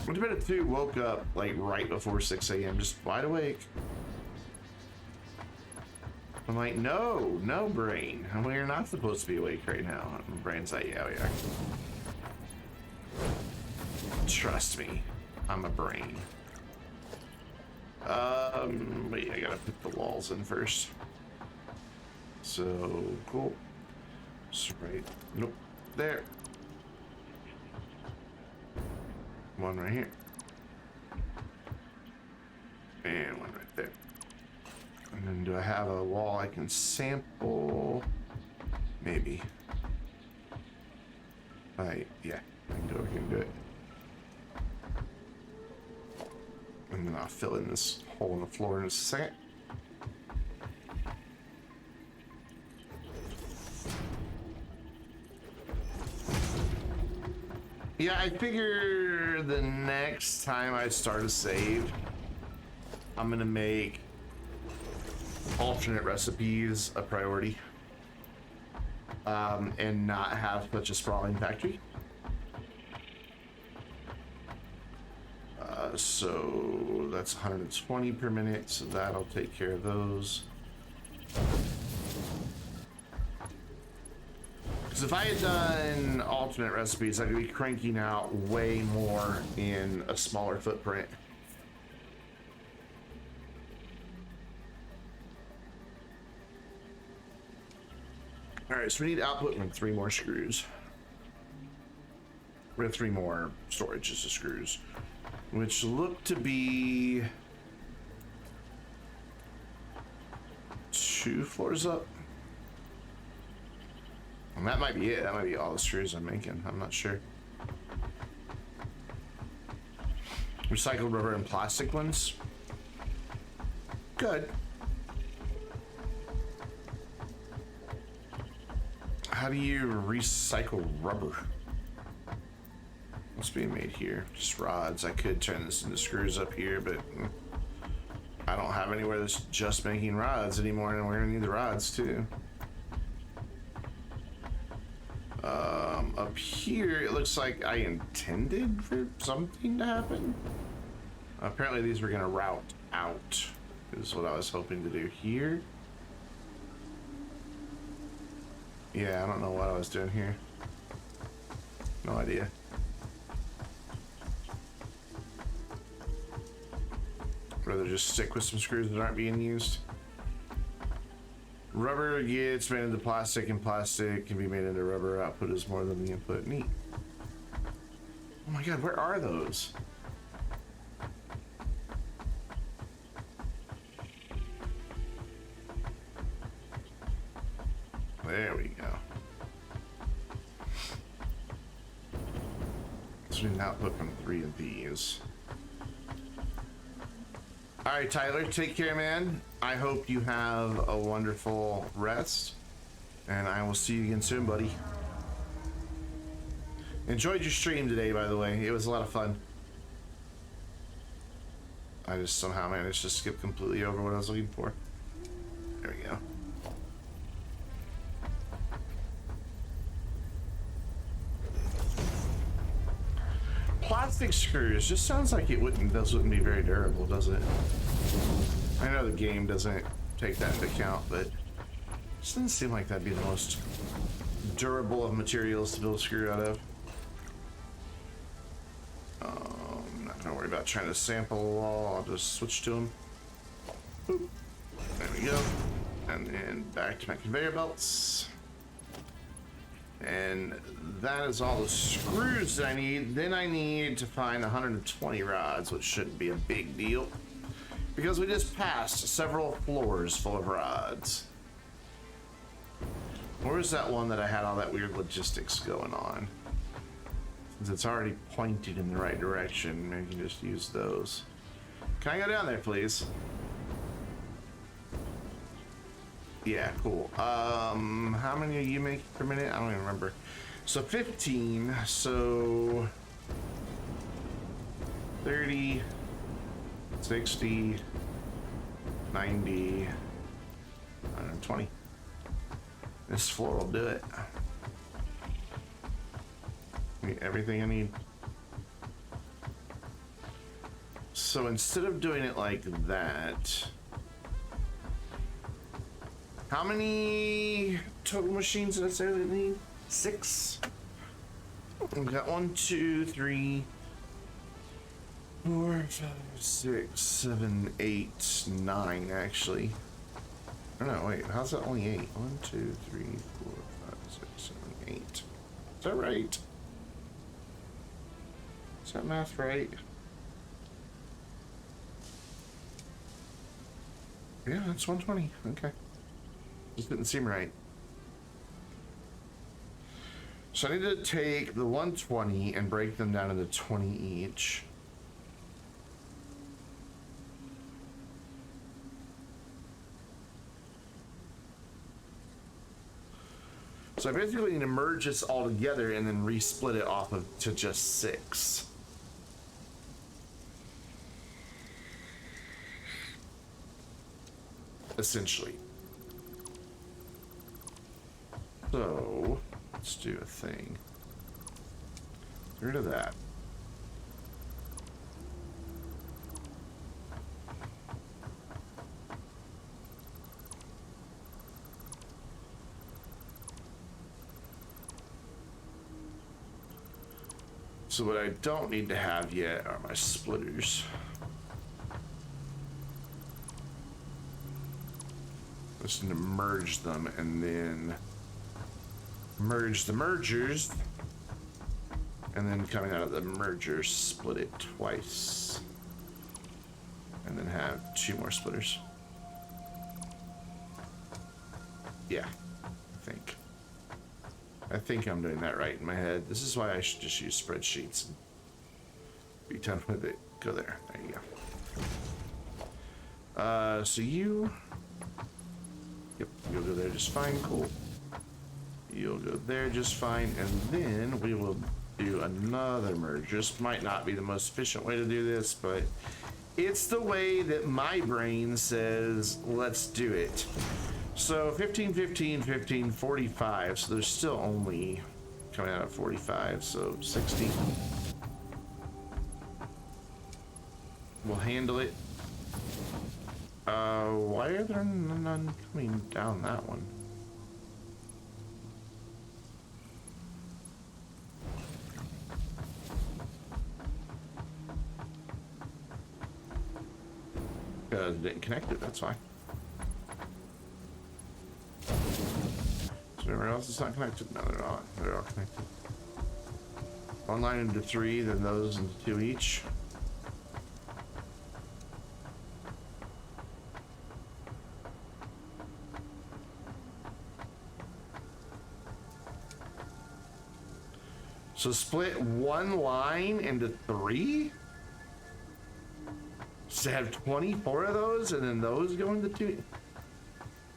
Went to bed at 2, woke up like right before 6 a.m. just wide awake. I'm like, no brain. We're not supposed to be awake right now. My brain's like, yeah, we are. Trust me, I'm a brain. Wait, I gotta put the walls in first. So, cool. Just right, nope, there. One right here. And one right there. And then do I have a wall I can sample? Maybe. Yeah, I can go over here and do it. And then I'll fill in this hole in the floor in a second. Yeah, I figure the next time I start a save, I'm gonna make alternate recipes a priority, and not have such a sprawling factory. So that's 120 per minute, so that'll take care of those. Because if I had done alternate recipes, I could be cranking out way more in a smaller footprint. All right, so we need output from 3 more screws. We have 3 more storages of screws, which look to be 2 floors up. And that might be it. That might be all the screws I'm making. I'm not sure. Recycled rubber and plastic ones. Good. How do you recycle rubber? What's being made here? Just rods. I could turn this into screws up here, but I don't have anywhere that's just making rods anymore, and we're gonna need the rods too. Up here, it looks like I intended for something to happen. Apparently these were gonna route out, is what I was hoping to do here. Yeah, I don't know what I was doing here. No idea. Rather just stick with some screws that aren't being used. Rubber gets made into plastic, and plastic can be made into rubber. Output is more than the input. Neat. Oh my god, where are those? There we go. So we need an output from 3 of these. All right, Tyler, take care, man. I hope you have a wonderful rest, and I will see you again soon, buddy. Enjoyed your stream today, by the way. It was a lot of fun. I just somehow managed to skip completely over what I was looking for. There we go. Plastic screws just sounds like those wouldn't be very durable, does it? I know the game doesn't take that into account, but it just doesn't seem like that'd be the most durable of materials to build a screw out of. I'm not gonna worry about trying to sample a wall. I'll just switch to them. Boop. There we go. And then back to my conveyor belts. And that is all the screws that I need. Then I need to find 120 rods, which shouldn't be a big deal, because we just passed several floors full of rods. Where's that one that I had all that weird logistics going on? Since it's already pointed in the right direction, I can just use those. Can I go down there, please? Yeah, cool. How many are you making per minute? I don't even remember. So 15, so 30, 60, 90, 120. This floor will do it. Everything I need. So instead of doing it like that, how many total machines did I say we need? 6. We've got 1, 2, 3, 4, 5, 6, 7, 8, 9 actually. Oh no, wait, how's that only 8? 1, 2, 3, 4, 5, 6, 7, 8. Is that right? Is that math right? Yeah, that's 120. Okay. Just didn't seem right. So I need to take the 120 and break them down into 20 each. So I basically need to merge this all together and then resplit it off of to just 6. Essentially. So let's do a thing. Get rid of that. So what I don't need to have yet are my splitters. Just need to merge them and then merge the mergers, and then coming out of the merger, split it twice, and then have 2 more splitters. Yeah, I think I'm doing that right in my head. This is why I should just use spreadsheets and be done with it. Go there. There you go. So you... Yep, you'll go there just fine. Cool. You'll go there just fine. And then we will do another merge. This might not be the most efficient way to do this, but it's the way that my brain says, let's do it. So 15, 15, 15, 45. So there's still only coming out of 45. So 60. We'll handle it. Why are there none coming down that one? Because it didn't connect it, that's why. So everywhere else is not connected? No, they're not. They're all connected. One line into 3, then those into 2 each. So split one line into 3? To have 24 of those and then those go into 2?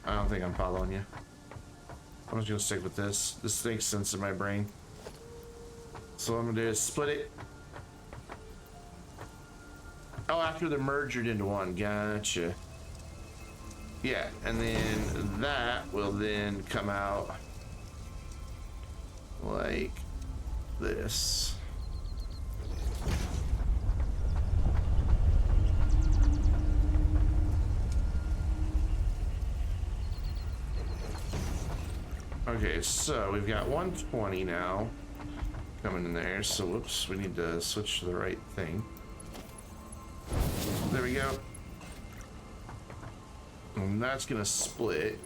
I don't think I'm following you. I'm just gonna stick with this. This makes sense in my brain. So what I'm gonna do is split it. Oh, after they're merged into one. Gotcha. Yeah, and then that will then come out like this. Okay, so we've got 120 now coming in there. So whoops, we need to switch to the right thing. There we go. And that's gonna split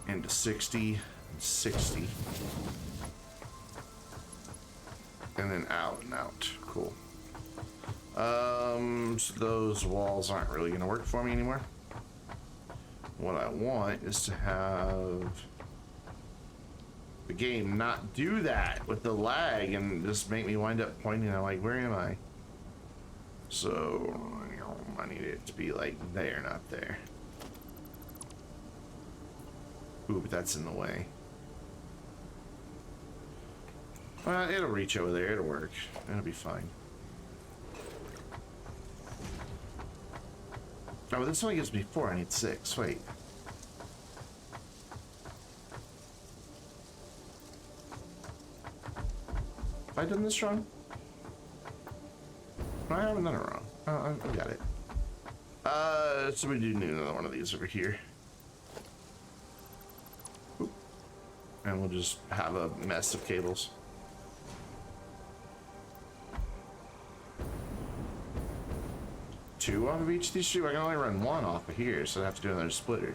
into 60 and 60. And then out and out. Cool. So those walls aren't really gonna work for me anymore. What I want is to have the game not do that with the lag and just make me wind up pointing out like, where am I? So I need it to be like there, not there. Ooh, but that's in the way. Well, it'll reach over there, it'll work. It'll be fine. Oh, but this only gives me 4, I need 6, wait. Have I done this wrong? No, I haven't done it wrong. I got it. So we do need another one of these over here. Oop. And we'll just have a mess of cables. Two off of each of these two? I can only run one off of here, so I have to do another splitter.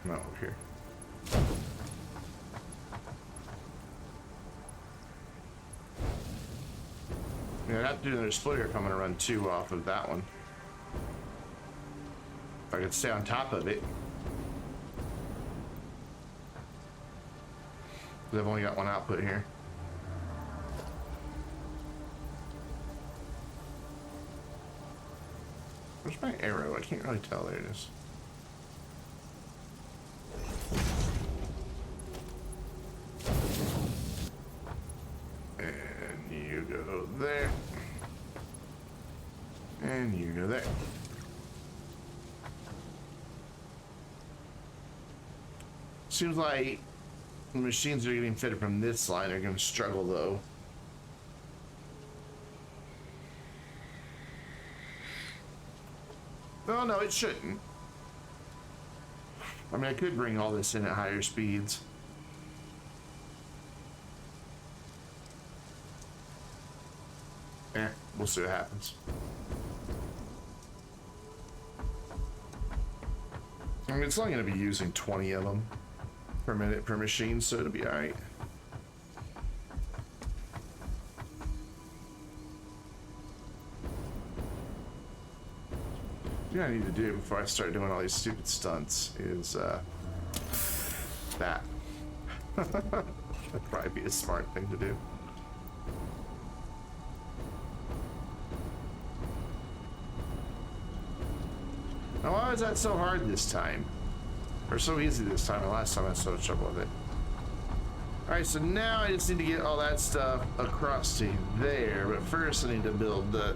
Not over here. Yeah, I'd have to do another splitter if I'm going to run 2 off of that one. If I could stay on top of it. I've only got one output here. Where's my arrow? I can't really tell. There it is. And you go there. And you go there. Seems like the machines that are getting fitted from this line are going to struggle though. Oh no, it shouldn't. I mean, I could bring all this in at higher speeds. We'll see what happens. I mean, it's only going to be using 20 of them per minute per machine, so it'll be all right. What I need to do before I start doing all these stupid stunts is that. That'd probably be a smart thing to do. Now, why was that so hard this time? Or so easy this time, and last time I had so much trouble with it. Alright, so now I just need to get all that stuff across to there, but first I need to build the...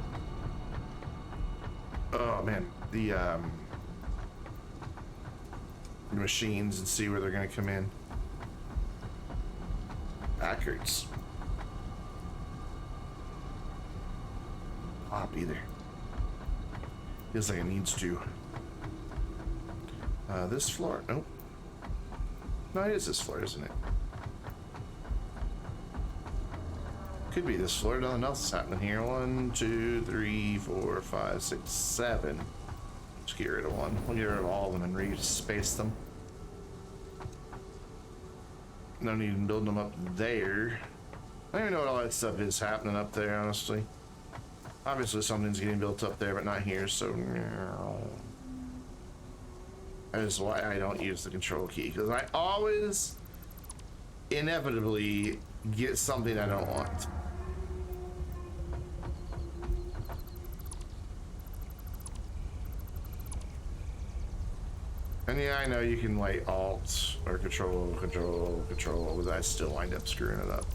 Oh man, the machines and see where they're gonna come in. Backwards. Pop either. Feels like it needs to. This floor, nope. No, it is this floor, isn't it? Could be this floor. Nothing else is happening here. 1, 2, 3, 4, 5, 6, 7. Let's get rid of one. We'll get rid of all of them and re-space them. No need in building them up there. I don't even know what all that stuff is happening up there, honestly. Obviously something's getting built up there, but not here, so... That is why I don't use the control key, because I always inevitably get something I don't want. And yeah, I know you can like alt or control, but I still wind up screwing it up.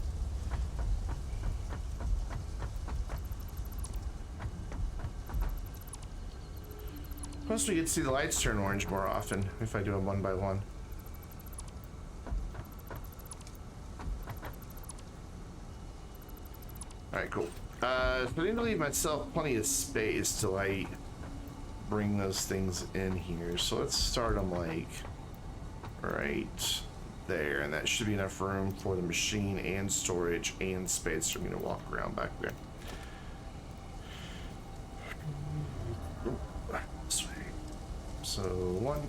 Plus, we get to see the lights turn orange more often if I do them one by one. Alright, cool. So I need to leave myself plenty of space to, like, bring those things in here. So let's start them, like, right there. And that should be enough room for the machine and storage and space for me to walk around back there. This way. So 1,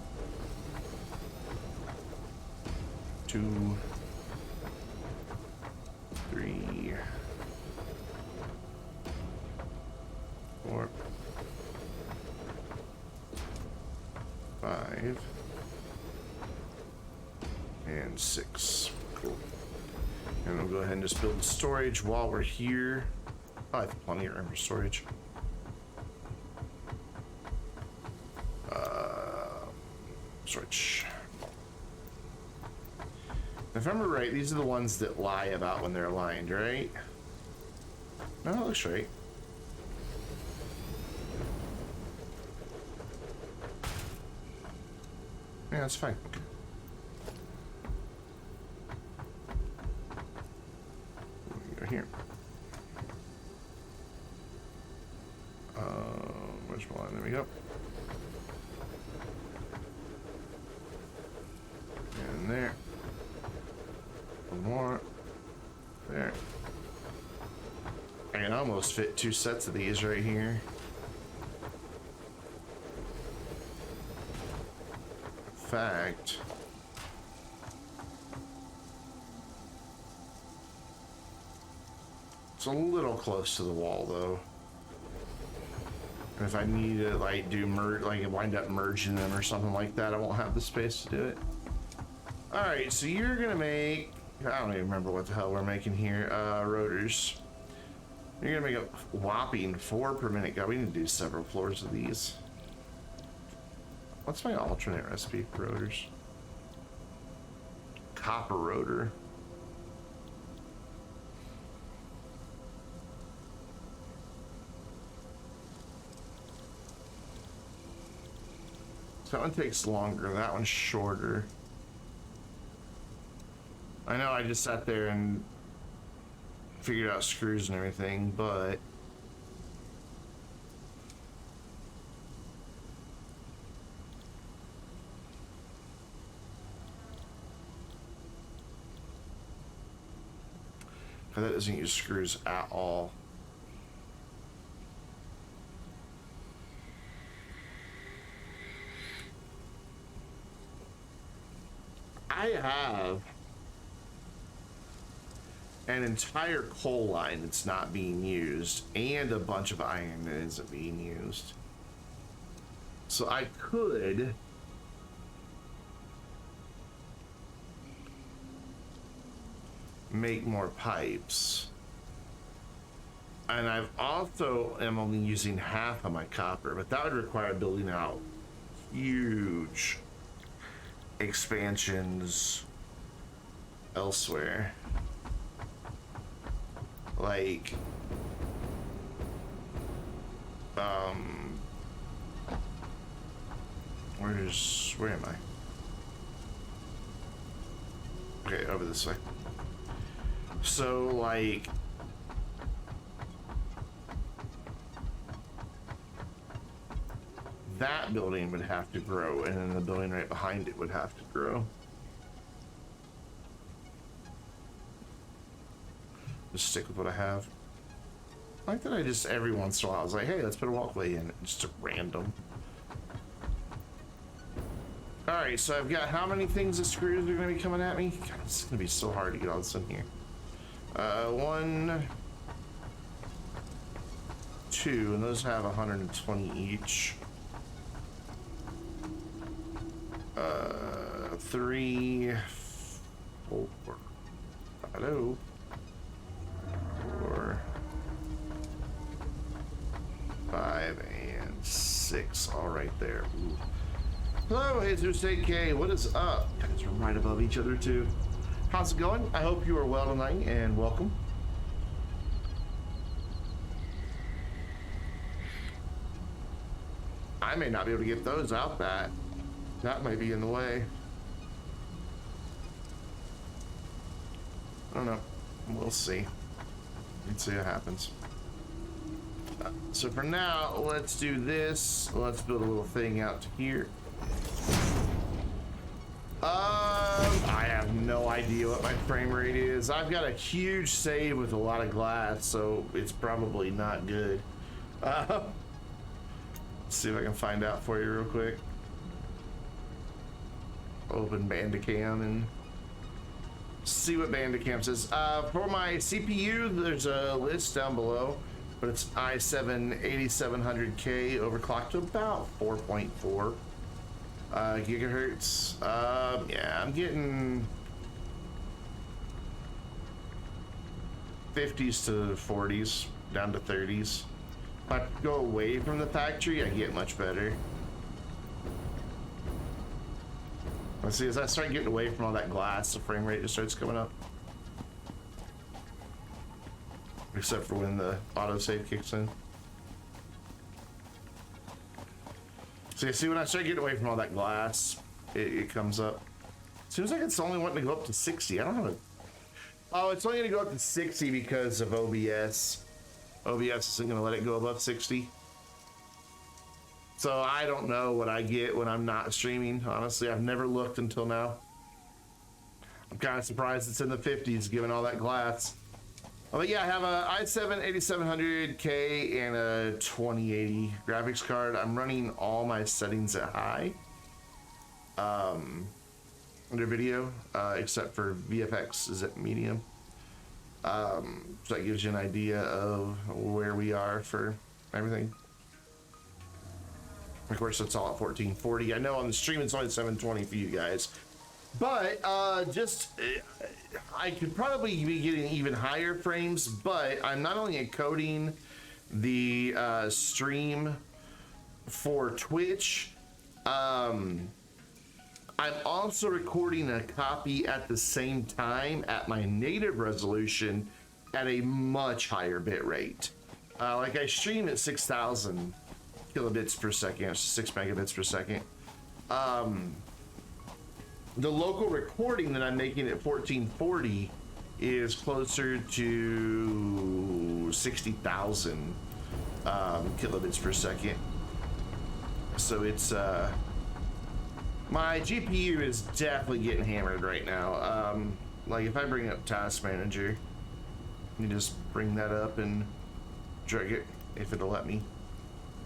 2, 3, 4, 5, and 6. Cool. And we'll go ahead and just build the storage while we're here. Oh, I have plenty of room for storage. Storage. If I remember right, these are the ones that lie about when they're aligned, right? No, that looks right. Yeah, that's fine. Go here. Which one? There we go. And there. One more. There. I can almost fit 2 sets of these right here. In fact, it's a little close to the wall though. And if I need to like do merge, like wind up merging them or something like that, I won't have the space to do it. All right, so you're gonna make, I don't even remember what the hell we're making here. Rotors. You're gonna make a whopping 4 per minute. God, we need to do several floors of these. What's my alternate recipe for rotors? Copper rotor. So that one takes longer, that one's shorter. I know I just sat there and figured out screws and everything, but that doesn't use screws at all. I have an entire coal line that's not being used and a bunch of iron that isn't being used. So I could make more pipes. And I've also am only using half of my copper, but that would require building out huge expansions elsewhere. Like, where am I? Okay, over this way. So, like, that building would have to grow, and then the building right behind it would have to grow. Just stick with what I have. I like that I just, every once in a while, I was like, hey, let's put a walkway in. Just a random. Alright, so I've got how many things of screws are going to be coming at me? God, it's going to be so hard to get all this in here. 1, 2, and those have 120 each. 3, 4, hello, 4, 5, and 6, all right there. Ooh. Hello, Jesus 8K, what is up? Guys, we're right above each other too. How's it going? I hope you are well tonight, and welcome. I may not be able to get those out that. That might be in the way. I don't know. We'll see. Let's see what happens. So for now, let's do this. Let's build a little thing out to here. I have no idea what my frame rate is. I've got a huge save with a lot of glass, so it's probably not good. Let's see if I can find out for you real quick. Open Bandicam and see what Bandicam says. For my CPU, there's a list down below, but it's i7 8700K overclocked to about 4.4 gigahertz. Yeah, I'm getting 50s to 40s, down to 30s. If I go away from the factory, I get much better. Let's see, as I start getting away from all that glass, the frame rate just starts coming up. Except for when the autosave kicks in. So you see, when I start getting away from all that glass, it comes up. Seems like it's only wanting to go up to 60. I don't have a... Oh, it's only going to go up to 60 because of OBS. OBS isn't going to let it go above 60. So I don't know what I get when I'm not streaming. Honestly, I've never looked until now. I'm kind of surprised it's in the 50s given all that glass. Oh, but yeah, I have a i7 8700K and a 2080 graphics card. I'm running all my settings at high under video, except for VFX is at medium. So that gives you an idea of where we are for everything. Of course, it's all at 1440. I know on the stream it's only 720 for you guys, but I could probably be getting even higher frames. But I'm not only encoding the stream for Twitch, I'm also recording a copy at the same time at my native resolution at a much higher bit rate. Like I stream at 6,000 kilobits per second, 6 megabits per second. The local recording that I'm making at 1440 is closer to 60,000 kilobits per second. So it's my GPU is definitely getting hammered right now. Like if I bring up Task Manager, you just bring that up and drag it, if it'll let me.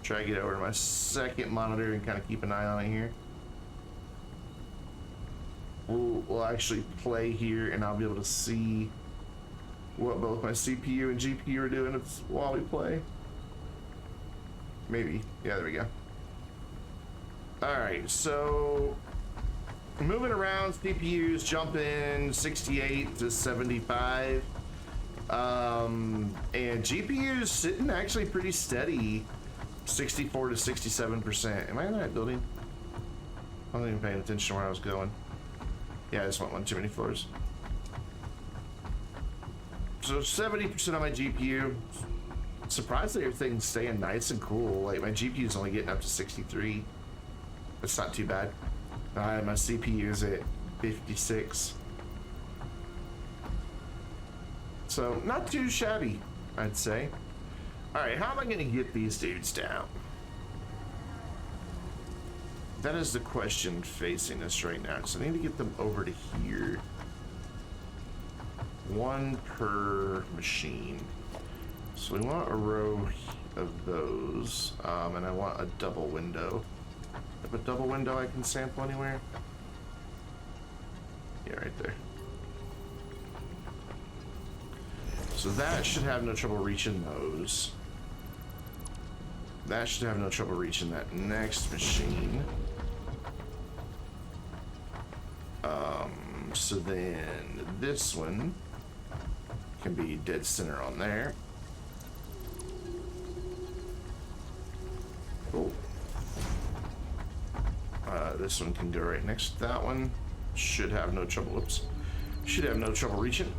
Drag it over to my second monitor and kind of keep an eye on it here. We'll actually play here and I'll be able to see what both my CPU and GPU are doing while we play. Maybe. Yeah, there we go. Alright, so moving around, CPUs jumping 68 to 75. And GPUs sitting actually pretty steady. 64 to 67%. Am I in the right building? I wasn't even paying attention to where I was going. Yeah, I just went one too many floors. So 70% on my GPU. Surprised that everything's staying nice and cool. Like my GPU is only getting up to 63. That's not too bad. My CPU is at 56. So not too shabby, I'd say. All right, how am I going to get these dudes down? That is the question facing us right now. So I need to get them over to here. One per machine. So we want a row of those, and I want a double window. Have a double window I can sample anywhere? Yeah, right there. So that should have no trouble reaching those. That should have no trouble reaching that next machine. So then this one can be dead center on there. Cool. This one can go right next to that one. Should have no trouble. Whoops. Should have no trouble reaching.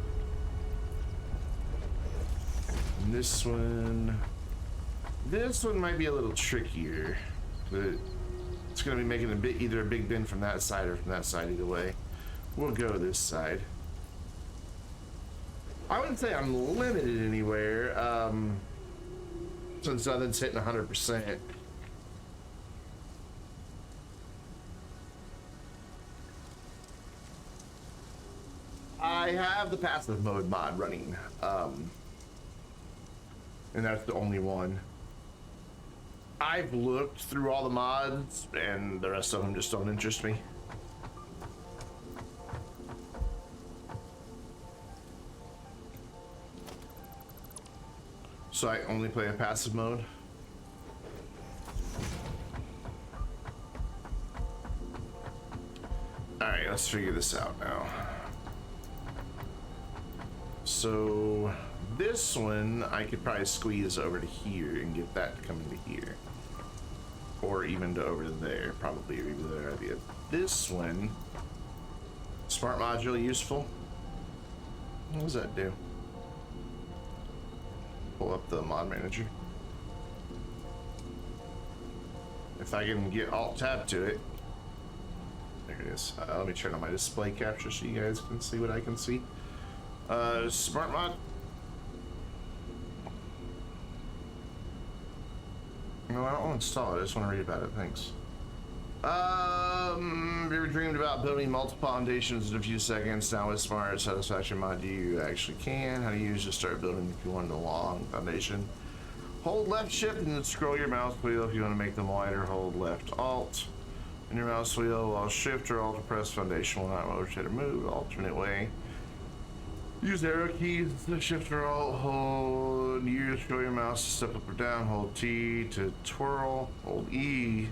And this one might be a little trickier. But it's going to be making a bit, either a big bend from that side or from that side, either way. We'll go this side. I wouldn't say I'm limited anywhere, since nothing's hitting 100%. I have the passive mode mod running, and that's the only one. I've looked through all the mods, and the rest of them just don't interest me. So I only play a passive mode. Alright, let's figure this out now. So this one I could probably squeeze over to here and get that to come into here. Or even to over there, probably, or even there idea. This one, smart module useful. What does that do? Pull up the mod manager. If I can get alt tab to it. There it is. Let me turn on my display capture so you guys can see what I can see. Smart mod. No, I don't want to install it. I just want to read about it. Thanks. Have you ever dreamed about building multiple foundations in a few seconds? Now with Smart Satisfactory mod, you actually can. How do you just start building if you want a long foundation? Hold left shift and then scroll your mouse wheel. If you want to make them wider, hold left alt. And your mouse wheel while shift or alt to press foundation will not rotate or move. Alternate way. Use arrow keys to shift or alt. Hold U to scroll your mouse to step up or down. Hold T to twirl. Hold E.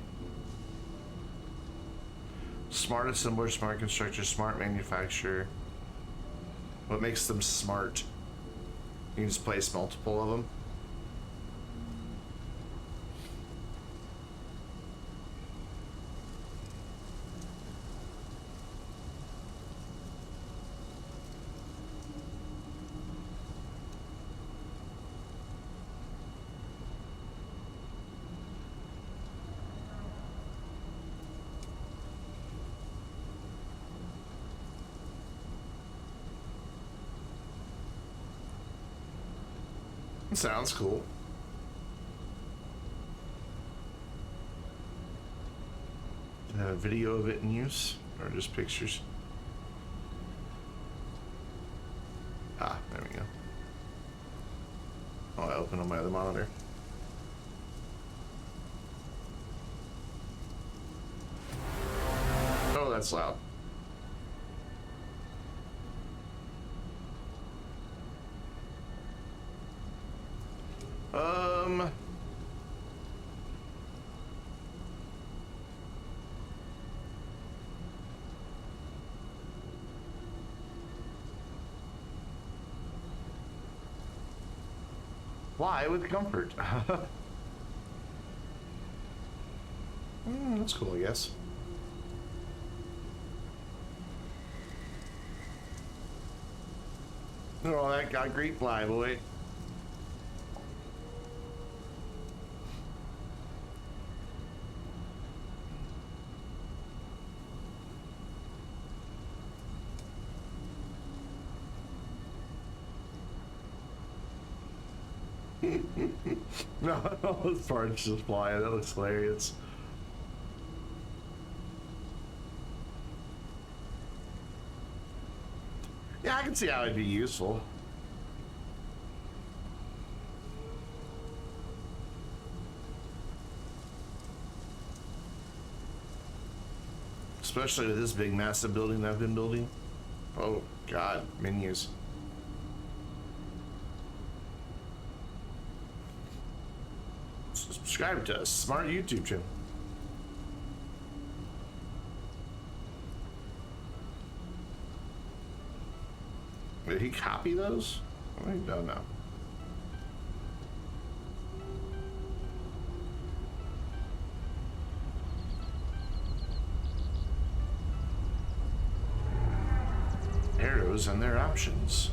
Smart assembler, smart constructor, smart manufacturer. What makes them smart? You can just place multiple of them. Sounds cool. Video of it in use, or just pictures? Ah, there we go. Oh, I opened on my other monitor. Oh, that's loud. Fly with comfort. That's cool, I guess. Oh, that got great fly, boy. No, those parts just flying. That looks hilarious. Yeah, I can see how it'd be useful. Especially with this big, massive building that I've been building. Oh, God, menus. Subscribe to us, smart YouTube channel. Did he copy those? I don't know. Arrows and their options.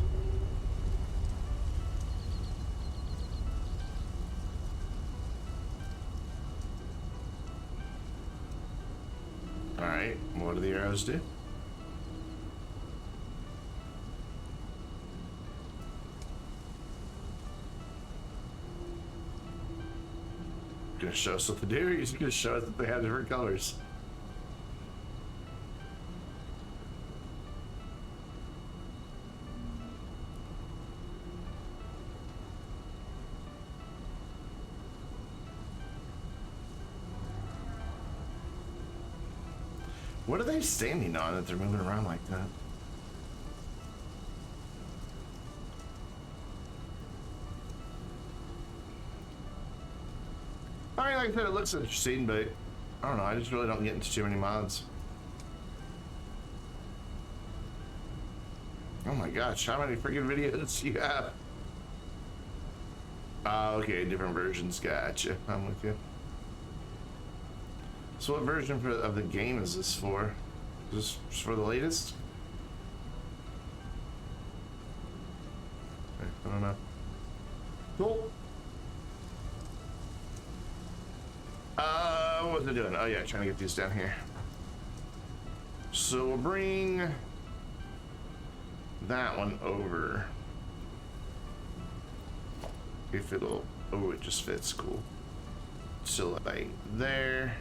right, what do the arrows do? Gonna show us what to do, or he's gonna show us that they have different colors? What are they standing on that they're moving around like that? I mean, like I said, it looks interesting, but I don't know. I just really don't get into too many mods. Oh my gosh, how many freaking videos do you have? Okay, different versions. Gotcha. I'm with you. So what version of the game is this for? Is this for the latest? I don't know. Cool. What was I doing? Oh yeah, trying to get these down here. So we'll bring that one over. If it'll, oh, it just fits, cool. So like there.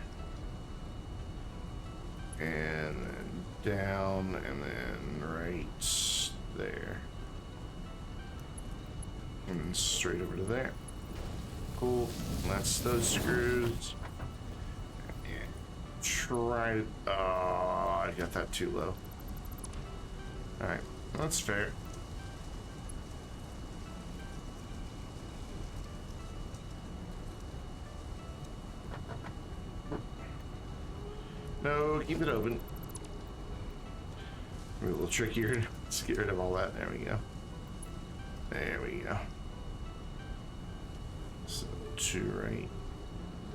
And then down, and then right there. And then straight over to there. Cool. And that's those screws. And try to, oh, I got that too low. Alright, that's fair. No, keep it open. A little trickier. Let's get rid of all that. There we go. There we go. So two right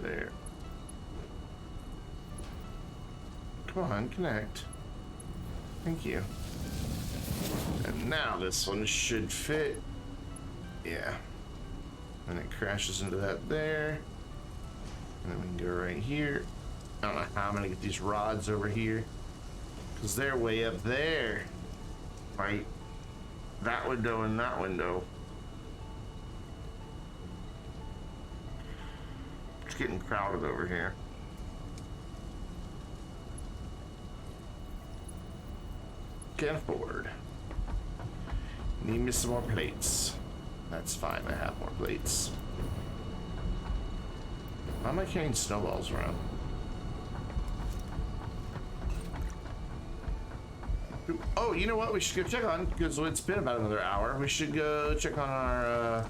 there. Come on, connect. Thank you. And now this one should fit. Yeah. And it crashes into that there. And then we can go right here. I don't know how I'm gonna get these rods over here because they're way up there, right? That window and that window. It's getting crowded over here. Can't afford. Need me some more plates. That's fine, I have more plates. Why am I carrying snowballs around? Oh, you know what? We should go check on, because it's been about another hour. We should go check on our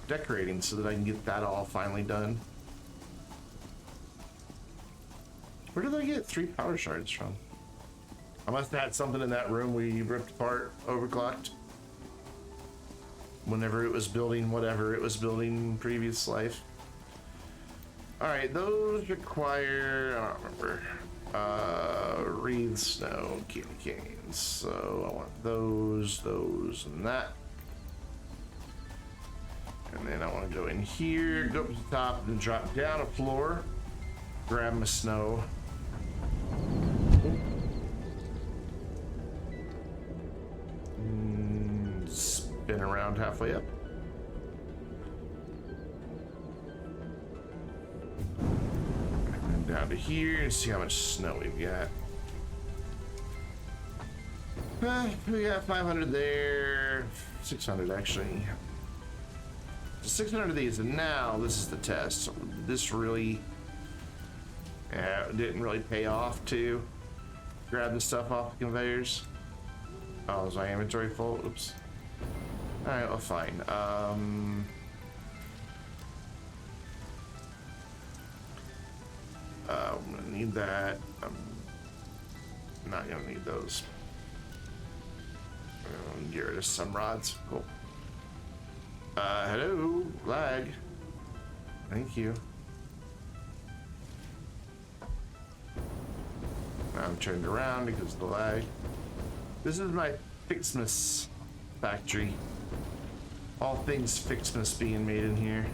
decorating so that I can get that all finally done. Where did I get 3 power shards from? I must have had something in that room we ripped apart, overclocked. Whenever it was building whatever it was building in previous life. Alright, those require, I don't remember. Wreath snow, candy canes. So I want those, and that. And then I want to go in here, go up to the top, and drop down a floor. Grab my snow. Spin around halfway up. Down to here and see how much snow we've got. We got 500 there, 600 actually. So 600 of these, and now this is the test. So this really didn't really pay off to grab the stuff off the conveyors. Oh, is my inventory full? Oops. All right, well, fine. I'm gonna need that. I'm not gonna need those. Get rid of some rods. Cool. Hello, lag. Thank you. Now I'm turned around because of the lag. This is my FICS MAS factory. All things FICS MAS being made in here.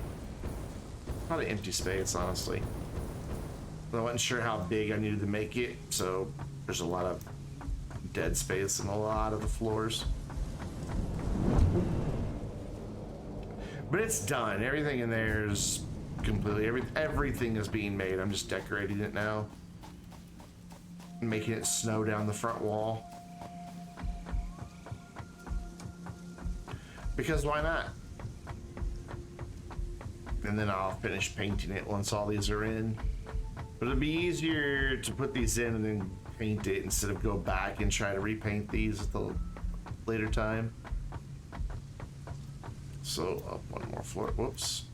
Not an empty space, honestly. I wasn't sure how big I needed to make it, so there's a lot of dead space in a lot of the floors. But it's done. Everything in there is completely, everything is being made. I'm just decorating it now. Making it snow down the front wall. Because why not? And then I'll finish painting it once all these are in. But it'd be easier to put these in and then paint it instead of go back and try to repaint these at the later time. So up one more floor. Whoops.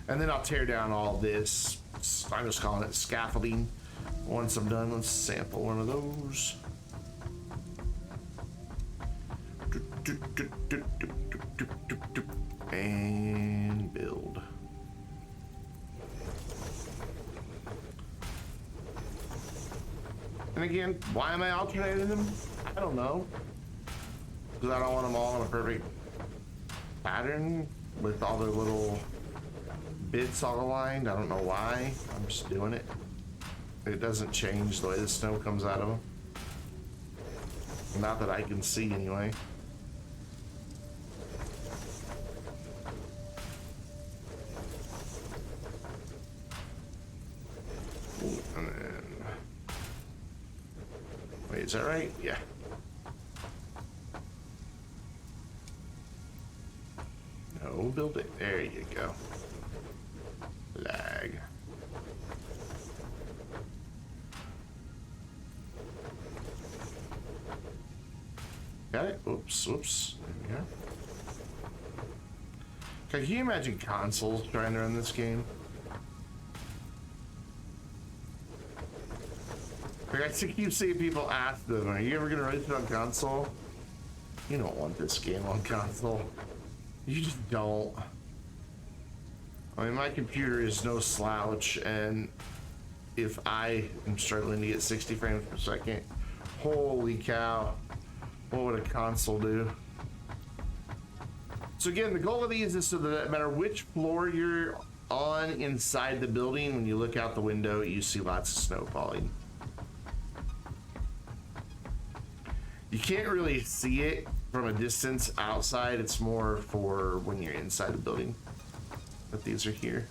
And then I'll tear down all this. I'm just calling it scaffolding. Once I'm done, let's sample one of those. And build. And again, why am I alternating them? I don't know. Because I don't want them all in a perfect pattern with all their little bits all aligned. I don't know why. I'm just doing it. It doesn't change the way the snow comes out of them. Not that I can see anyway. Ooh, and then... Wait, is that right? Yeah. No, build it. There you go. Lag. Got it? Oops, oops. There we go. Okay, can you imagine consoles trying to run this game? Like, I keep seeing people ask them, are you ever going to run it on console? You don't want this game on console. You just don't. I mean, my computer is no slouch, and if I am struggling to get 60 frames per second, holy cow, what would a console do? So again, the goal of these is so that no matter which floor you're on inside the building, when you look out the window, you see lots of snow falling. You can't really see it from a distance outside. It's more for when you're inside the building. But these are here.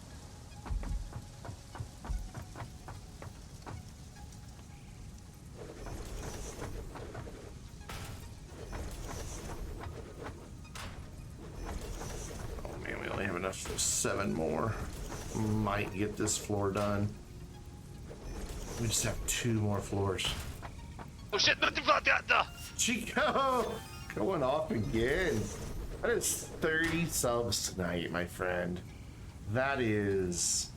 Oh man, we only have enough for 7 more. Might get this floor done. We just have 2 more floors. Oh shit, nothing about that! Chico going off again. That is 30 subs tonight, my friend. That is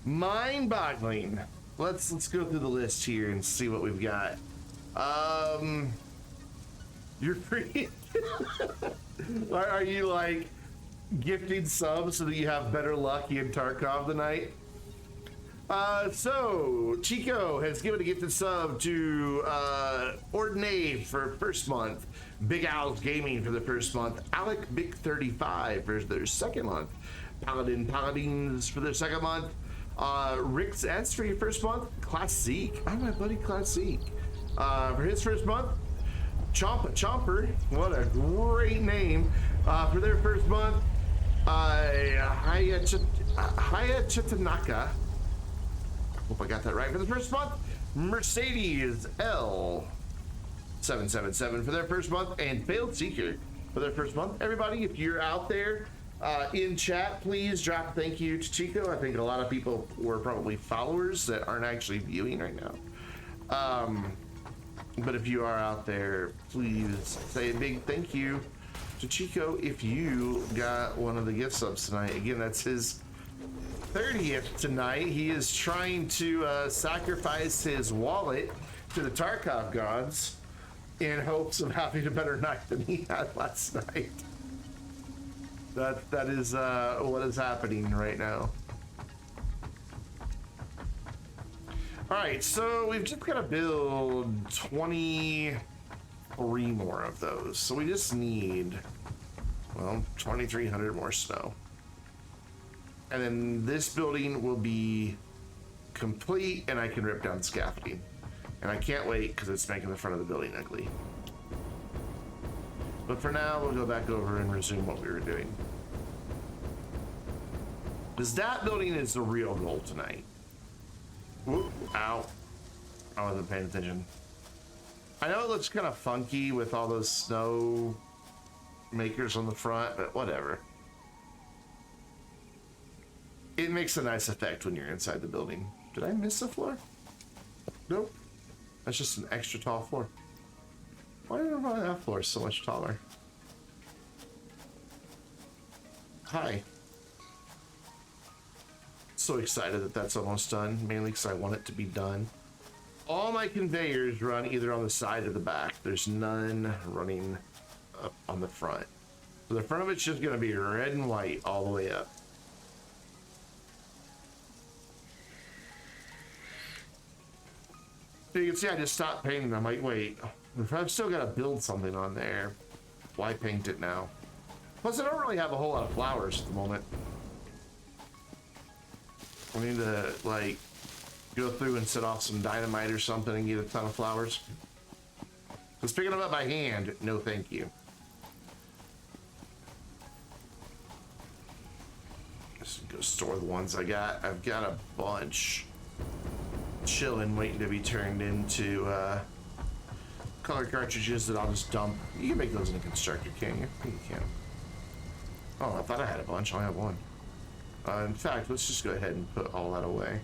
mind-boggling. Let's go through the list here and see what we've got. You're free. Are you like gifting subs so that you have better luck in Tarkov tonight? So Chico has given a gifted sub to Ordinate for first month, Big Owls Gaming for the first month, Alec Big 35 for their second month, Paladins for their second month, Rick's S for your first month, Classique, oh my buddy Classique, for his first month, Chomper, what a great name, for their first month, Haya Chitanaka. Hope I got that right for the first month. Mercedes L777 for their first month, and Failed Seeker for their first month. Everybody, if you're out there in chat, please drop a thank you to Chico. I think a lot of people were probably followers that aren't actually viewing right now. But if you are out there, please say a big thank you to Chico if you got one of the gift subs tonight. Again, that's his 30th tonight. He is trying to sacrifice his wallet to the Tarkov gods in hopes of having a better night than he had last night. That is what is happening right now. All right, so we've just got to build 23 more of those. So we just need, well, 2,300 more snow. and then this building will be complete, and I can rip down the scaffolding. And I can't wait because it's making the front of the building ugly. But for now, we'll go back over and resume what we were doing. Because that building is the real goal tonight. Whoop, ow. I wasn't paying attention. I know it looks kind of funky with all those snow makers on the front, but whatever. It makes a nice effect when you're inside the building. Did I miss a floor? Nope. That's just an extra tall floor. Why did that floor so much taller? Hi. So excited that that's almost done, mainly because I want it to be done. All my conveyors run either on the side or the back. There's none running up on the front. So the front of it's just going to be red and white all the way up. So you can see I just stopped painting. I'm like, wait, if I've still got to build something on there, why paint it now? Plus, I don't really have a whole lot of flowers at the moment. I need to, like, go through and set off some dynamite or something and get a ton of flowers. Because picking them up by hand, no thank you. Just go store the ones I got. I've got a bunch chilling, waiting to be turned into color cartridges that I'll just dump. You can make those in a constructor, can't you? You can. Oh, I thought I had a bunch. I only have one. In fact, let's just go ahead and put all that away.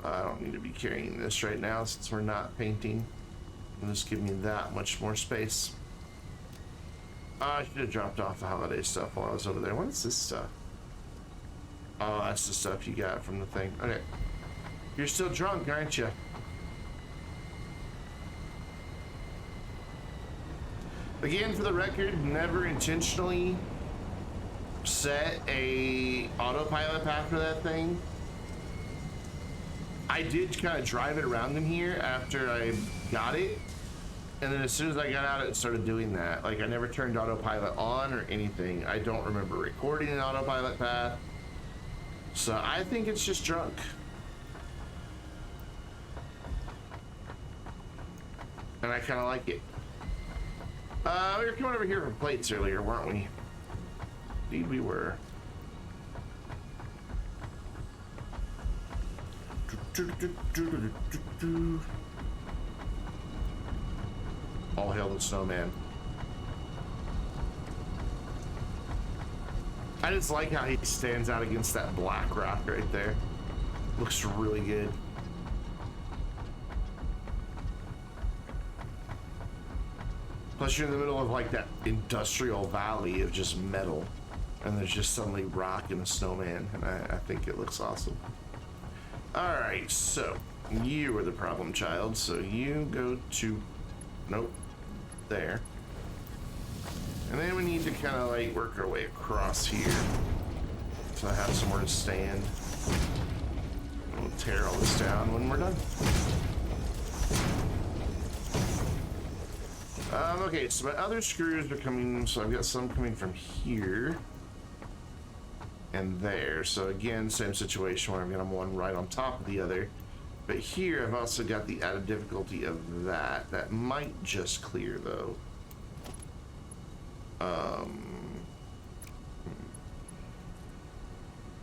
I don't need to be carrying this right now since we're not painting. It'll just give me that much more space. I should have dropped off the holiday stuff while I was over there. What is this stuff? Oh, that's the stuff you got from the thing. Okay. You're still drunk, aren't you? Again, for the record, never intentionally set a autopilot path for that thing. I did kind of drive it around in here after I got it, and then as soon as I got out, it started doing that. Like, I never turned autopilot on or anything. I don't remember recording an autopilot path, so I think it's just drunk. And I kind of like it. We were coming over here for plates earlier, weren't we? Indeed we were. All hail the snowman. I just like how he stands out against that black rock right there. Looks really good. Plus you're in the middle of like that industrial valley of just metal, and there's just suddenly rock and a snowman, and I think it looks awesome. All right, so you are the problem child, so you go to, nope, there. And then we need to kind of like work our way across here. So I have somewhere to stand. We'll tear all this down when we're done. Okay, so my other screws are coming, so I've got some coming from here and there. So again, same situation where I'm gonna have one right on top of the other. But here I've also got the added difficulty of that. That might just clear though.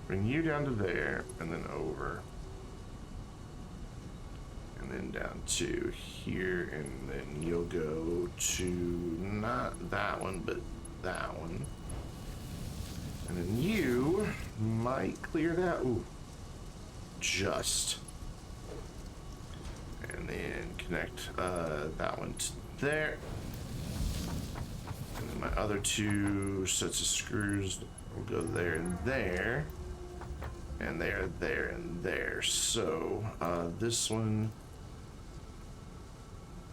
Bring you down to there and then over. And then down to here, and then you'll go to not that one, but that one. And then you might clear that. Ooh, just. And then connect that one to there. And then my other two sets of screws will go there and there. And there, there, and there. So this one,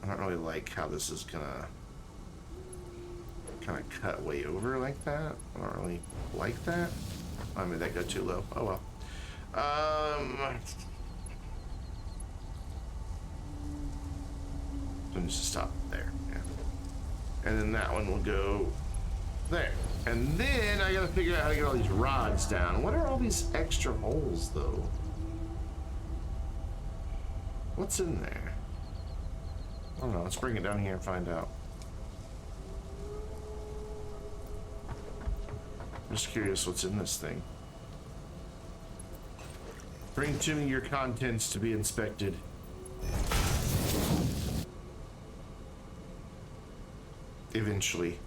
I don't really like how this is gonna kind of cut way over like that. I don't really like that. I made that go too low. Oh well. So just stop there. Yeah. And then that one will go There. And then I gotta figure out how to get all these rods down. What are all these extra holes, though? What's in there? I don't know. Let's bring it down here and find out. I'm just curious what's in this thing. Bring to me your contents to be inspected. Eventually.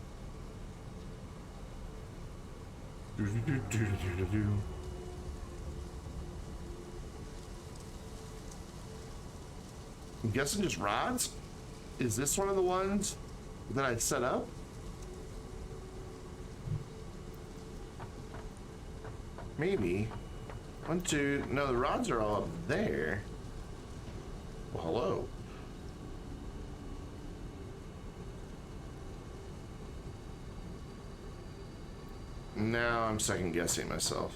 I'm guessing just rods? Is this one of the ones that I set up? Maybe. 1, 2, no, the rods are all up there. Well, hello. Now I'm second guessing myself.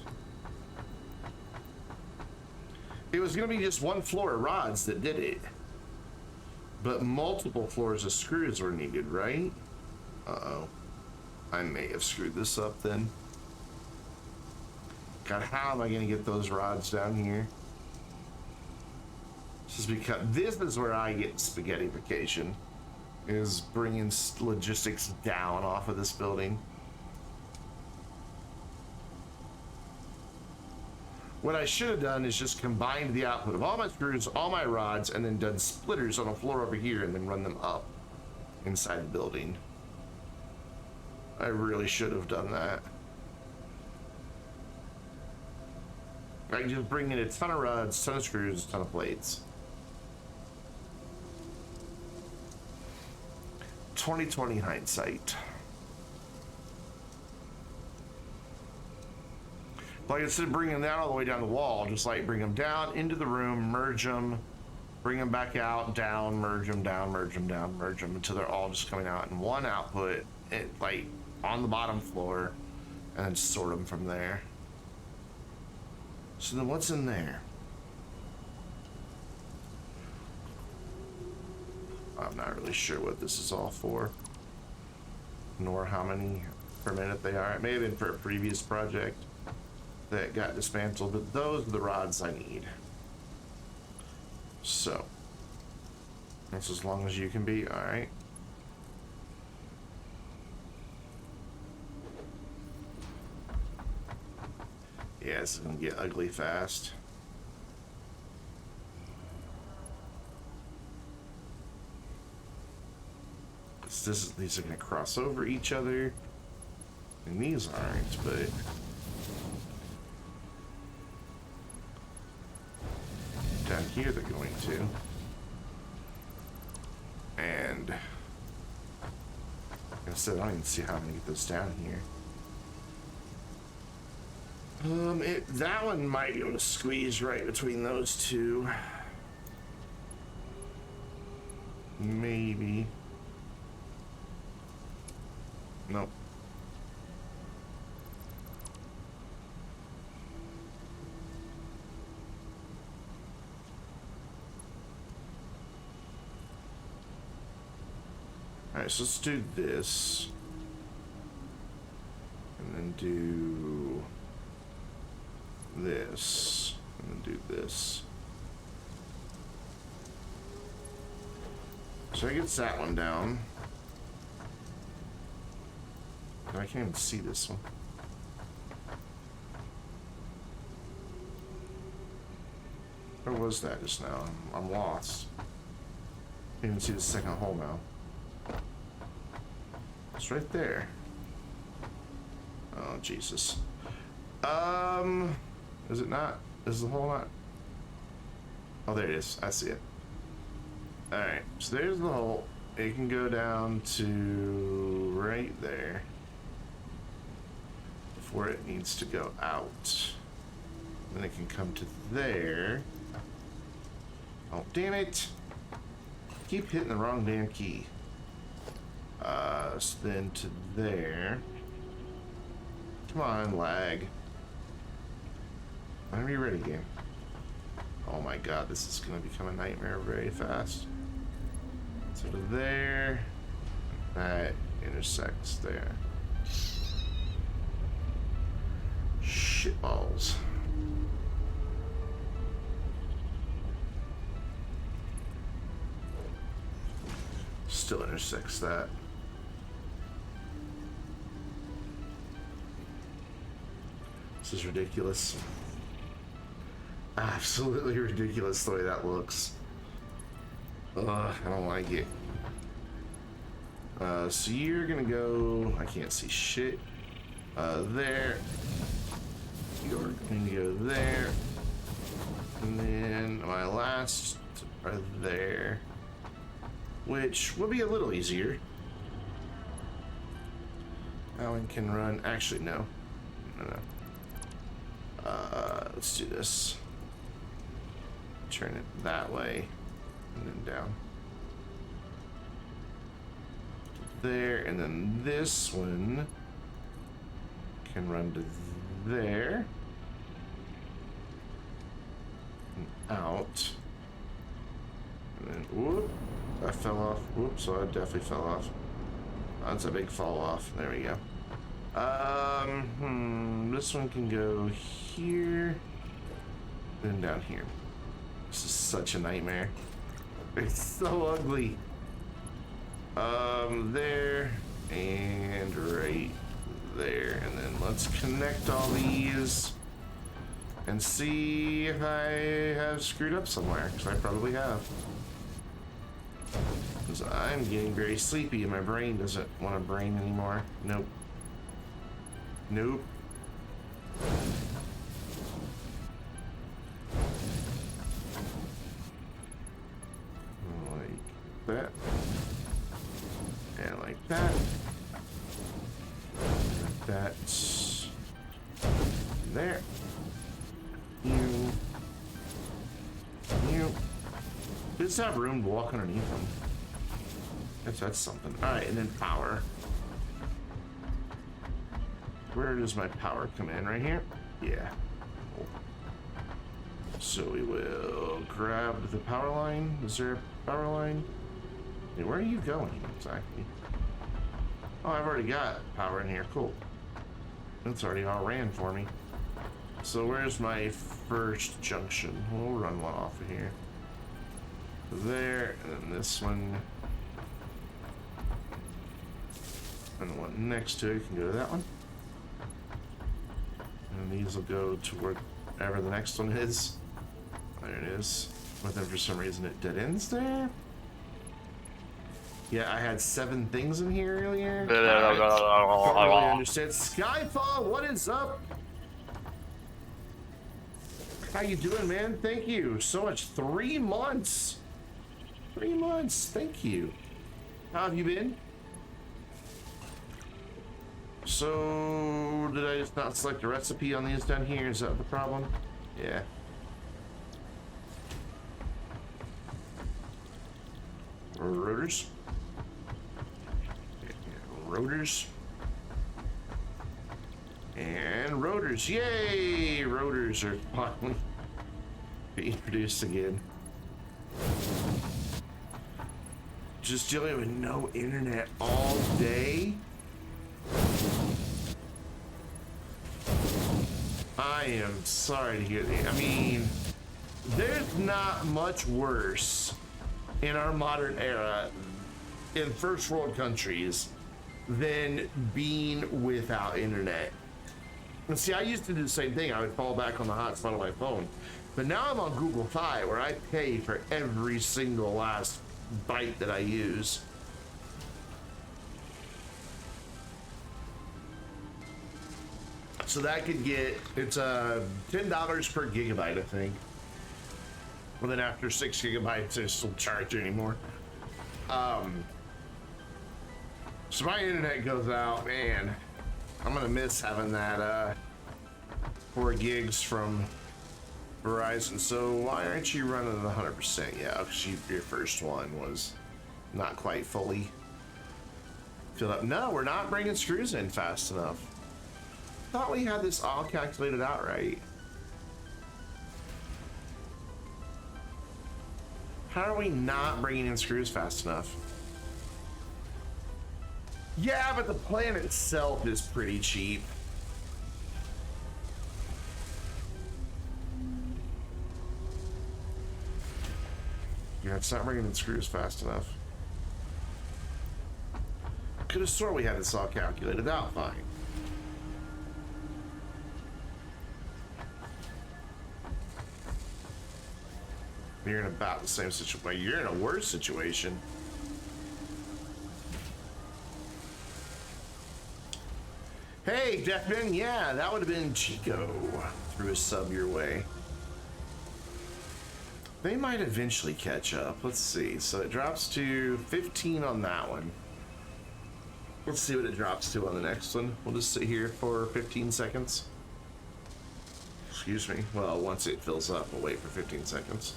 It was gonna be just one floor of rods that did it. But multiple floors of screws were needed, right? Uh-oh. I may have screwed this up then. God, how am I gonna get those rods down here? This is where I get spaghetti vacation, is bringing logistics down off of this building. What I should have done is just combined the output of all my screws, all my rods, and then done splitters on a floor over here and then run them up inside the building. I really should have done that. I can just bring in a ton of rods, ton of screws, ton of plates. 2020 hindsight. Like, instead of bringing them all the way down the wall, just like bring them down into the room, merge them, bring them back out, down, merge them, down, merge them, down, merge them, until they're all just coming out in one output, like on the bottom floor, and then sort them from there. So then what's in there? I'm not really sure what this is all for, nor how many per minute they are. It may have been for a previous project that got dismantled, but those are the rods I need. So that's as long as you can be. All right. Yeah, this is gonna get ugly fast. These are gonna cross over each other, and these aren't, but down here they're going to. And like I said, I don't even see how I'm gonna get this down here. That one might be able to squeeze right between those two. Maybe. Nope. Alright, so let's do this. And then do this. And then do this. So I get that one down. I can't even see this one. Where was that just now? I'm lost. Can't even see the second hole now. It's right there. Oh, Jesus. Is it not? Is the hole not? Oh, there it is. I see it. Alright, so there's the hole. It can go down to right there before it needs to go out. Then it can come to there. Oh, damn it. Keep hitting the wrong damn key. So then to there. Come on, lag. Whenever you're ready, game. Oh my god, this is gonna become a nightmare very fast. So to there. That intersects there. shit balls. Still intersects that. This is ridiculous. Absolutely ridiculous the way that looks. I don't like it. So you're gonna go, I can't see shit. There. You're gonna go there. And then my last are there. Which will be a little easier. Alan can run, actually no. No. Let's do this. Turn it that way. And then down. There, and then this one can run to there. And out. And then, whoop, I fell off. Whoops, so I definitely fell off. That's a big fall off. There we go. This one can go here, then down here. This is such a nightmare. It's so ugly. There and right there, and then let's connect all these and see if I have screwed up somewhere, because I probably have. Because I'm getting very sleepy and my brain doesn't want to brain anymore. Nope. Nope. Like that. And like that. Like that. There. You. Just have room to walk underneath them. Guess that's something. Alright, and then power. Where does my power come in? Right here? Yeah. Cool. So we will grab the power line. Is there a power line? Hey, where are you going exactly? Oh, I've already got power in here. Cool. That's already all ran for me. So where's my first junction? We'll run one off of here. There, and then this one. And the one next to it can go to that one. And these will go to wherever the next one is. There it is. But then for some reason it dead ends there. Yeah, I had 7 things in here earlier. Don't really understand. Skyfall, what is up? How you doing, man? Thank you so much. 3 months. 3 months. Thank you. How have you been? So, did I just not select a recipe on these down here? Is that the problem? Yeah. Rotors. Rotors. And rotors. Yay! Rotors are finally being produced again. Just dealing with no internet all day. I am sorry to hear that. I mean, there's not much worse in our modern era in first world countries than being without internet. And see, I used to do the same thing. I would fall back on the hotspot on my phone. But now I'm on Google Fi, where I pay for every single last byte that I use. So that could get, it's $10 per gigabyte, I think. Well, then after 6 gigabytes, they still charge anymore. So my internet goes out, man. I'm gonna miss having that 4 gigs from Verizon. So why aren't you running at 100%? Yeah, because your first one was not quite fully filled up. No, we're not bringing screws in fast enough. Thought we had this all calculated out right. How are we not bringing in screws fast enough? Yeah, but the plan itself is pretty cheap. Yeah, it's not bringing in screws fast enough. Could have swore we had this all calculated out fine. You're in about the same situation. Well, you're in a worse situation. Hey, Deathman, yeah, that would have been Chico. Threw a sub your way. They might eventually catch up. Let's see. So it drops to 15 on that one. Let's see what it drops to on the next one. We'll just sit here for 15 seconds. Excuse me. Well, once it fills up, we'll wait for 15 seconds.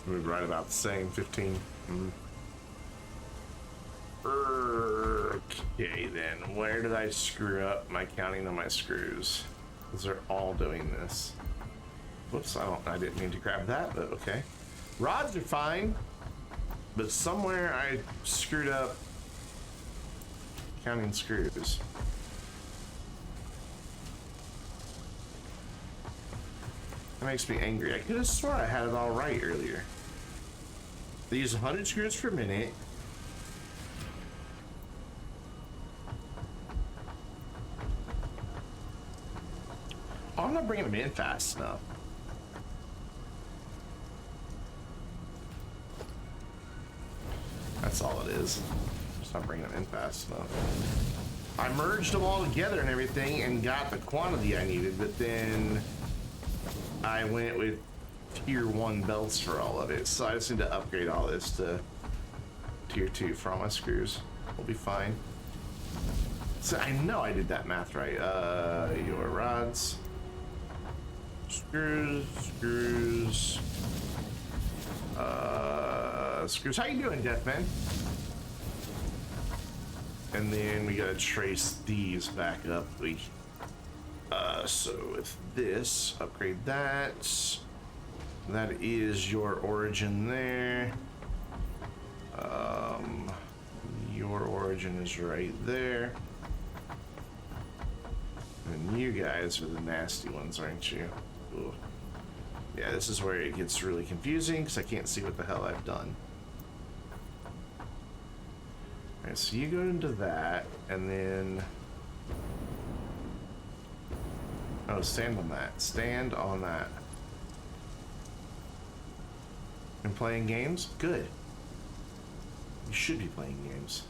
We're right about the same, 15. Okay, then. Where did I screw up my counting on my screws? Because they're all doing this. Whoops, I didn't mean to grab that, but okay. Rods are fine, but somewhere I screwed up counting screws. That makes me angry. I could have sworn I had it all right earlier. They use 100 screws per minute. Oh, I'm not bringing them in fast enough. That's all it is. Just not bringing them in fast enough. I merged them all together and everything and got the quantity I needed, but then I went with tier 1 belts for all of it. So I just need to upgrade all this to tier 2 for all my screws. We'll be fine. So I know I did that math right. Your rods. Screws. Screws. How you doing, Deathman? And then we gotta trace these back up. So with this, upgrade that. That is your origin there. Your origin is right there. And you guys are the nasty ones, aren't you? Ooh. Yeah, this is where it gets really confusing because I can't see what the hell I've done. Alright, so you go into that, and then... Oh, stand on that. Stand on that. Been playing games? Good. You should be playing games.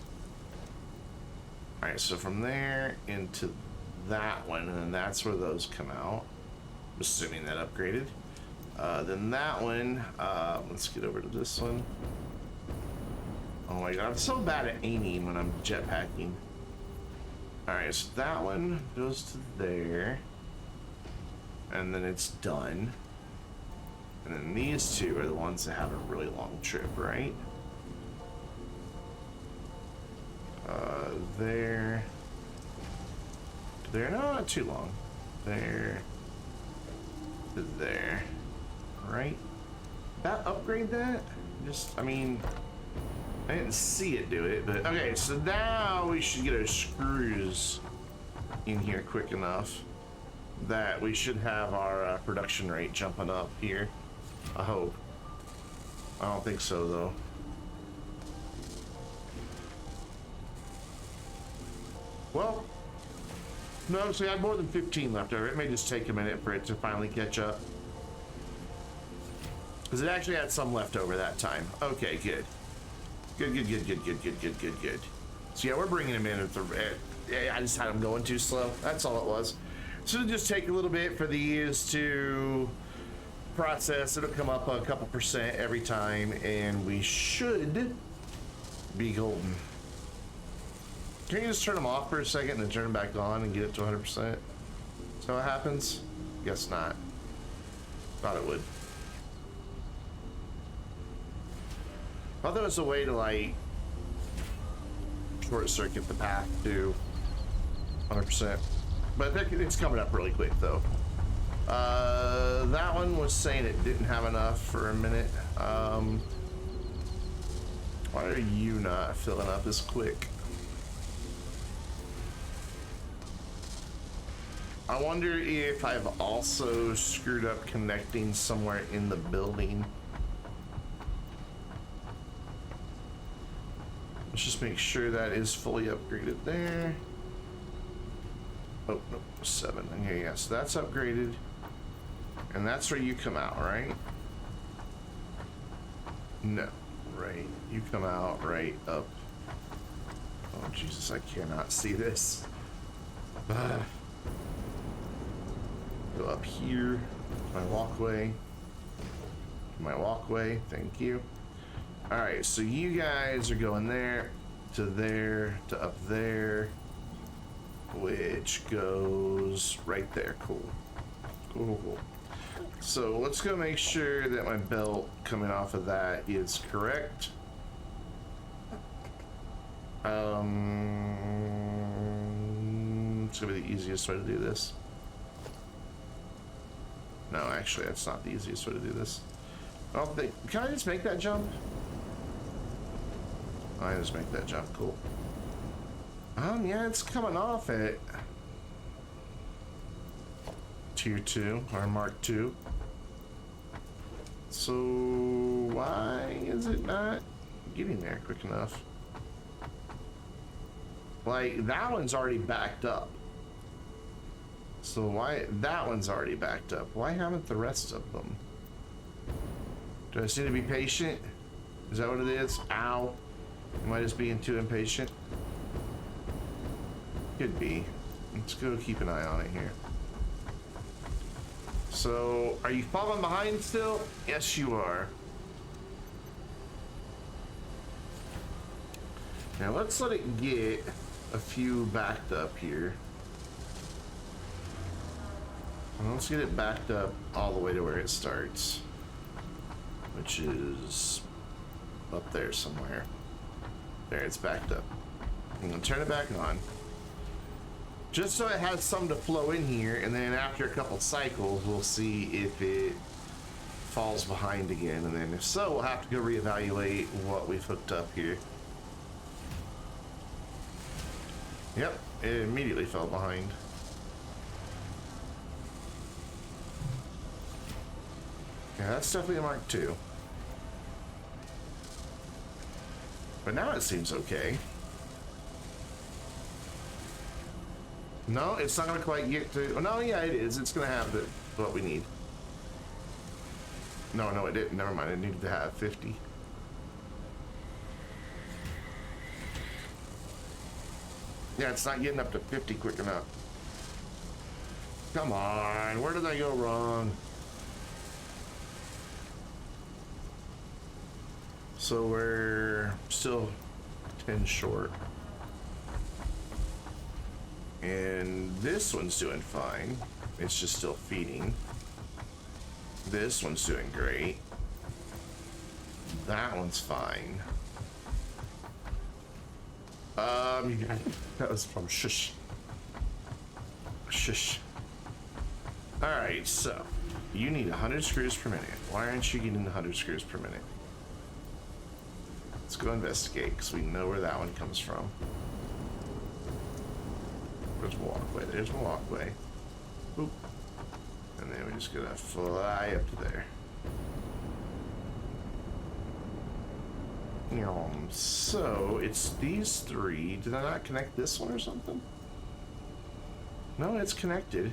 Alright, so from there into that one, and then that's where those come out. Assuming that upgraded. Then that one, let's get over to this one. Oh my god, I'm so bad at aiming when I'm jetpacking. Alright, so that one goes to there. And then it's done. And then these two are the ones that have a really long trip, right? There. There, no, not too long. There. To there. Right? That upgrade that? Just, I mean, I didn't see it do it, but okay, so now we should get our screws in here quick enough that we should have our production rate jumping up here. I hope. I don't think so, though. Well, no, so I had more than 15 left over. It may just take a minute for it to finally catch up. Because it actually had some left over that time. Okay, good. Good. So yeah, we're bringing them in at the... I just had them going too slow. That's all it was. So it'll just take a little bit for these to process. It'll come up a couple percent every time, and we should be golden. Can you just turn them off for a second and then turn them back on and get it to 100%? So what happens? Guess not. Thought it would. Thought there was a way to, like, short circuit the path to 100%. But it's coming up really quick, though. That one was saying it didn't have enough for a minute. Why are you not filling up as quick? I wonder if I've also screwed up connecting somewhere in the building. Let's just make sure that is fully upgraded there. Oh, no, 7. Okay, yeah, so that's upgraded. And that's where you come out, right? No, right. You come out right up. Oh, Jesus, I cannot see this. Go up here, my walkway. My walkway, thank you. All right, so you guys are going there, to up there, which goes right there. Cool. Cool. So let's go make sure that my belt coming off of that is correct. It's gonna be the easiest way to do this. No, actually, that's not the easiest way to do this. I don't think. Can I just make that jump? I just make that jump. Cool. Yeah, it's coming off at Tier 2 or Mark 2. So why is it not getting there quick enough? Like, that one's already backed up. So why that one's already backed up? Why haven't the rest of them? Do I just need to be patient? Is that what it is? Ow. Am I just being too impatient? Could be. Let's go keep an eye on it here. So, are you falling behind still? Yes, you are. Now let's let it get a few backed up here. And let's get it backed up all the way to where it starts, which is up there somewhere. There, it's backed up. I'm gonna turn it back on, just so it has some to flow in here, and then after a couple cycles, we'll see if it falls behind again, and then if so, we'll have to go reevaluate what we've hooked up here. Yep, it immediately fell behind. Yeah, that's definitely a Mark II. But now it seems okay. No, it's not going to quite get to... Oh, no, yeah, it is. It's going to have what we need. No, it didn't. Never mind. It needed to have 50. Yeah, it's not getting up to 50 quick enough. Come on. Where did I go wrong? So we're still 10 short. And this one's doing fine. It's just still feeding. This one's doing great. That one's fine. That was from shush. Shush. Alright, so you need 100 screws per minute. Why aren't you getting 100 screws per minute? Let's go investigate, because we know where that one comes from. There's a walkway. There's a walkway. Boop. And then we're just gonna fly up to there. So it's these three. Did I not connect this one or something? No, it's connected.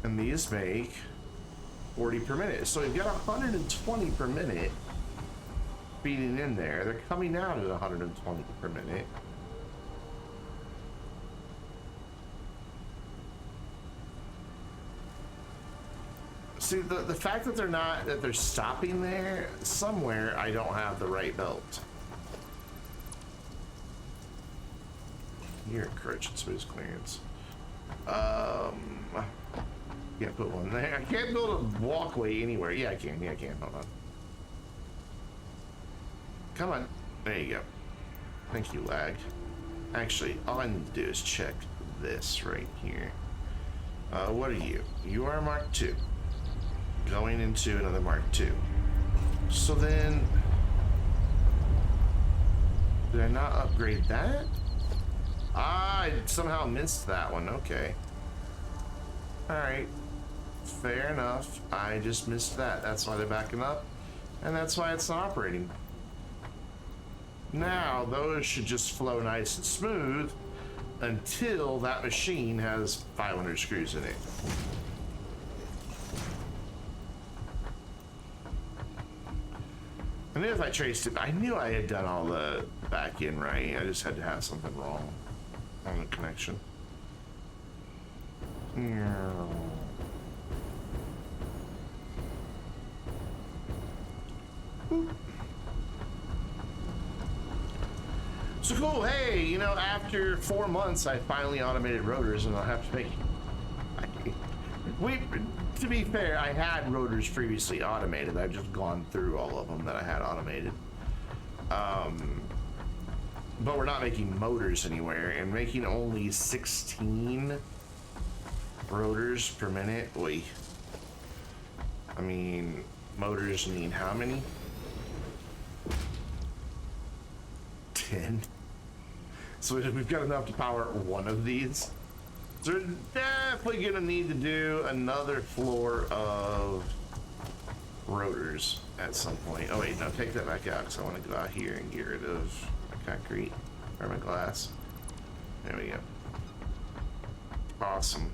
And these make 40 per minute. So we've got 120 per minute feeding in there. They're coming out at 120 per minute. See, the fact that they're stopping there, somewhere I don't have the right belt. You're encouraging smooth clearance. Can't put one there. I can't build a walkway anywhere. Yeah, I can. Yeah, I can. Hold on. Come on. There you go. Thank you, lag. Actually, all I need to do is check this right here. What are you? You are Mark II. Going into another Mark II. So then, did I not upgrade that? Ah, I somehow missed that one. Okay. Alright. Fair enough. I just missed that. That's why they're backing up. And that's why it's not operating. Now, those should just flow nice and smooth until that machine has 500 screws in it. I knew if I traced it, I knew I had done all the back end right. I just had to have something wrong on the connection. So cool, hey, you know, after 4 months, I finally automated rotors, and I'll have to make... To be fair, I had rotors previously automated. I've just gone through all of them that I had automated. But we're not making motors anywhere, and making only 16 rotors per minute. Oy. I mean, motors need how many? 10. So we've got enough to power one of these. So we're definitely gonna need to do another floor of rotors at some point. Oh wait, no, take that back out because I want to go out here and get rid of my concrete or my glass. There we go. Awesome.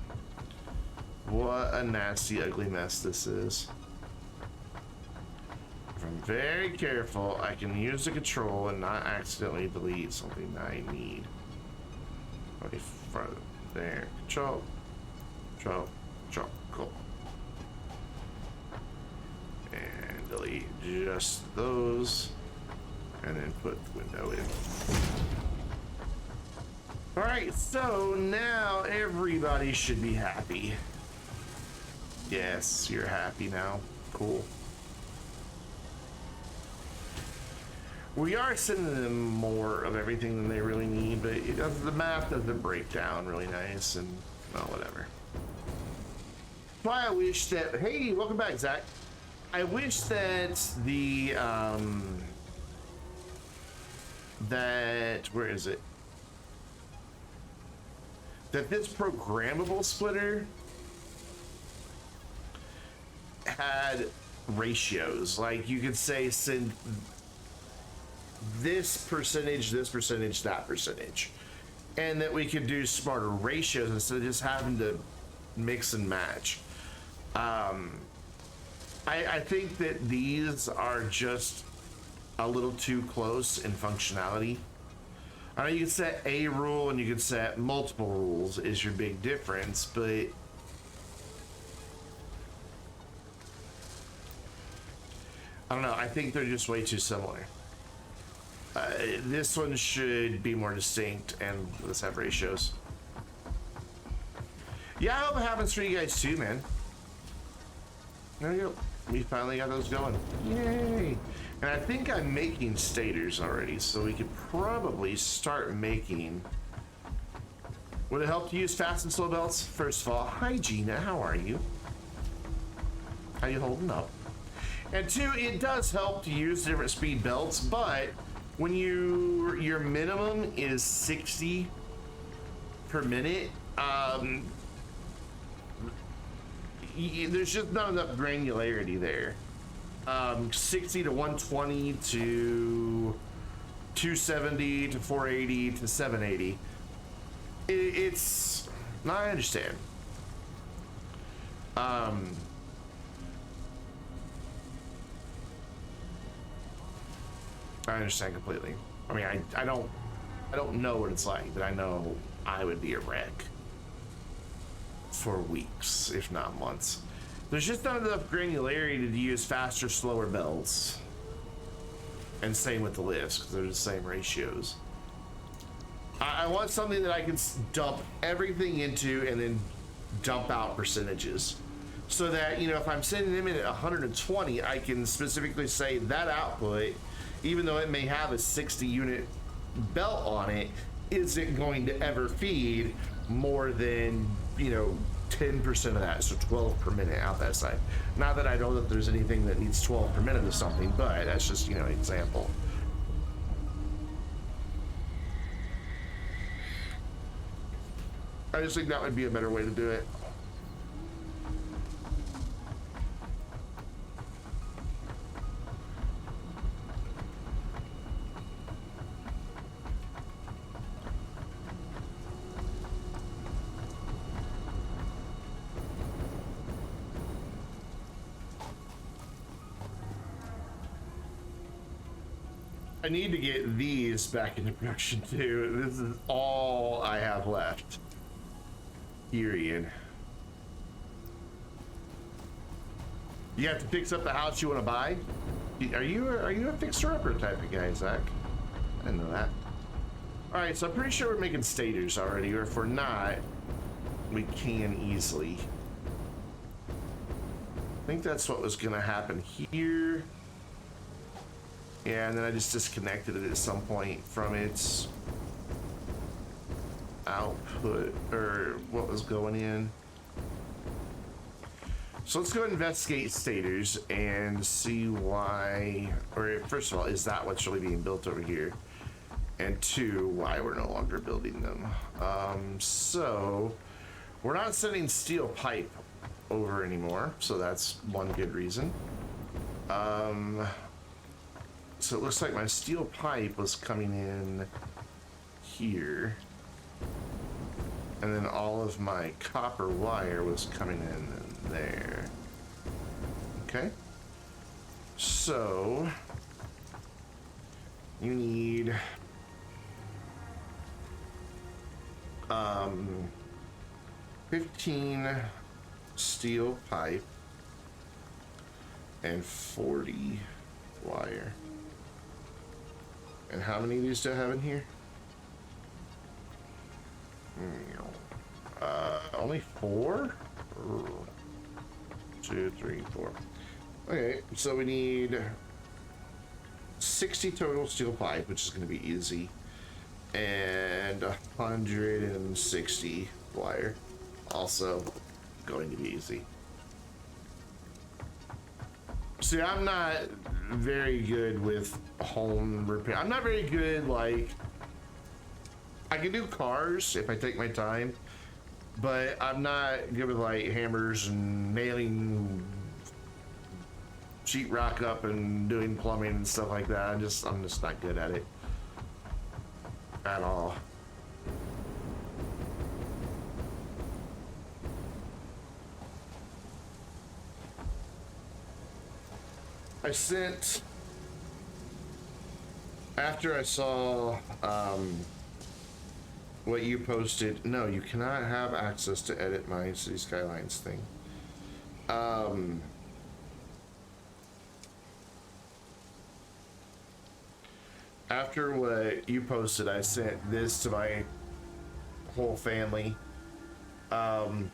What a nasty, ugly mess this is. If I'm very careful, I can use the control and not accidentally delete something that I need. Okay, front there. Control. Control. Control. Cool. And delete just those. And then put the window in. Alright, so now everybody should be happy. Yes, you're happy now. Cool. We are sending them more of everything than they really need, but it does, the math doesn't break down really nice, and well, whatever. Why I wish that, hey, welcome back, Zach. I wish that the, where is it? That this programmable splitter had ratios. Like you could say, send this percentage, that percentage. And that we could do smarter ratios instead of just having to mix and match. I think that these are just a little too close in functionality. I know you can set a rule and you can set multiple rules is your big difference, but I don't know, I think they're just way too similar. This one should be more distinct, and let's have ratios. Yeah, I hope it happens for you guys too, man. There you go. We finally got those going. Yay! And I think I'm making stators already, so we could probably start making... Would it help to use fast and slow belts? First of all, hi Gina, how are you? How you holding up? And two, it does help to use different speed belts, but when your minimum is 60 per minute, there's just not enough granularity there. 60 to 120 to 270 to 480 to 780. It's no, I understand. I understand completely. I mean, I don't know what it's like, but I know I would be a wreck for weeks, if not months. There's just not enough granularity to use faster, slower belts. And same with the lifts, because they're the same ratios. I want something that I can dump everything into and then dump out percentages. So that, you know, if I'm sending them in at 120, I can specifically say that output, even though it may have a 60 unit belt on it, isn't going to ever feed more than, you know, 10% of that, so 12 per minute out that side. Not that I know that there's anything that needs 12 per minute of something, but that's just, you know, an example. I just think that would be a better way to do it. I need to get these back into production too. This is all I have left. Period. You have to fix up the house you want to buy? Are you a fixer-upper type of guy, Zach? I didn't know that. All right, so I'm pretty sure we're making stators already, or if we're not, we can easily. I think that's what was gonna happen here. Yeah, and then I just disconnected it at some point from its output, or what was going in. So let's go investigate stators and see why, or first of all, is that what's really being built over here? And two, why we're no longer building them. So we're not sending steel pipe over anymore, so that's one good reason. So it looks like my steel pipe was coming in here, and then all of my copper wire was coming in there. Okay, so you need 15 steel pipe and 40 wire. And how many of these do I have in here? Only 4? 2, 3, 4. Okay, so we need 60 total steel pipe, which is going to be easy, and 160 wire, also going to be easy. See, I'm not very good with home repair. I'm not very good, like, I can do cars if I take my time, but I'm not good with like hammers and nailing sheetrock up and doing plumbing and stuff like that. I'm just not good at it at all. I sent, after I saw what you posted, no, you cannot have access to edit my City Skylines thing. After what you posted, I sent this to my whole family.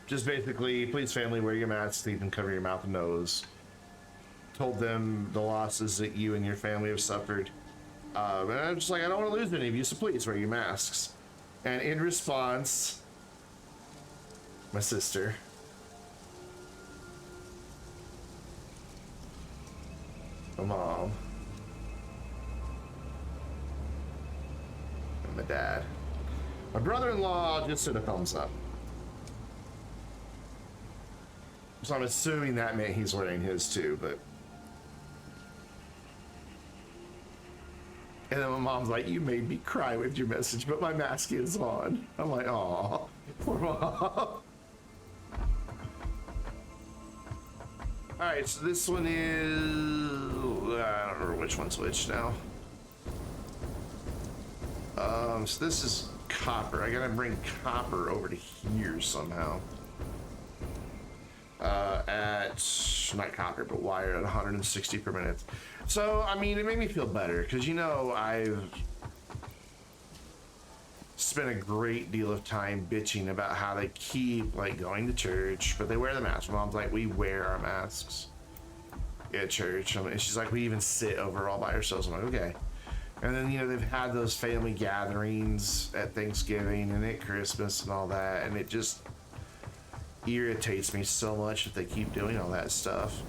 Just basically, please family, wear your mask, teeth, and cover your mouth and nose. Told them the losses that you and your family have suffered. And I'm just like, I don't want to lose any of you, so please wear your masks. And in response, my sister, my mom, and my dad. My brother-in-law just did a thumbs up. So I'm assuming that meant he's wearing his too, but. And then my mom's like, you made me cry with your message, but my mask is on. I'm like, aw, poor mom. All right, so this one is, I don't remember which one's which now. So this is copper. I gotta bring copper over to here somehow. Not copper, but wire at 160 per minute. So, I mean, it made me feel better because, you know, I've spent a great deal of time bitching about how they keep, like, going to church, but they wear the mask. My mom's like, we wear our masks at church. I mean, she's like, we even sit over all by ourselves. I'm like, okay. And then, you know, they've had those family gatherings at Thanksgiving and at Christmas and all that, and it just irritates me so much that they keep doing all that stuff.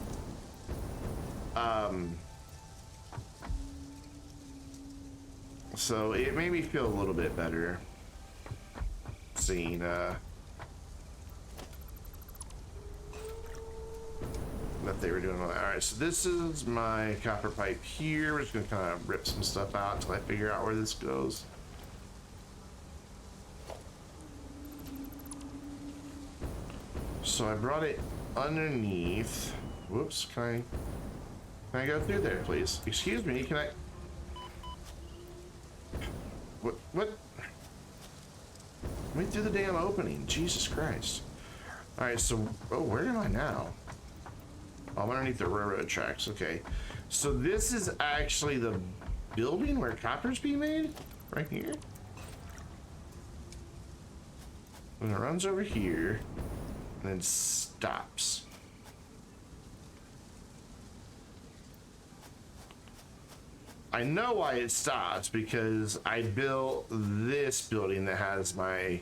So it made me feel a little bit better seeing that they were doing all that. All right, so this is my copper pipe here. We're just gonna kind of rip some stuff out until I figure out where this goes. So I brought it underneath. Whoops, can I go through there, please? Excuse me, can I? What? Went through the damn opening. Jesus Christ. Alright, so... Oh, where am I now? Oh, I'm underneath the railroad tracks. Okay. So this is actually the building where copper's being made? Right here? And it runs over here. And then stops. I know why it stops, because I built this building that has my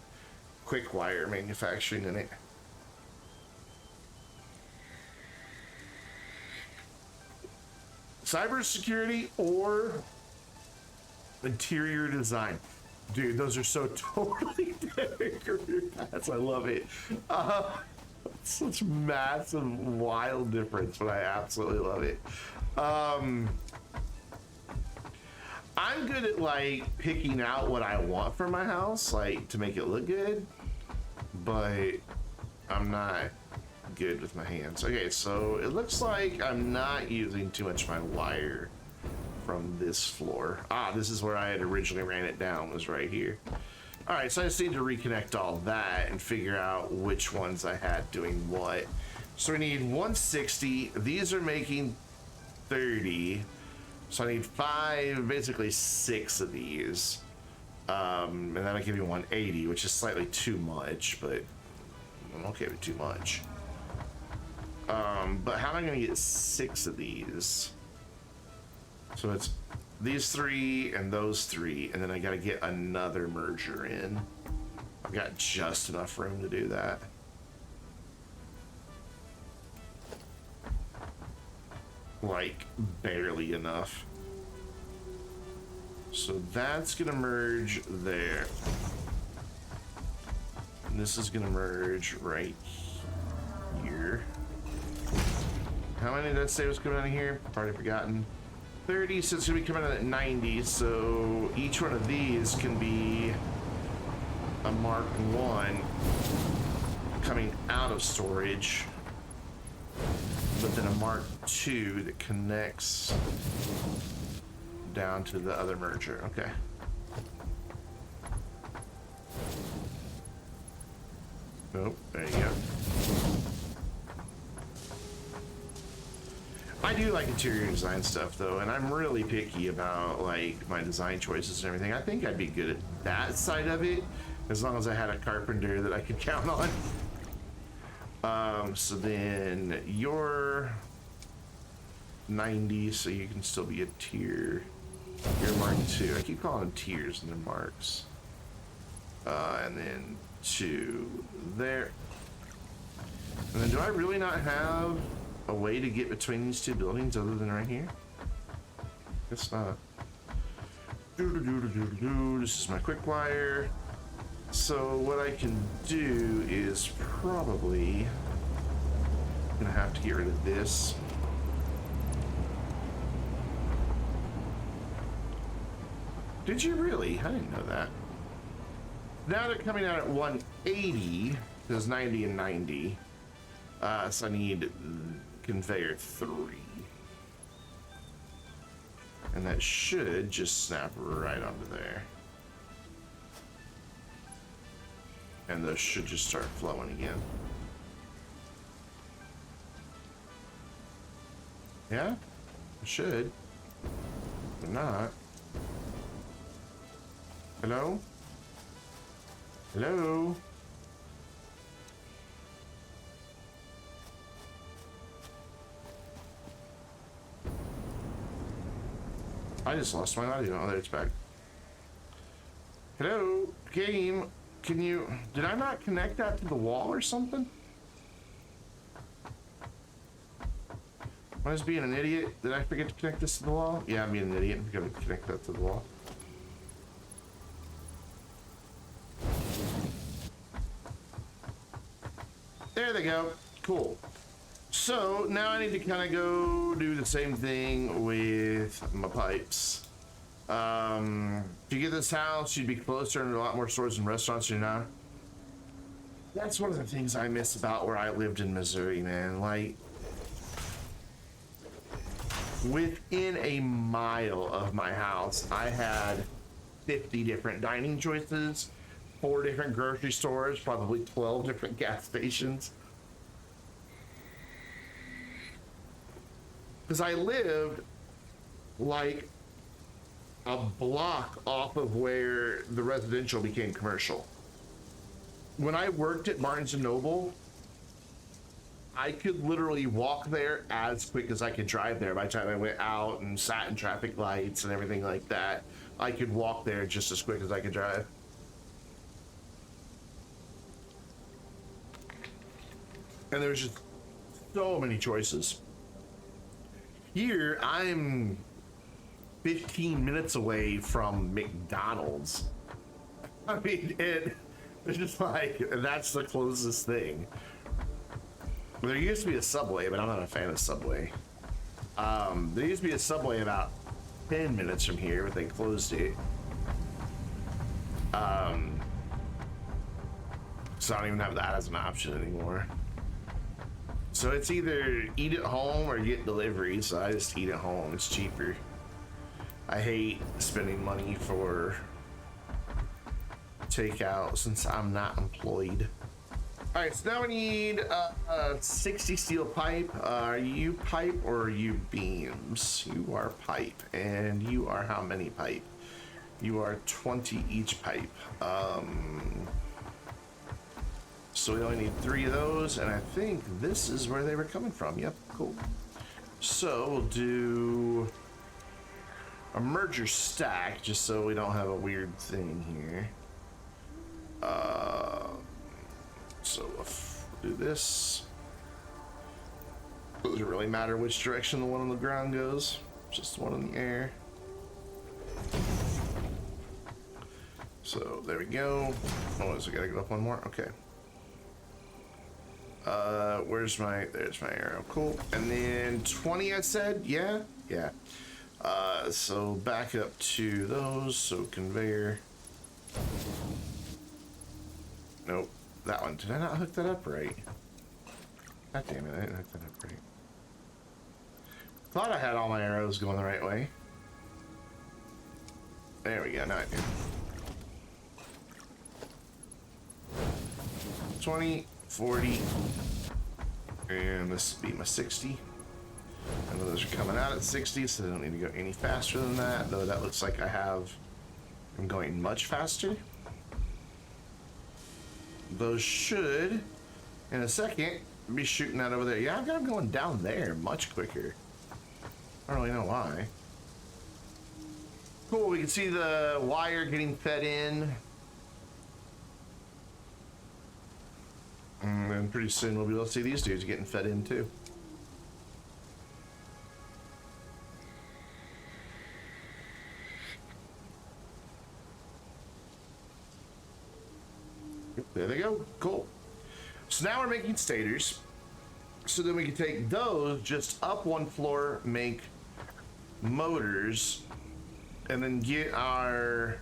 quick wire manufacturing in it. Cybersecurity or interior design. Dude, those are so totally different career paths. I love it. Such massive, wild difference, but I absolutely love it. I'm good at like picking out what I want for my house, like to make it look good, but I'm not good with my hands. Okay, so it looks like I'm not using too much of my wire from this floor. Ah, this is where I had originally ran it down, was right here. All right, so I just need to reconnect all that and figure out which ones I had doing what. So we need 160. These are making 30. So I need 5, basically 6 of these. And then I give you 180, which is slightly too much, but I'm okay with too much. But how am I gonna get 6 of these? So it's these 3 and those 3, and then I gotta get another merger in. I've got just enough room to do that. Like, barely enough. So that's gonna merge there. And this is gonna merge right here. How many did I say was coming out of here? Already forgotten. 30, so it's gonna be coming out at 90, so each one of these can be a Mark 1 coming out of storage, but then a Mark 2 that connects down to the other merger. Okay. Oh, there you go. I do like interior design stuff though, and I'm really picky about like my design choices and everything. I think I'd be good at that side of it as long as I had a carpenter that I could count on. So then you're 90, so you can still be a tier. You're Mark 2. I keep calling them tiers and they're marks. And then 2 there. And then do I really not have a way to get between these two buildings other than right here? Guess not. This is my quick wire. So what I can do is probably gonna have to get rid of this. Did you really? I didn't know that. Now they're coming out at 180. There's 90 and 90. So I need conveyor 3. And that should just snap right onto there. And those should just start flowing again. Yeah? It should. But not. Hello? Hello? I just lost my audio. Oh, there it's back. Hello? Game? Can you... Did I not connect that to the wall or something? Am I just being an idiot? Did I forget to connect this to the wall? Yeah, I'm being an idiot. I'm gonna connect that to the wall. There they go. Cool. So now I need to kind of go do the same thing with my pipes. If you get this house, you'd be closer and a lot more stores and restaurants. You're not. That's one of the things I miss about where I lived in Missouri, man. Like, within a mile of my house, I had 50 different dining choices, 4 different grocery stores, probably 12 different gas stations. Because I lived like a block off of where the residential became commercial. When I worked at Barnes & Noble, I could literally walk there as quick as I could drive there. By the time I went out and sat in traffic lights and everything like that, I could walk there just as quick as I could drive. And there's just so many choices. Here, I'm 15 minutes away from McDonald's. I mean, it's just like, that's the closest thing. There used to be a Subway, but I'm not a fan of Subway. There used to be a Subway about 10 minutes from here, but they closed it. So I don't even have that as an option anymore. So it's either eat at home or get delivery, so I just eat at home. It's cheaper. I hate spending money for takeout since I'm not employed. All right, so now we need 60 steel pipe. Are you pipe or are you beams? You are pipe, and you are how many pipe? You are 20 each pipe. So we only need 3 of those, and I think this is where they were coming from. Yep, cool. So we'll do a merger stack, just so we don't have a weird thing here. So we'll do this. Doesn't really matter which direction the one on the ground goes, just the one in the air. So there we go. Oh, so I gotta go up one more? Okay. There's my arrow. Cool. And then 20 I said? Yeah? Yeah. So back up to those. So conveyor. Nope. That one. Did I not hook that up right? God damn it, I didn't hook that up right. Thought I had all my arrows going the right way. There we go, now I do. 20, 40, and this will be my 60. I know those are coming out at 60, so they don't need to go any faster than that, though that looks like I'm going much faster. Those should, in a second, be shooting out over there. Yeah, I've got them going down there much quicker. I don't really know why. Cool, we can see the wire getting fed in. And then pretty soon we'll be able to see these dudes getting fed in too. There they go. Cool. So now we're making stators. So then we can take those just up one floor, make motors, and then get our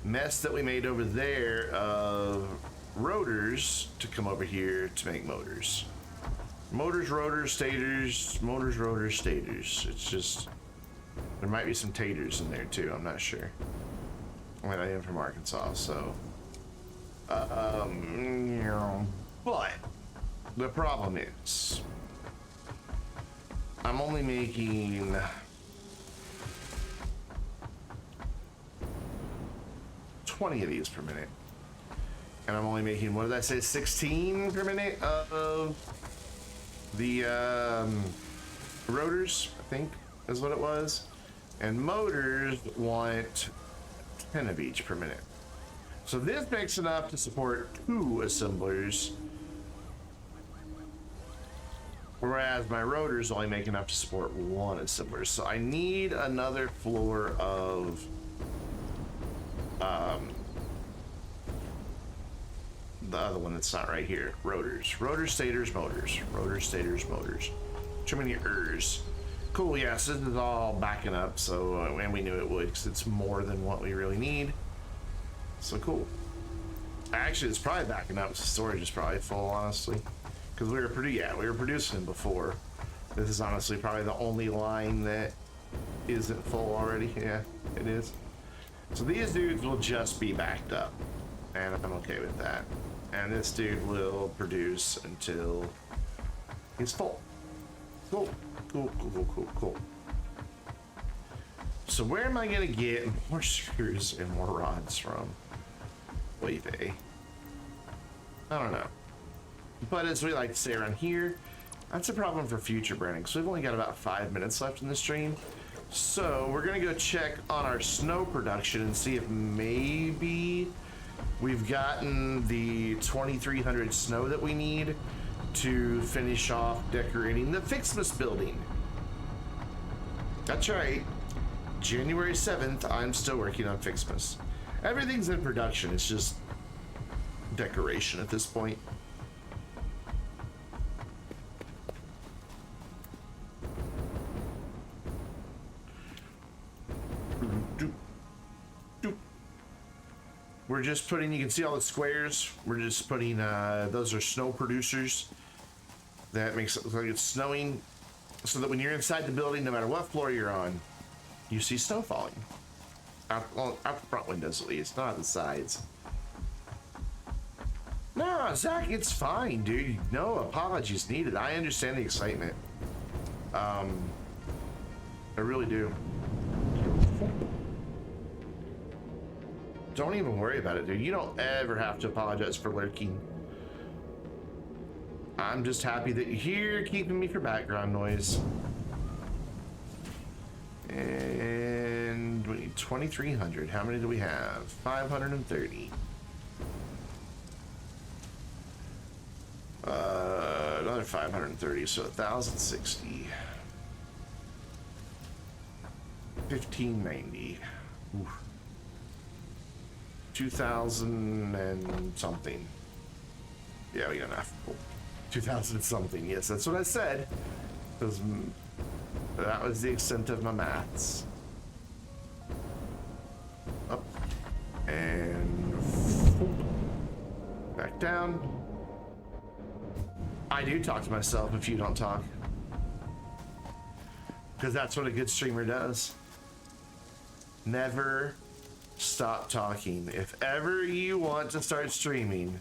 mess that we made over there of rotors to come over here to make motors. Motors, rotors, stators, motors, rotors, stators. It's just, there might be some taters in there too. I'm not sure. I mean, I am from Arkansas, so. But the problem is, I'm only making 20 of these per minute. And I'm only making, what did I say, 16 per minute of the rotors, I think is what it was. And motors want 10 of each per minute. So this makes enough to support 2 assemblers, whereas my rotors only make enough to support 1 assembler. So I need another floor of the other one that's not right here. Rotors. Rotors, stators, motors. Rotors, stators, motors. Too many ers. Cool, yes, yeah, so this is all backing up, so, and we knew it would, because it's more than what we really need. So cool. Actually, it's probably backing up. The storage is probably full, honestly, because we were producing them before. This is honestly probably the only line that isn't full already. Yeah, it is. So these dudes will just be backed up, and I'm okay with that. And this dude will produce until he's full. Cool, cool, cool, cool, cool, cool. So where am I gonna get more screws and more rods from? Wave A. I don't know. But as we like to say around here, that's a problem for future branding. So we've only got about 5 minutes left in the stream. So we're gonna go check on our snow production and see if maybe we've gotten the 2,300 snow that we need to finish off decorating the FICS MAS building. That's right. January 7th, I'm still working on FICS MAS. Everything's in production. It's just decoration at this point. We're just putting, you can see all the squares. We're just putting, those are snow producers. That makes it look like it's snowing, so that when you're inside the building, no matter what floor you're on, you see snow falling. Out the front windows at least, not out the sides. No, Zach, it's fine, dude. No apologies needed. I understand the excitement. I really do. Don't even worry about it, dude. You don't ever have to apologize for lurking. I'm just happy that you're here, keeping me for background noise. And we need 2,300. How many do we have? 530. Another 530, so 1,060. 1,590. Ooh. 2,000 and something. Yeah, we got enough. Cool. 2,000 and something. Yes, that's what I said. That was the extent of my maths. Up and back down. I do talk to myself if you don't talk, because that's what a good streamer does. Never stop talking. If ever you want to start streaming,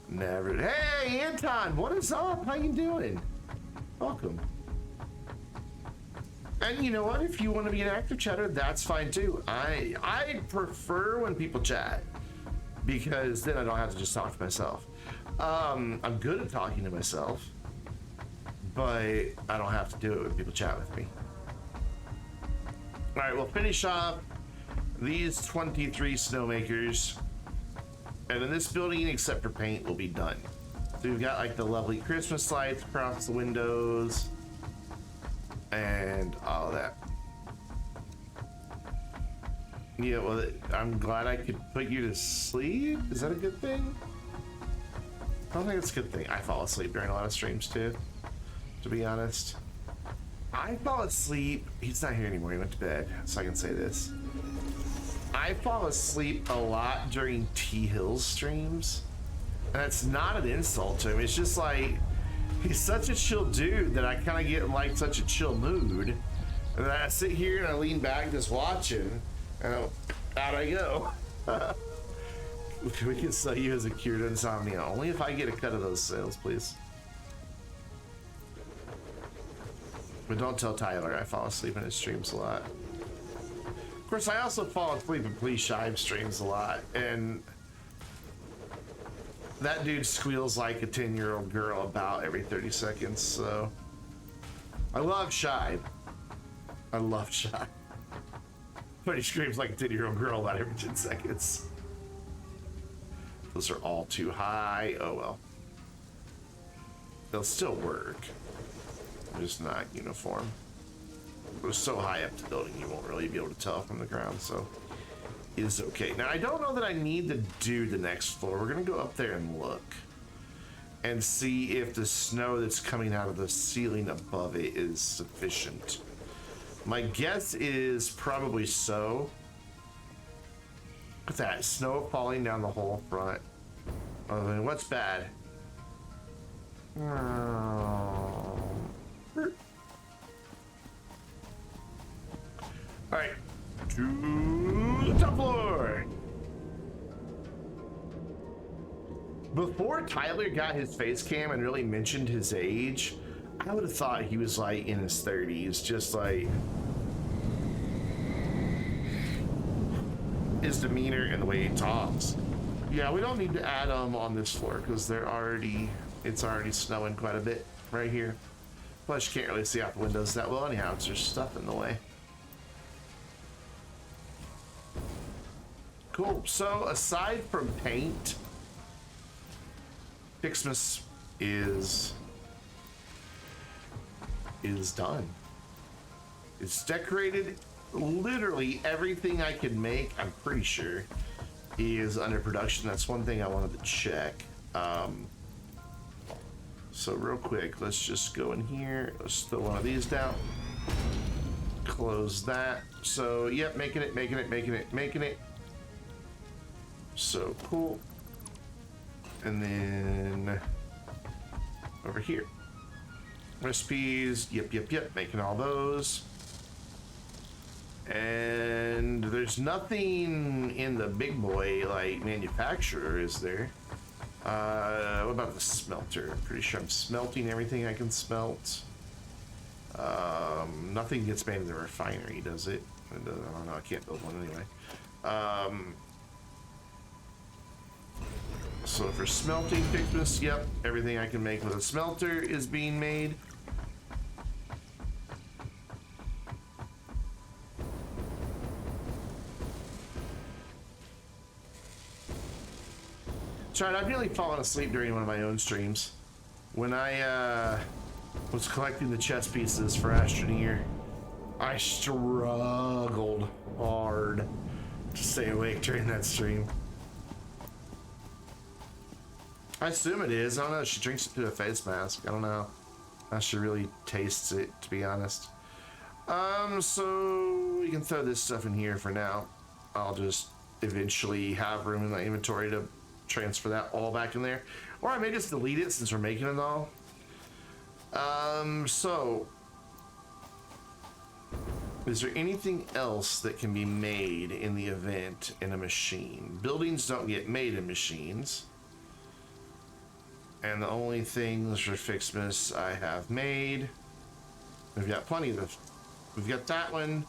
never. Hey, Anton, what is up? How you doing? Welcome. And you know what? If you want to be an active chatter, that's fine too. I prefer when people chat, because then I don't have to just talk to myself. I'm good at talking to myself, but I don't have to do it when people chat with me. All right, we'll finish off these 23 snowmakers, and then this building, except for paint, will be done. So we've got like the lovely Christmas lights across the windows and all of that. Yeah, well, I'm glad I could put you to sleep. Is that a good thing? I don't think it's a good thing. I fall asleep during a lot of streams too, to be honest. I fall asleep. He's not here anymore. He went to bed, so I can say this. I fall asleep a lot during T Hill's streams. And that's not an insult to him. It's just like, he's such a chill dude that I kind of get in like such a chill mood. And then I sit here and I lean back just watching, and out I go. We can sell you as a cure to insomnia. Only if I get a cut of those sales, please. But don't tell Tyler I fall asleep in his streams a lot. Of course, I also fall asleep in Please Shive streams a lot, and that dude squeals like a 10-year-old girl about every 30 seconds, so I love Shive. I love Shive. But he screams like a 10-year-old girl about every 10 seconds. Those are all too high. Oh well. They'll still work. Just not uniform. We're so high up the building you won't really be able to tell from the ground, so it is okay. Now I don't know that I need to do the next floor. We're gonna go up there and look and see if the snow that's coming out of the ceiling above it is sufficient. My guess is probably so. Look at that snow falling down the whole front. I mean, what's bad? All right, to the top floor. Before Tyler got his face cam and really mentioned his age, I would have thought he was like in his 30s, just like his demeanor and the way he talks. Yeah, we don't need to add them on this floor because it's already snowing quite a bit right here. Plus, you can't really see out the windows that well anyhow, because there's stuff in the way. Cool. So aside from paint, FICS MAS is done. It's decorated. Literally everything I could make, I'm pretty sure, is under production. That's one thing I wanted to check. So real quick, let's just go in here. Let's throw one of these down. Close that. So, yep, making it. So cool. And then over here. Recipes, yep, making all those. And there's nothing in the big boy like manufacturer, is there? What about the smelter? I'm pretty sure I'm smelting everything I can smelt. Nothing gets made in the refinery, does it? I don't know, I can't build one anyway. So for smelting thickness, yep, everything I can make with a smelter is being made. Sorry, I've nearly fallen asleep during one of my own streams. When I was collecting the chess pieces for Astroneer, I struggled hard to stay awake during that stream. I assume it is. I don't know. She drinks it through a face mask. I don't know how she really tastes it, to be honest. So we can throw this stuff in here for now. I'll just eventually have room in my inventory to transfer that all back in there, or I may just delete it since we're making it all. So is there anything else that can be made in the event in a machine? Buildings don't get made in machines, and the only things for FICS MAS I have made, we've got plenty of. We've got that one,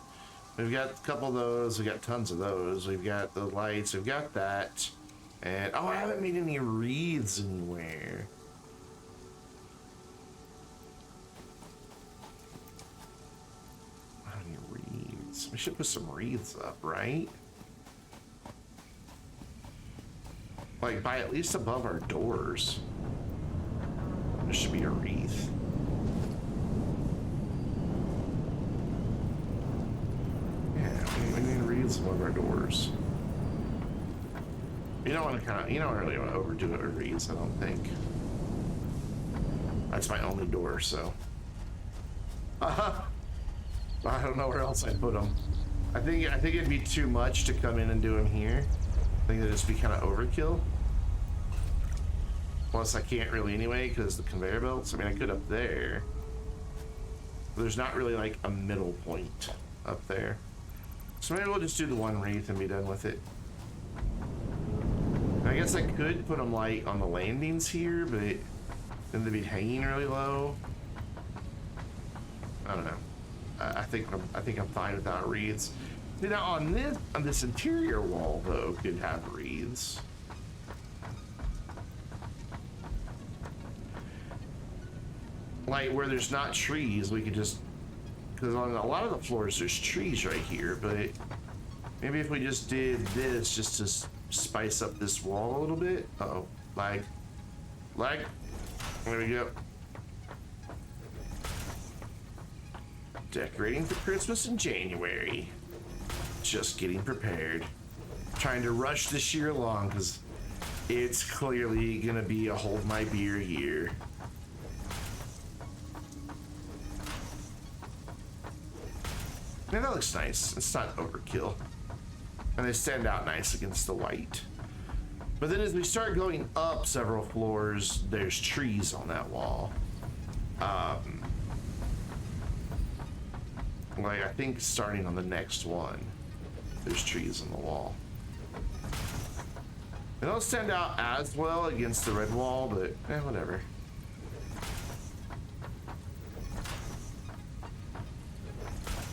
we've got a couple of those, we've got tons of those, we've got the lights, we've got that. And, oh, I haven't made any wreaths anywhere. I don't need wreaths. We should put some wreaths up, right? Like, by at least above our doors. There should be a wreath. Yeah, we need wreaths above our doors. You don't want to you don't really want to overdo it with wreaths, I don't think. That's my only door, so. I don't know where else I'd put them. I think it'd be too much to come in and do them here. I think it'd just be kind of overkill. Plus, I can't really anyway because the conveyor belts. I mean, I could up there. But there's not really like a middle point up there. So maybe we'll just do the one wreath and be done with it. I guess I could put them like on the landings here, but then they'd be hanging really low. I don't know. I think I'm fine without wreaths. Now on this interior wall though, could have wreaths. Like where there's not trees, we could just, because on a lot of the floors there's trees right here, but maybe if we just did this just to spice up this wall a little bit. Uh-oh, lag. There we go. Decorating for Christmas in January. Just getting prepared. Trying to rush this year along because it's clearly gonna be a hold my beer year. Yeah, that looks nice. It's not overkill. And they stand out nice against the white. But then as we start going up several floors, there's trees on that wall. Like I think starting on the next one. there's trees on the wall. They don't stand out as well against the red wall, but whatever.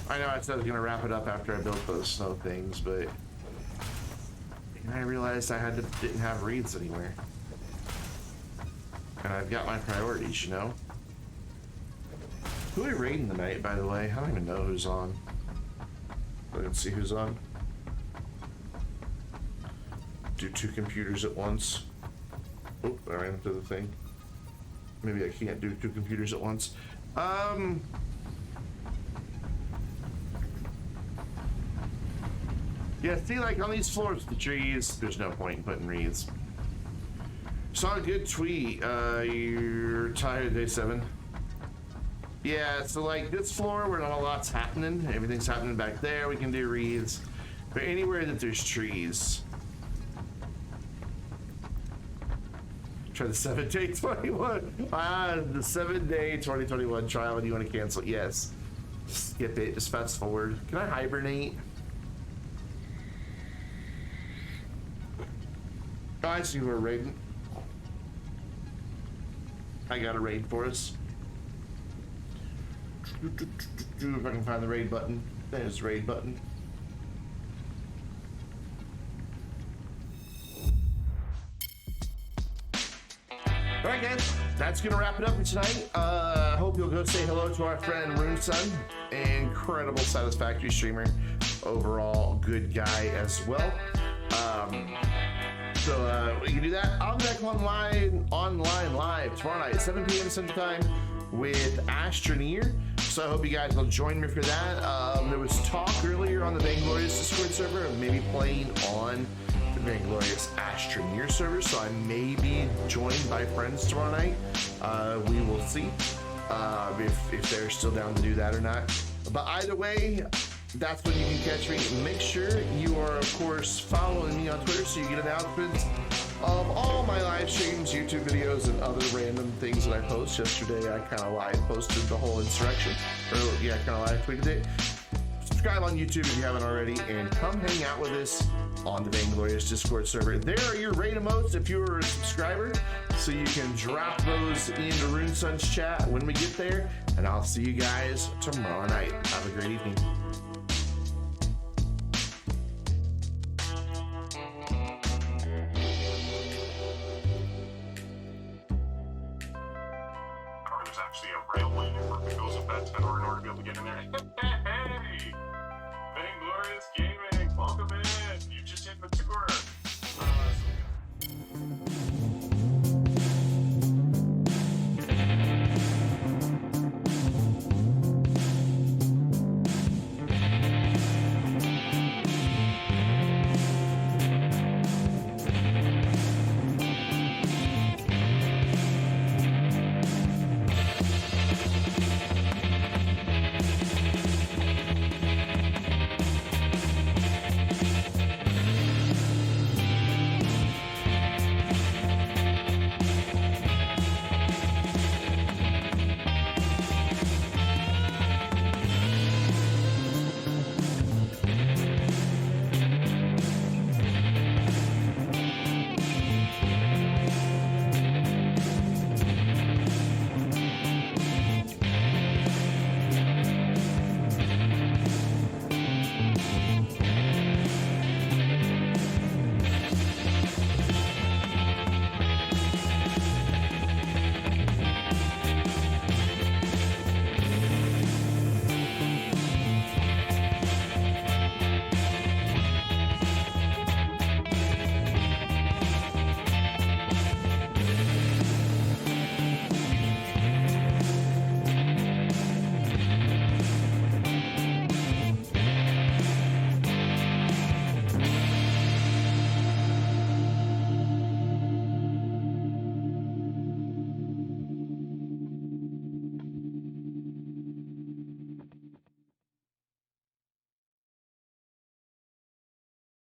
I know I said I was gonna wrap it up after I built those snow things, but I realized I didn't have reeds anywhere. And I've got my priorities, you know? Who are we raiding tonight, by the way? I don't even know who's on. I can see who's on. Do 2 computers at once. Oh, I ran into the thing. Maybe I can't do 2 computers at once. Yeah, see, like on these floors, the trees, there's no point in putting reeds. Saw a good tweet. You're tired, day 7. Yeah, so like this floor where not a lot's happening, everything's happening back there, we can do reeds. But anywhere that there's trees. Try the 7-day 21. The 7-day 2021 trial, and you want to cancel? Yes. Skip it, just fast forward. Can I hibernate? Oh, I see who we're raiding. I got a raid for us. If I can find the raid button. There's the raid button. Alright guys, that's gonna wrap it up for tonight. I hope you'll go say hello to our friend RuneSun. Incredible Satisfactory streamer. Overall good guy as well. So we can do that. I'll be back online live tomorrow night, 7 p.m. Central Time with Astroneer. So I hope you guys will join me for that. There was talk earlier on the Vainglorious Discord server of maybe playing on the Vainglorious Astroneer server. So I may be joined by friends tomorrow night. We will see if they're still down to do that or not. But either way, that's when you can catch me. Make sure you are, of course, following me on Twitter so you get announcements of all my live streams, YouTube videos, and other random things that I post. Yesterday, I kind of live posted the whole insurrection. Or, yeah, kind of live tweeted it. Subscribe on YouTube if you haven't already, and come hang out with us on the Vainglorious Discord server. There are your raid emotes if you're a subscriber, so you can drop those into RuneSun's chat when we get there, and I'll see you guys tomorrow night. Have a great evening. There's actually a railway network that goes with that tunnel in order to be able to get in there. Hey! Vainglorious Gaming, welcome in! You just hit the tour!